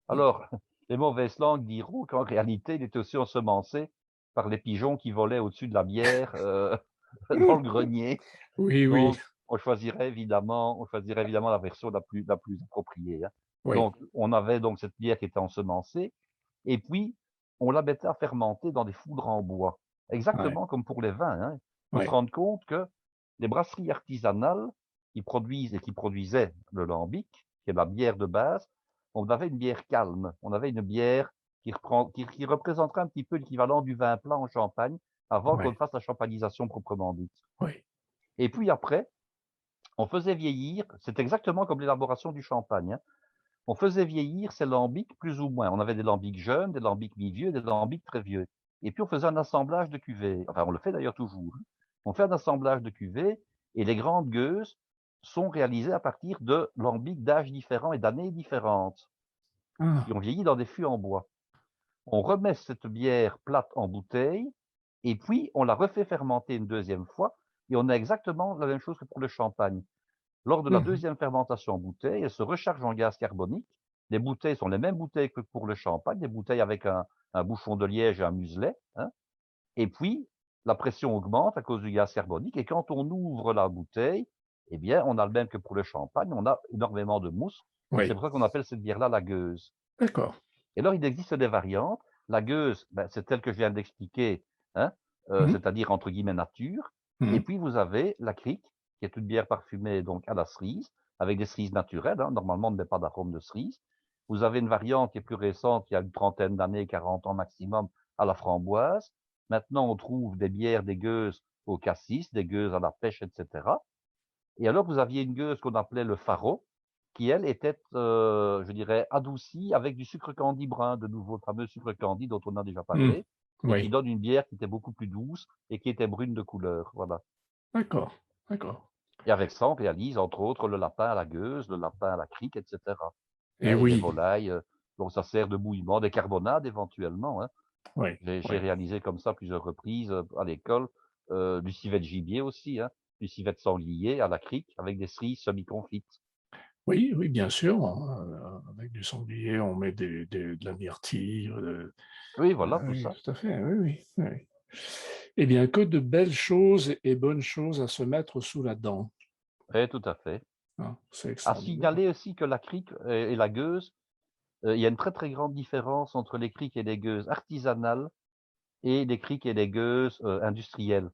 Mmh. Alors, les mauvaises langues diront qu'en réalité, il était aussi ensemencé par les pigeons qui volaient au-dessus de la bière, dans le grenier. Oui, oui, Donc, on choisirait évidemment la version la plus appropriée, hein. oui, Donc, on avait donc cette bière qui était ensemencée et puis on la mettait à fermenter dans des foudres en bois, ouais, exactement comme pour les vins, hein. Il faut se ouais, rendre compte que les brasseries artisanales qui produisent et qui produisaient le lambic, qui est la bière de base, on avait une bière calme, on avait une bière qui représenterait un petit peu l'équivalent du vin plat en Champagne avant qu'on ouais, ne fasse la champagnisation proprement dite. oui. Et puis après, on faisait vieillir, c'est exactement comme l'élaboration du champagne, hein. On faisait vieillir ces lambics plus ou moins. On avait des lambics jeunes, des lambics mi-vieux, des lambics très vieux. Et puis on faisait un assemblage de cuvées. Enfin, on le fait d'ailleurs toujours, hein. On fait un assemblage de cuvées et les grandes gueuses sont réalisées à partir de lambics d'âges différents et d'années différentes, qui Ah! ont vieilli dans des fûts en bois. On remet cette bière plate en bouteille et puis on la refait fermenter une deuxième fois et on a exactement la même chose que pour le champagne. Lors de la Mhm. deuxième fermentation en bouteille, elle se recharge en gaz carbonique. Les bouteilles sont les mêmes bouteilles que pour le champagne, des bouteilles avec un bouchon de liège et un muselet, hein. Et puis, la pression augmente à cause du gaz carbonique. Et quand on ouvre la bouteille, eh bien, on a le même que pour le champagne, on a énormément de mousse. Et c'est Oui, pour ça qu'on appelle cette bière-là la gueuse. d'accord. Et alors, il existe des variantes. La gueuse, ben, c'est telle que je viens d'expliquer, hein, Mhm. c'est-à-dire entre guillemets nature. Et Mhm. puis, vous avez la crique, qui est une bière parfumée donc à la cerise, avec des cerises naturelles, hein. Normalement, on ne met pas d'arôme de cerise. Vous avez une variante qui est plus récente, qui a une trentaine d'années, 40 ans maximum, à la framboise. Maintenant, on trouve des bières, des gueuses au cassis, des gueuses à la pêche, etc. Et alors, vous aviez une gueuse qu'on appelait le faro, qui elle était, je dirais, adoucie avec du sucre candi brun, de nouveau, le fameux sucre candi dont on a déjà Mhm. parlé, et qui Oui, donne une bière qui était beaucoup plus douce et qui était brune de couleur, voilà. d'accord, d'accord. Et avec ça, on réalise, entre autres, le lapin à la gueuse, le lapin à la crique, etc., Et hein, et les oui, volailles, dont ça sert de bouillement, des carbonades éventuellement, hein. oui, J'ai oui. réalisé comme ça plusieurs reprises, à l'école, du civet de gibier aussi, hein, du civet de sanglier à la crique avec des cerises semi-confites. Oui, oui, bien sûr. Avec du sanglier, on met de la myrtille. Oui, voilà, tout Oui, ça. tout à fait. Oui, oui, oui. Eh bien, que de belles choses et bonnes choses à se mettre sous la dent, Oui, tout à fait. hein. C'est À extraordinaire. signaler aussi que la crique et la gueuse, il y a une très, très grande différence entre les criques et les gueuses artisanales et les criques et les gueuses, industrielles.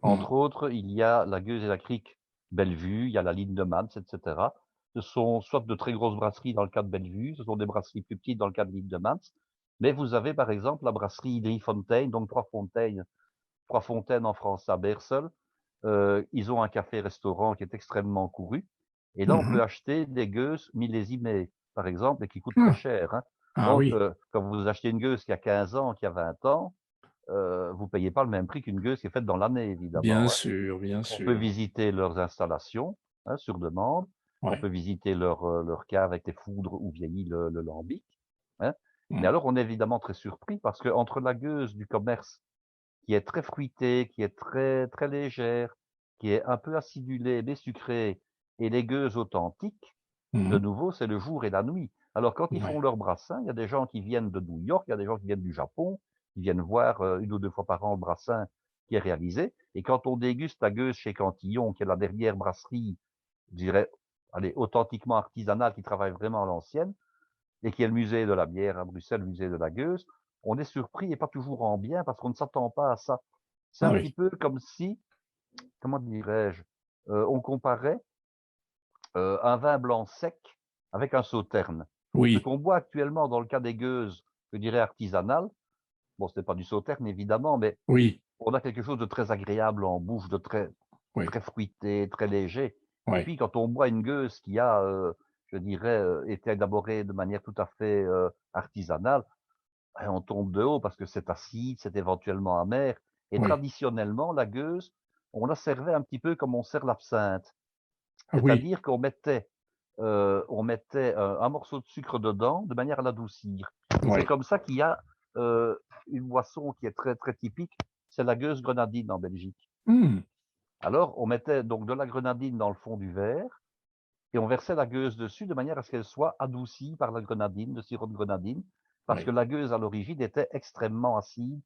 Mhm. Entre autres, il y a la gueuse et la crique Bellevue, il y a la Lindemans, et cetera. Ce sont soit de très grosses brasseries dans le cas de Bellevue, ce sont des brasseries plus petites dans le cas de Lindemans, mais vous avez par exemple la brasserie Drie-Fonteinen, donc Trois Fontaines en français à Beersel. Ils ont un café-restaurant qui est extrêmement couru. Et là, on Mhm. peut acheter des gueuses millésimées, par exemple, et qui coûtent très Ah, cher, hein. ah Donc, oui, quand vous achetez une gueuse qui a 15 ans, qui a 20 ans, vous payez pas le même prix qu'une gueuse qui est faite dans l'année, bien évidemment, hein. sûr, bien On peut sûr. visiter leurs installations, hein, sur demande. On Ouais. peut visiter leur cave avec les foudres où vieillit le lambic, hein. Mais Mhm. alors, on est évidemment très surpris parce que entre la gueuse du commerce qui est très fruitée, qui est très, très légère, qui est un peu acidulée mais sucrée, et les gueuses authentiques, de Mhm. nouveau, c'est le jour et la nuit. Alors quand ils font Ouais. leur brassin, il y a des gens qui viennent de New York, il y a des gens qui viennent du Japon, qui viennent voir, 1 ou 2 fois par an le brassin qui est réalisé, et quand on déguste la gueuse chez Cantillon, qui est la dernière brasserie, je dirais, allez, authentiquement artisanale, qui travaille vraiment à l'ancienne, et qui est le musée de la bière à Bruxelles, le musée de la gueuse, on est surpris et pas toujours en bien parce qu'on ne s'attend pas à ça. C'est Ah un petit oui, peu comme si, comment dirais-je, on comparait un vin blanc sec avec un sauterne. Ce oui, qu'on boit actuellement dans le cas des gueuses, je dirais artisanales, bon, ce n'est pas du sauterne évidemment, mais oui, on a quelque chose de très agréable en bouche, de très, oui, très fruité, très léger. Et oui, puis quand on boit une gueuse qui a, je dirais, été élaborée de manière tout à fait artisanale, et on tombe de haut parce que c'est acide, c'est éventuellement amer. Et oui. traditionnellement, la gueuse, on la servait un petit peu comme on sert l'absinthe. Ah oui, C'est-à-dire on mettait un morceau de sucre dedans de manière à l'adoucir. Et c'est oui. comme ça qu'il y a une boisson qui est très, très typique, c'est la gueuse grenadine en Belgique. Hmm. Alors, on mettait donc de la grenadine dans le fond du verre et on versait la gueuse dessus de manière à ce qu'elle soit adoucie par la grenadine, le sirop de grenadine, parce que Oui, la gueuse à l'origine était extrêmement acide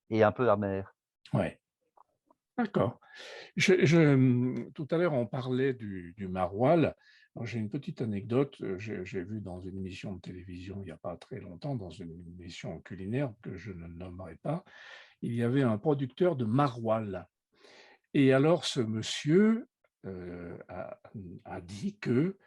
et un peu amère. oui. D'accord. Tout à l'heure, on parlait du maroilles. Alors, j'ai une petite anecdote. J'ai vu dans une émission de télévision il n'y a pas très longtemps, dans une émission culinaire que je ne nommerai pas, il y avait un producteur de maroilles. Et alors, ce monsieur a dit que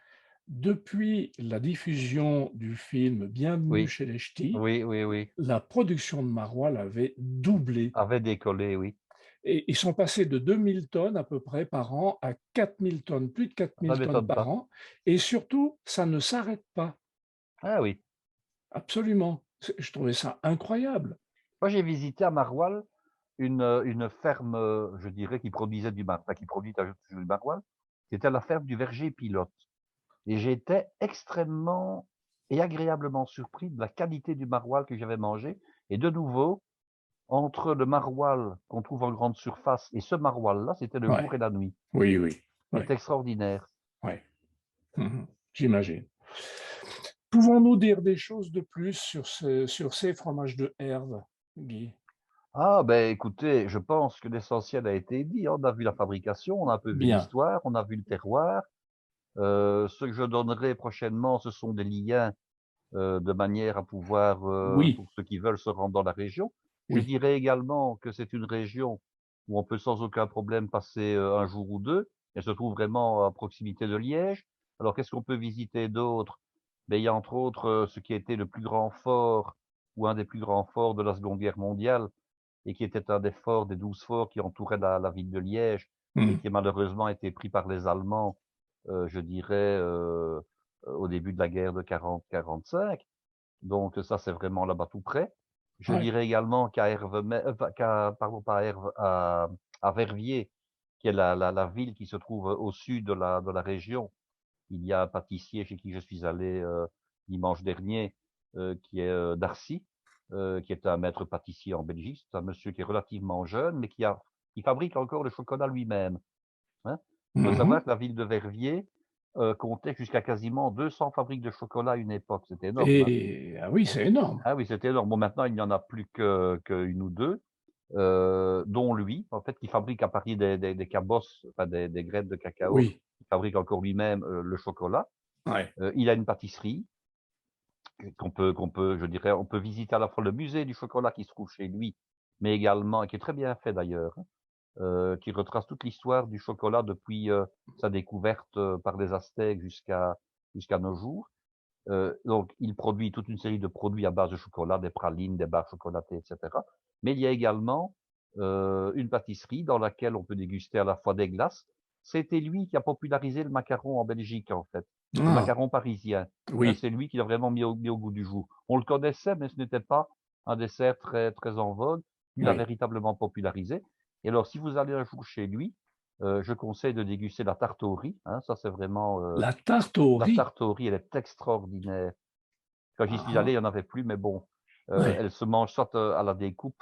depuis la diffusion du film Bienvenue Oui, chez les Ch'tis, oui, oui, oui. la production de maroilles avait doublé. Avait décollé, oui. Et ils sont passés de 2000 tonnes à peu près par an à 4000 tonnes, plus de Ça 4000 tonnes m'étonne par pas. an. Et surtout, ça ne s'arrête pas. Ah oui. Absolument. Je trouvais ça incroyable. Moi, j'ai visité à Maroilles une ferme, je dirais, qui produisait qui produit toujours du maroilles, c'était la ferme du verger pilote. Et j'étais extrêmement et agréablement surpris de la qualité du maroilles que j'avais mangé. Et de nouveau, entre le maroilles qu'on trouve en grande surface et ce maroilles-là, c'était le jour Ouais. et la nuit. Oui, oui, oui. C'était extraordinaire. Ouais. J'imagine. Pouvons-nous dire des choses de plus sur ces fromages de herbe, Guy? Ah ben, écoutez, je pense que l'essentiel a été dit, hein. On a vu la fabrication, on a un peu vu Bien. l'histoire, on a vu le terroir. Ce que je donnerai prochainement, ce sont des liens, de manière à pouvoir, Oui, pour ceux qui veulent se rendre dans la région. Je oui. dirais également que c'est une région où on peut sans aucun problème passer, 1 jour ou 2. Elle se trouve vraiment à proximité de Liège. Alors qu'est-ce qu'on peut visiter d'autre? Beh, il y a entre autres, ce qui a été le plus grand fort ou un des plus grands forts de la Seconde Guerre mondiale et qui était un des forts, des 12 forts qui entouraient la ville de Liège et Mmh. qui malheureusement a été pris par les Allemands, je dirais, au début de la guerre de 40-45. Donc ça, c'est vraiment là-bas tout près. Je Ouais. dirais également qu'à Hervemais, pas qu'à pardon, pas à Herve à Verviers, qui est la ville qui se trouve au sud de la région. Il y a un pâtissier chez qui je suis allé, dimanche dernier, qui est, Darcy, qui est un maître pâtissier en Belgique. C'est un monsieur qui est relativement jeune, mais qui fabrique encore le chocolat lui-même, hein. Il faut Mmh. savoir que la ville de Verviers, comptait jusqu'à quasiment 200 fabriques de chocolat à une époque. C'était énorme, hein. Et ah oui, c'est énorme. Ah oui, c'était énorme. Bon, maintenant, il n'y en a plus qu'1 ou 2, dont lui, en fait, qui fabrique à partir des cabosses, enfin des graines de cacao, Oui, il fabrique encore lui-même, le chocolat. ouais. Il a une pâtisserie je dirais, on peut visiter à la fois le musée du chocolat qui se trouve chez lui, mais également et qui est très bien fait d'ailleurs, hein, qui retrace toute l'histoire du chocolat depuis, sa découverte, par les Aztèques jusqu'à nos jours. Donc il produit toute une série de produits à base de chocolat, des pralines, des barres chocolatées et cetera. Mais il y a également, une pâtisserie dans laquelle on peut déguster à la fois des glaces. C'était lui qui a popularisé le macaron en Belgique, en fait, le Ah, macaron parisien, hein. oui, C'est lui qui l'a vraiment mis au goût du jour. On le connaissait, mais ce n'était pas un dessert très très en vogue. Il l'a oui. véritablement popularisé et alors si vous allez un jour chez lui, je conseille de déguster la tarte au riz, hein. Ça, c'est vraiment, La tarte au la riz? tarte au riz, elle est extraordinaire. Quand j'y suis allé, il Ah, y en avait plus, mais bon, ouais. elle se mange soit, à la découpe,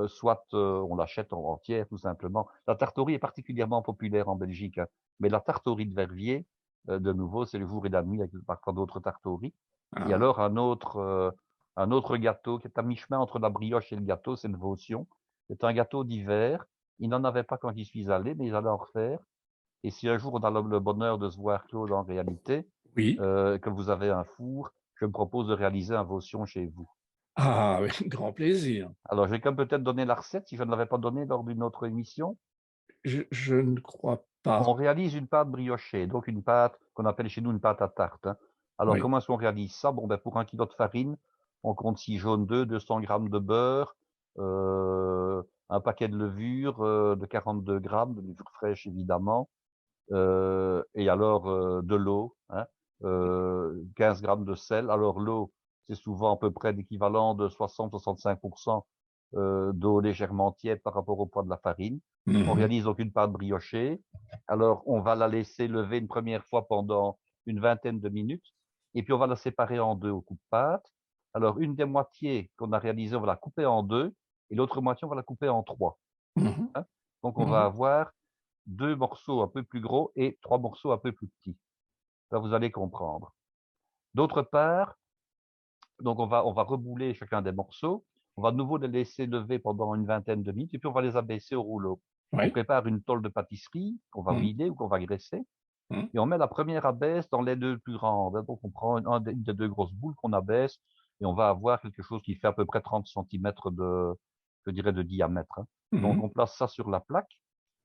soit, on l'achète en entière tout simplement. La tarte au riz est particulièrement populaire en Belgique, hein, mais la tarte au riz de Verviers, de nouveau, c'est le jour et la nuit avec parfois d'autres tartes au riz. Et Ah, alors un autre gâteau qui est à mi-chemin entre la brioche et le gâteau, c'est le Vaution. C'est un gâteau d'hiver. Ils n'en avaient pas quand j'y suis allé, mais ils allaient en refaire. Et si un jour on a le bonheur de se voir, Claude, en réalité, oui. que vous avez un four, je me propose de réaliser un Vaution chez vous. Ah oui, grand plaisir. Alors, je vais quand même peut-être donner la recette si je ne l'avais pas donnée lors d'une autre émission. Je ne crois On pas. réalise une pâte briochée, donc une pâte qu'on appelle chez nous une pâte à tarte, hein. Alors, Oui. comment est-ce qu'on réalise ça? Bon, ben, pour 1 kilo de farine, on compte 6 jaunes d'œufs, 200 grammes de beurre, un paquet de levure, de 42 grammes, de levure fraîche évidemment, et alors, de l'eau, hein, 15 grammes de sel. Alors l'eau, c'est souvent à peu près l'équivalent de 60-65 d'eau légèrement tiède par rapport au poids de la farine. On Mmh. réalise donc une pâte briochée. Alors on va la laisser lever une première fois pendant une vingtaine de minutes et puis on va la séparer en 2 au coup de pâte. Alors une des moitiés qu'on a réalisée, on va la couper en 2 et l'autre moitié, on va la couper en 3, Mmh. hein. Donc on va Mmh. avoir 2 morceaux un peu plus gros et 3 morceaux un peu plus petits. Là, vous allez comprendre. D'autre part, donc on va rebouler chacun des morceaux. On va de nouveau les laisser lever pendant une vingtaine de minutes et puis on va les abaisser au rouleau. On Oui. prépare une tôle de pâtisserie qu'on va Mmh. vider ou qu'on va graisser Mmh. et on met la première abaisse dans les 2 plus grandes, hein. Donc on prend une des 2 grosses boules qu'on abaisse et on va avoir quelque chose qui fait à peu près 30 centimètres je dirais, de diamètre, hein. Donc Mmh. on place ça sur la plaque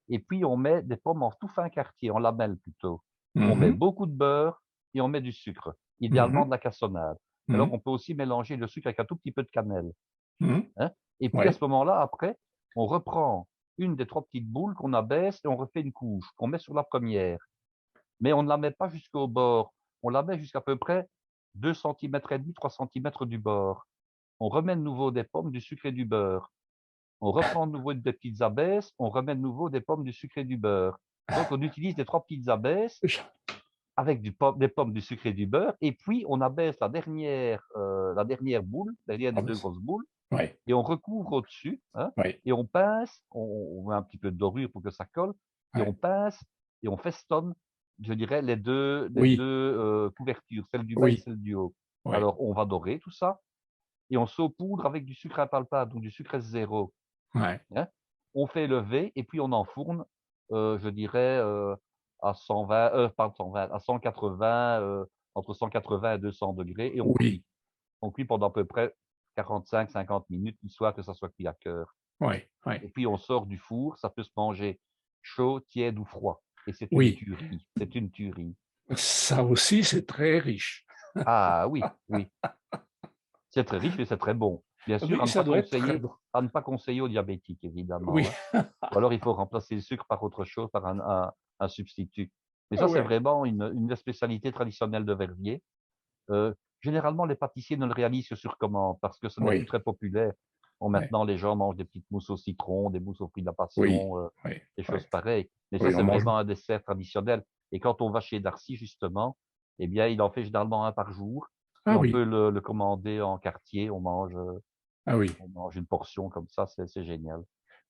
et puis on met des pommes en tout fin quartier, en lamelles plutôt. On met Mmh. beaucoup de beurre et on met du sucre, idéalement Mmh. de la cassonade. Alors Mmh. on peut aussi mélanger le sucre avec un tout petit peu de cannelle, Mmh. hein. Et puis à Oui. ce moment-là, après, on reprend une des 3 petites boules qu'on abaisse et on refait une couche qu'on met sur la première. Mais on ne la met pas jusqu'au bord, on la met jusqu'à peu près 2 centimètres et demi, 3 centimètres du bord. On remet de nouveau des pommes, du sucre et du beurre. On reprend de nouveau des petites abaisses, on remet de nouveau des pommes, du sucre et du beurre. Donc on utilise les 3 petites abaisses Je avec des pommes, du sucre et du beurre et puis on abaisse la dernière boule, la dernière des ah bah, 2 grosses boules oui, et on recouvre au-dessus, hein, oui, et on pince, on met un petit peu de dorure pour que ça colle et on oui. pince et on festonne je dirais les Oui, 2 couvertures, celle du bas et oui, celle du haut. oui, Alors on va dorer tout ça et on saupoudre avec du sucre impalpable ou du sucre S0, ouais, hein. On fait lever et puis on enfourne, je dirais, à 120, pas 120, à 180, entre 180 et 200 degrés et on oui, cuit. On cuit pendant à peu près 45-50 minutes, histoire que ça soit cuit à cœur oui, oui, et puis on sort du four, ça peut se manger chaud, tiède ou froid et oui. c'est une tuerie. Ça aussi, c'est très riche. Ah oui, oui, c'est très riche et c'est très bon. Bien sûr, Oui, ça doit être très bon. à ne pas conseiller aux diabétiques évidemment, Oui, hein. Ou alors il faut remplacer le sucre par autre chose, par un substitut. Mais ah ça, c'est ouais, vraiment une des spécialités traditionnelles de Verviers. Généralement, les pâtissiers ne le réalisent que sur commande parce que ce n'est plus oui, très populaire. Bon, oui, maintenant, les gens mangent des petites mousses au citron, des mousses au fruits de la oui, passion, oui, des oui, choses pareilles. Mais ça, oui, on c'est mange. vraiment un dessert traditionnel et quand on va chez Darcy, justement, eh bien, il en fait généralement un par jour et Ah on oui, peut le commander en quartier. ah oui, On mange une portion comme ça, c'est génial.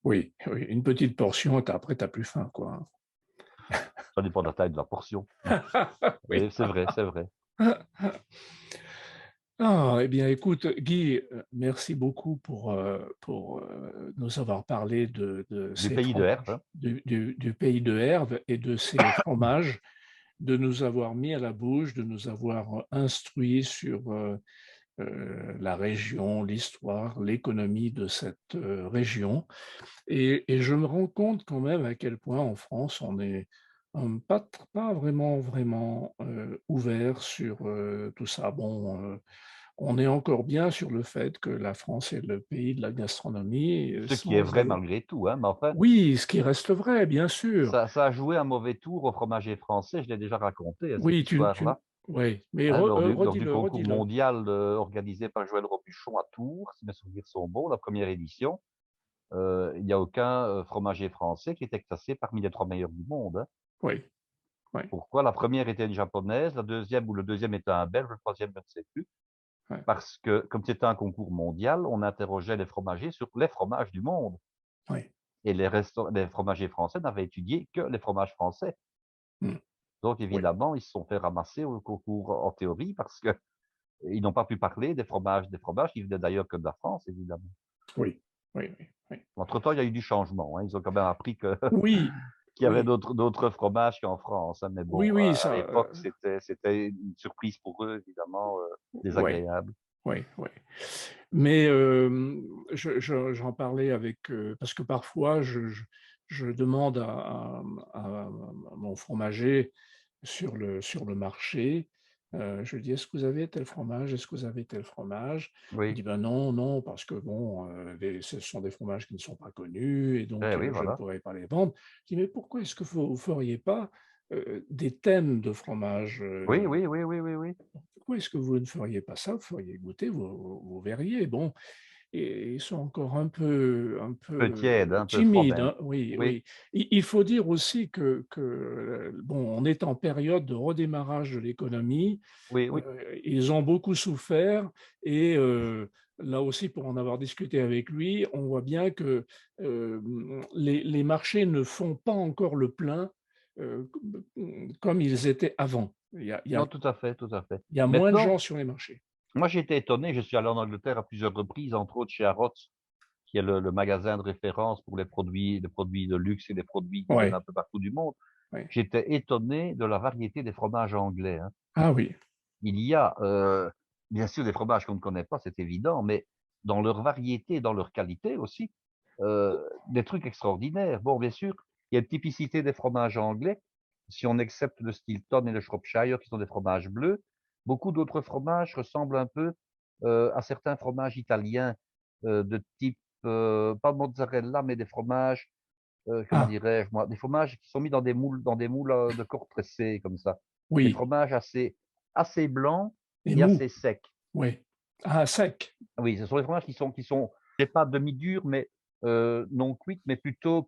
oui, oui. Une petite portion, après, t'as plus faim, quoi. Ça dépend de la taille de la portion. Oui. Mais c'est vrai, c'est vrai. Ah, eh bien, écoute, Guy, merci beaucoup pour nous avoir parlé de Du ces pays de Herve, fromages, hein. du pays de Herve et de ces fromages, de nous avoir mis à la bouche, de nous avoir instruits sur la région, l'histoire, l'économie de cette région. Et je me rends compte quand même à quel point en France, on est pas vraiment, vraiment ouvert sur tout ça. Bon, on est encore bien sur le fait que la France est le pays de la gastronomie, Ce qui est sans vrai aller. malgré tout, hein, mais enfin, Oui, ce qui reste vrai, bien sûr. ça a joué un mauvais tour au fromager français, je l'ai déjà raconté, cette Oui, histoire-là, oui, mais hein, lors du redis-le, concours redis-le. mondial, organisé par Joël Robuchon à Tours, si mes souvenirs sont bons, la première édition. Il n'y a aucun, fromager français qui était classé parmi les 3 meilleurs du monde, hein. Oui, oui, Pourquoi? La première était une japonaise, la deuxième ou le deuxième était un belge, le troisième je ne sais plus. oui, Parce que comme c'était un concours mondial, on interrogeait les fromagers sur les fromages du monde oui, et les fromagers français n'avaient étudié que les fromages français. mm, Donc oui, évidemment, ils se sont fait ramasser au concours en théorie parce qu'ils n'ont pas pu parler des fromages qui venaient d'ailleurs que de la France, évidemment. oui, oui, oui, oui. Entre-temps, il y a eu du changement, hein. Ils ont quand même appris que Oui, qu'il y avait oui, d'autres fromages qu'en France, hein. Mais oui, bon, oui, à ça, l'époque, c'était une surprise pour eux, évidemment, oui, désagréable. oui, oui. Mais j'en parlais avec, parce que parfois je demande à mon fromager sur le marché, je lui dis: «Est-ce que vous avez tel fromage? Est-ce que vous avez tel fromage?» Il Oui. dit: «Ben non, non, parce que bon, ce sont des fromages qui ne sont pas connus et Eh donc oui, je ne voilà. pourrais pas les vendre». Je dis: «Mais pourquoi est-ce que vous feriez pas, des thèmes de fromage, Oui, oui, oui, oui, oui, oui. pourquoi est-ce que vous ne feriez pas ça? Vous feriez goûter, vous verriez». Bon, et ils sont encore un Peu tiède, peu un peu froid timides, même. hein. Oui, Oui, oui. Il faut dire aussi que, bon, on est en période de redémarrage de l'économie. oui, oui. Ils ont beaucoup souffert et là aussi, pour en avoir discuté avec lui, on voit bien que, les marchés ne font pas encore le plein, heu, comme ils étaient avant. Non, tout à fait, tout à fait. Il y a moins de Maintenant, gens sur les marchés. moi j'ai été étonné, je suis allé en Angleterre à plusieurs reprises, entre autres chez Harrods, qui est le magasin de référence pour les produits de luxe et les produits qui viennent Ouais, un peu partout du monde. ouais. J'étais étonné de la variété des fromages anglais, hein. Ah oui, Il y a, bien sûr des fromages qu'on ne connaît pas, c'est évident, mais dans leur variété, dans leur qualité aussi, des trucs extraordinaires. Bon, bien sûr, il y a une typicité des fromages anglais. Si on accepte le Stilton et le Shropshire, qui sont des fromages bleus, beaucoup d'autres fromages ressemblent un peu, à certains fromages italiens, de type, pas mozzarella, mais des fromages, comment ah, dirais-je moi? Des fromages qui sont mis dans des moules, de corps pressés comme ça. Des oui, fromages assez blancs et et mou, assez secs. oui. Ah, sec, Oui, ce sont des fromages qui sont c'est pas demi-durs, mais non cuites, mais plutôt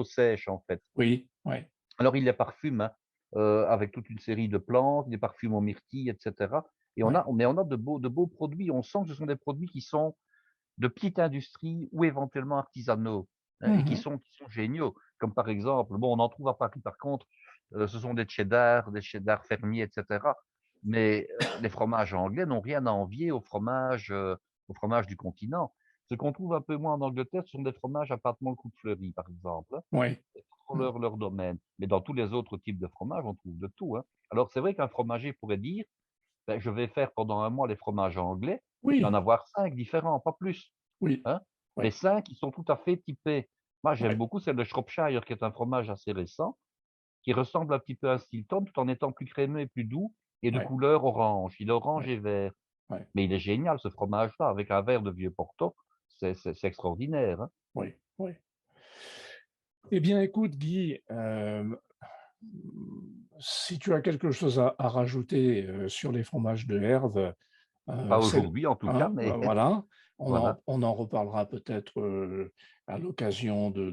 sèches, en fait. oui, ouais, Alors ils les parfument, hein, avec toute une série de plantes, des parfums aux myrtilles et cetera et ouais. on a de beaux produits. On sent que ce sont des produits qui sont de petite industrie ou éventuellement artisanaux, hein, et Mmh. qui sont géniaux. Comme par exemple, bon, on en trouve à Paris par contre, ce sont des cheddar fermiers, et cetera. Mais les fromages anglais n'ont rien à envier aux fromages du continent. Ce qu'on trouve un peu moins en Angleterre, ce sont des fromages à pâte molle coupe fleurie, par exemple, hein. Oui. C'est trop leur domaine. Mais dans tous les autres types de fromages, on trouve de tout, hein. Alors c'est vrai qu'un fromager pourrait dire: «Beh, je vais faire pendant un mois les fromages anglais et en Oui, avoir 5 différents, pas plus», oui, hein. oui, Les 5, ils sont tout à fait typés. Moi, j'aime oui, beaucoup celle de Shropshire, qui est un fromage assez récent, qui ressemble un petit peu à un Stilton, tout en étant plus crémeux et plus doux et de oui, couleur orange. Il est oui, orange et vert. oui, Mais il est génial ce fromage-là, avec un verre de vieux Porto, c'est extraordinaire, hein. oui, oui. Eh bien, écoute, Guy, si tu as quelque chose à rajouter sur les fromages de Herve, Pas c'est, aujourd'hui en tout cas, hein, mais voilà, voilà, on en reparlera peut-être à l'occasion de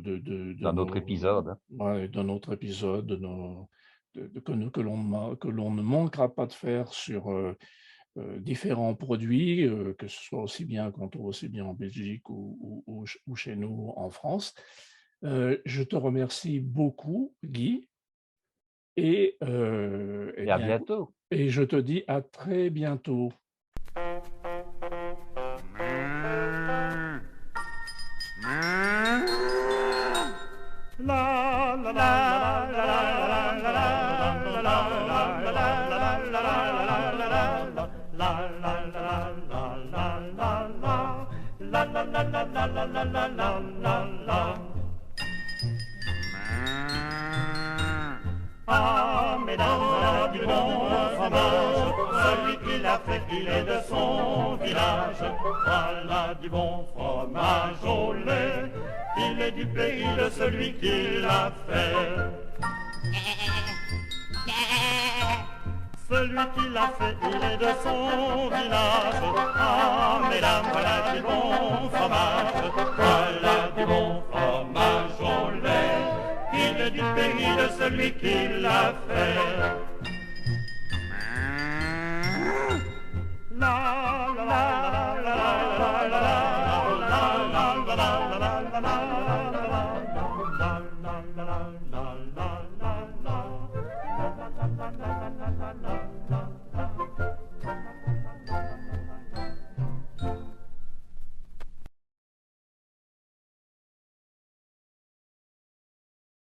d'un autre nos, épisode, hein. ouais, d'un autre épisode, que l'on ne manquera pas de faire sur différents produits, que ce soit qu'on trouve aussi bien en Belgique ou chez nous en France. Je te remercie beaucoup, Guy, eh Et à bien, bientôt. et je te dis à très bientôt. Ah, mesdames, voilà du bon fromage, celui qui l'a fait, il est de son village. Voilà du bon fromage au lait, il est du pays de celui qui l'a fait. Celui qui l'a fait, il est de son village. Ah, mesdames, voilà du bon fromage, voilà du bon fromage au lait. Il est du pays de celui qui l'a fait. La la la la la la la la la la.